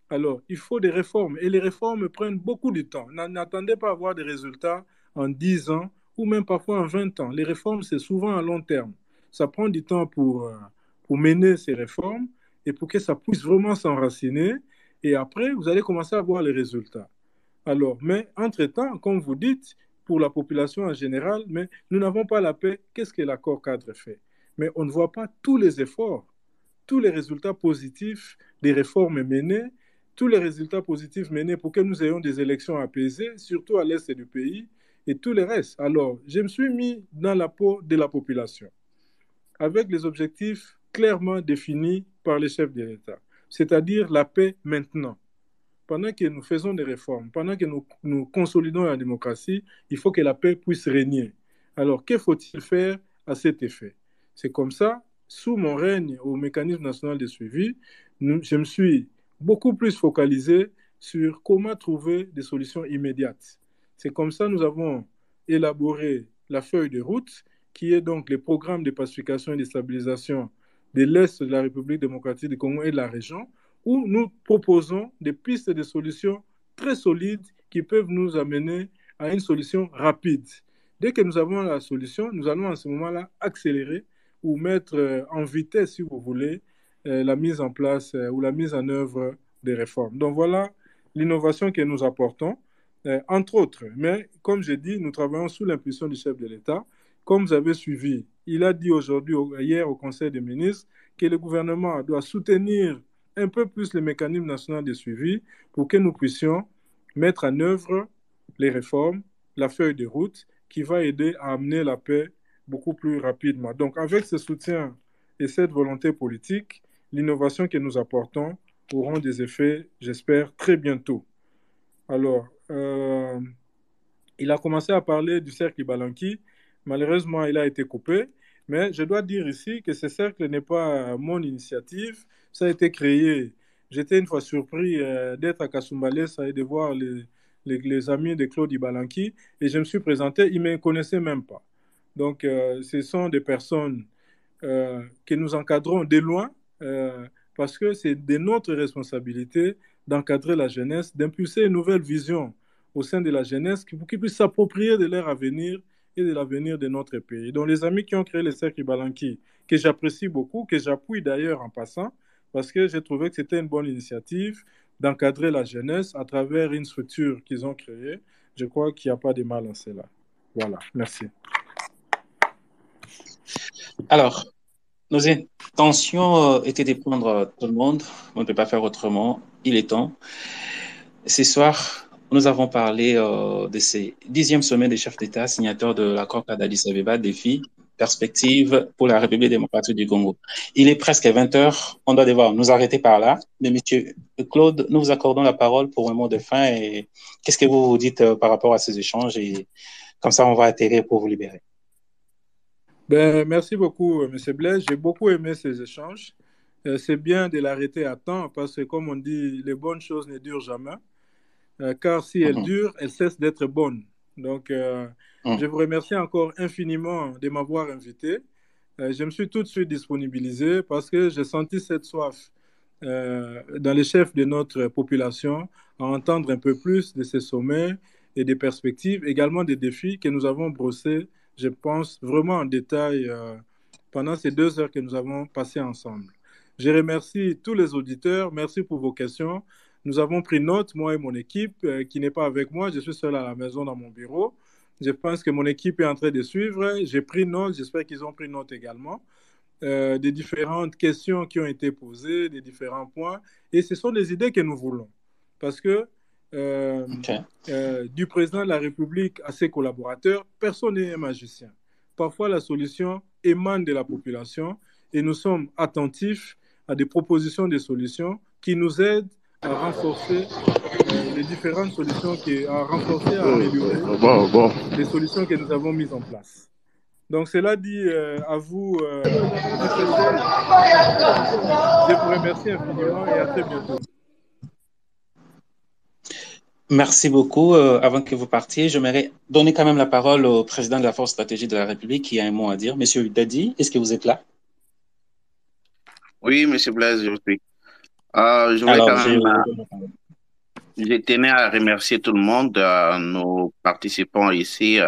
Alors, il faut des réformes. Et les réformes prennent beaucoup de temps. N'attendez pas à avoir des résultats en 10 ans ou même parfois en 20 ans. Les réformes, c'est souvent à long terme. Ça prend du temps pour mener ces réformes et pour que ça puisse vraiment s'enraciner. Et après, vous allez commencer à voir les résultats. Alors, mais entre-temps, comme vous dites, pour la population en général, mais nous n'avons pas la paix. Qu'est-ce que l'accord cadre fait? Mais on ne voit pas tous les efforts, tous les résultats positifs des réformes menées, tous les résultats positifs menés pour que nous ayons des élections apaisées, surtout à l'est du pays, et tout le reste. Alors, je me suis mis dans la peau de la population, avec les objectifs clairement définis par les chefs de l'État, c'est-à-dire la paix maintenant. Pendant que nous faisons des réformes, pendant que nous consolidons la démocratie, il faut que la paix puisse régner. Alors, que faut-il faire à cet effet? C'est comme ça, sous mon règne au mécanisme national de suivi, je me suis beaucoup plus focalisé sur comment trouver des solutions immédiates. C'est comme ça que nous avons élaboré la feuille de route, qui est donc le programme de pacification et de stabilisation de l'Est de la République démocratique du Congo et de la région, où nous proposons des pistes de solutions très solides qui peuvent nous amener à une solution rapide. Dès que nous avons la solution, nous allons à ce moment-là accélérer ou mettre en vitesse, si vous voulez, la mise en place ou la mise en œuvre des réformes. Donc voilà l'innovation que nous apportons, entre autres. Mais comme j'ai dit, nous travaillons sous l'impulsion du chef de l'État. Comme vous avez suivi, il a dit hier au Conseil des ministres que le gouvernement doit soutenir un peu plus le mécanisme national de suivi pour que nous puissions mettre en œuvre les réformes, la feuille de route qui va aider à amener la paix beaucoup plus rapidement. Donc avec ce soutien et cette volonté politique, l'innovation que nous apportons auront des effets, j'espère, très bientôt. Alors, il a commencé à parler du cercle Ibalanki. Malheureusement, il a été coupé. Mais je dois dire ici que ce cercle n'est pas mon initiative. Ça a été créé. J'étais une fois surpris d'être à Kasumbalesa et de voir les amis de Claude Ibalanki. Et je me suis présenté. Ils ne me connaissaient même pas. Donc, ce sont des personnes que nous encadrons de loin parce que c'est de notre responsabilité d'encadrer la jeunesse, d'impulser une nouvelle vision au sein de la jeunesse pour qu'ils puissent s'approprier de leur avenir et de l'avenir de notre pays. Donc les amis qui ont créé le cercle Ibalanki, que j'apprécie beaucoup, que j'appuie d'ailleurs en passant, parce que j'ai trouvé que c'était une bonne initiative d'encadrer la jeunesse à travers une structure qu'ils ont créée. Je crois qu'il n'y a pas de mal à cela. Voilà, merci. Alors, nos intentions étaient de prendre tout le monde. On ne peut pas faire autrement. Il est temps. Ce soir, nous avons parlé de ces 10e sommet des chefs d'État signataires de l'accord d'Addis Abeba, défis, perspectives pour la République démocratique du Congo. Il est presque 20 h. On doit devoir nous arrêter par là. Mais monsieur Claude, nous vous accordons la parole pour un mot de fin. Et qu'est-ce que vous vous dites par rapport à ces échanges? Et comme ça, on va atterrir pour vous libérer. Ben, merci beaucoup, M. Blaise. J'ai beaucoup aimé ces échanges. C'est bien de l'arrêter à temps parce que, comme on dit, les bonnes choses ne durent jamais. Car si elles durent, elles cessent d'être bonnes. Donc, je vous remercie encore infiniment de m'avoir invité. Je me suis tout de suite disponibilisé parce que j'ai senti cette soif dans les chefs de notre population à entendre un peu plus de ces sommets et des perspectives, également des défis que nous avons brossés, je pense, vraiment en détail pendant ces 2 heures que nous avons passées ensemble. Je remercie tous les auditeurs. Merci pour vos questions. Nous avons pris note, moi et mon équipe, qui n'est pas avec moi. Je suis seul à la maison dans mon bureau. Je pense que mon équipe est en train de suivre. J'ai pris note, j'espère qu'ils ont pris note également, des différentes questions qui ont été posées, des différents points. Et ce sont des idées que nous voulons. Parce que du président de la République à ses collaborateurs, personne n'est un magicien. Parfois, la solution émane de la population et nous sommes attentifs à des propositions de solutions qui nous aident à renforcer les différentes solutions, à renforcer, à améliorer les solutions que nous avons mises en place. Donc, cela dit à vous, je vous remercie infiniment et à très bientôt. Merci beaucoup. Avant que vous partiez, j'aimerais donner quand même la parole au président de la Force stratégique de la République qui a un mot à dire. Monsieur Dadi, est-ce que vous êtes là? Oui, Monsieur Blaise, je suis. Je tenais à remercier tout le monde, nos participants ici,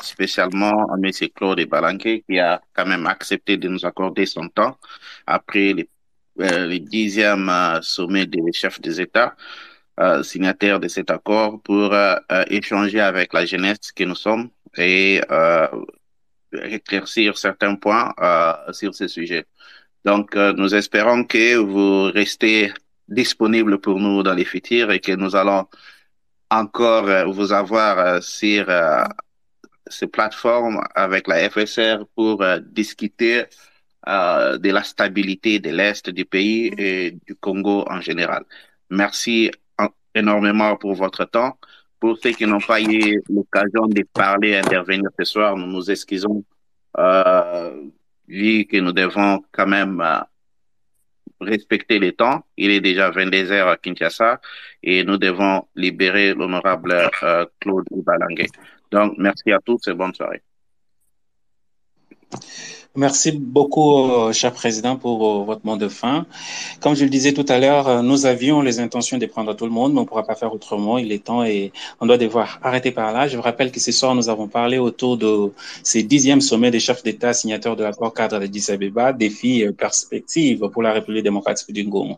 spécialement à M. Claude Ibalanke qui a quand même accepté de nous accorder son temps après le 10e sommet des chefs des États signataires de cet accord pour échanger avec la jeunesse que nous sommes et éclaircir certains points sur ce sujet. Donc, nous espérons que vous restez disponible pour nous dans les futurs et que nous allons encore vous avoir sur ces plateformes avec la FSR pour discuter de la stabilité de l'Est du pays et du Congo en général. Merci énormément pour votre temps. Pour ceux qui n'ont pas eu l'occasion de parler, intervenir ce soir, nous nous excusons vu que nous devons quand même respecter les temps. Il est déjà 22 heures à Kinshasa et nous devons libérer l'honorable Claude Ibalanke. Donc, merci à tous et bonne soirée. Merci beaucoup, cher président, pour votre mot de fin. Comme je le disais tout à l'heure, nous avions les intentions de prendre tout le monde, mais on ne pourra pas faire autrement. Il est temps et on doit devoir arrêter par là. Je vous rappelle que ce soir, nous avons parlé autour de ces 10e sommets des chefs d'État signataires de l'accord cadre de Addis Abeba, défis et perspectives pour la République démocratique du Congo.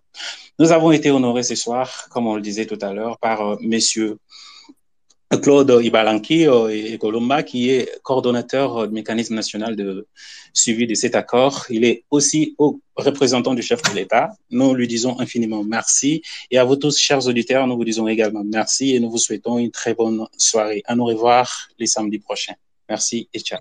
Nous avons été honorés ce soir, comme on le disait tout à l'heure, par messieurs Claude Ibalanke et Colomba, qui est coordonnateur du mécanisme national de suivi de cet accord. Il est aussi représentant du chef de l'État. Nous lui disons infiniment merci. Et à vous tous, chers auditeurs, nous vous disons également merci et nous vous souhaitons une très bonne soirée. À nous revoir les samedis prochains. Merci et ciao.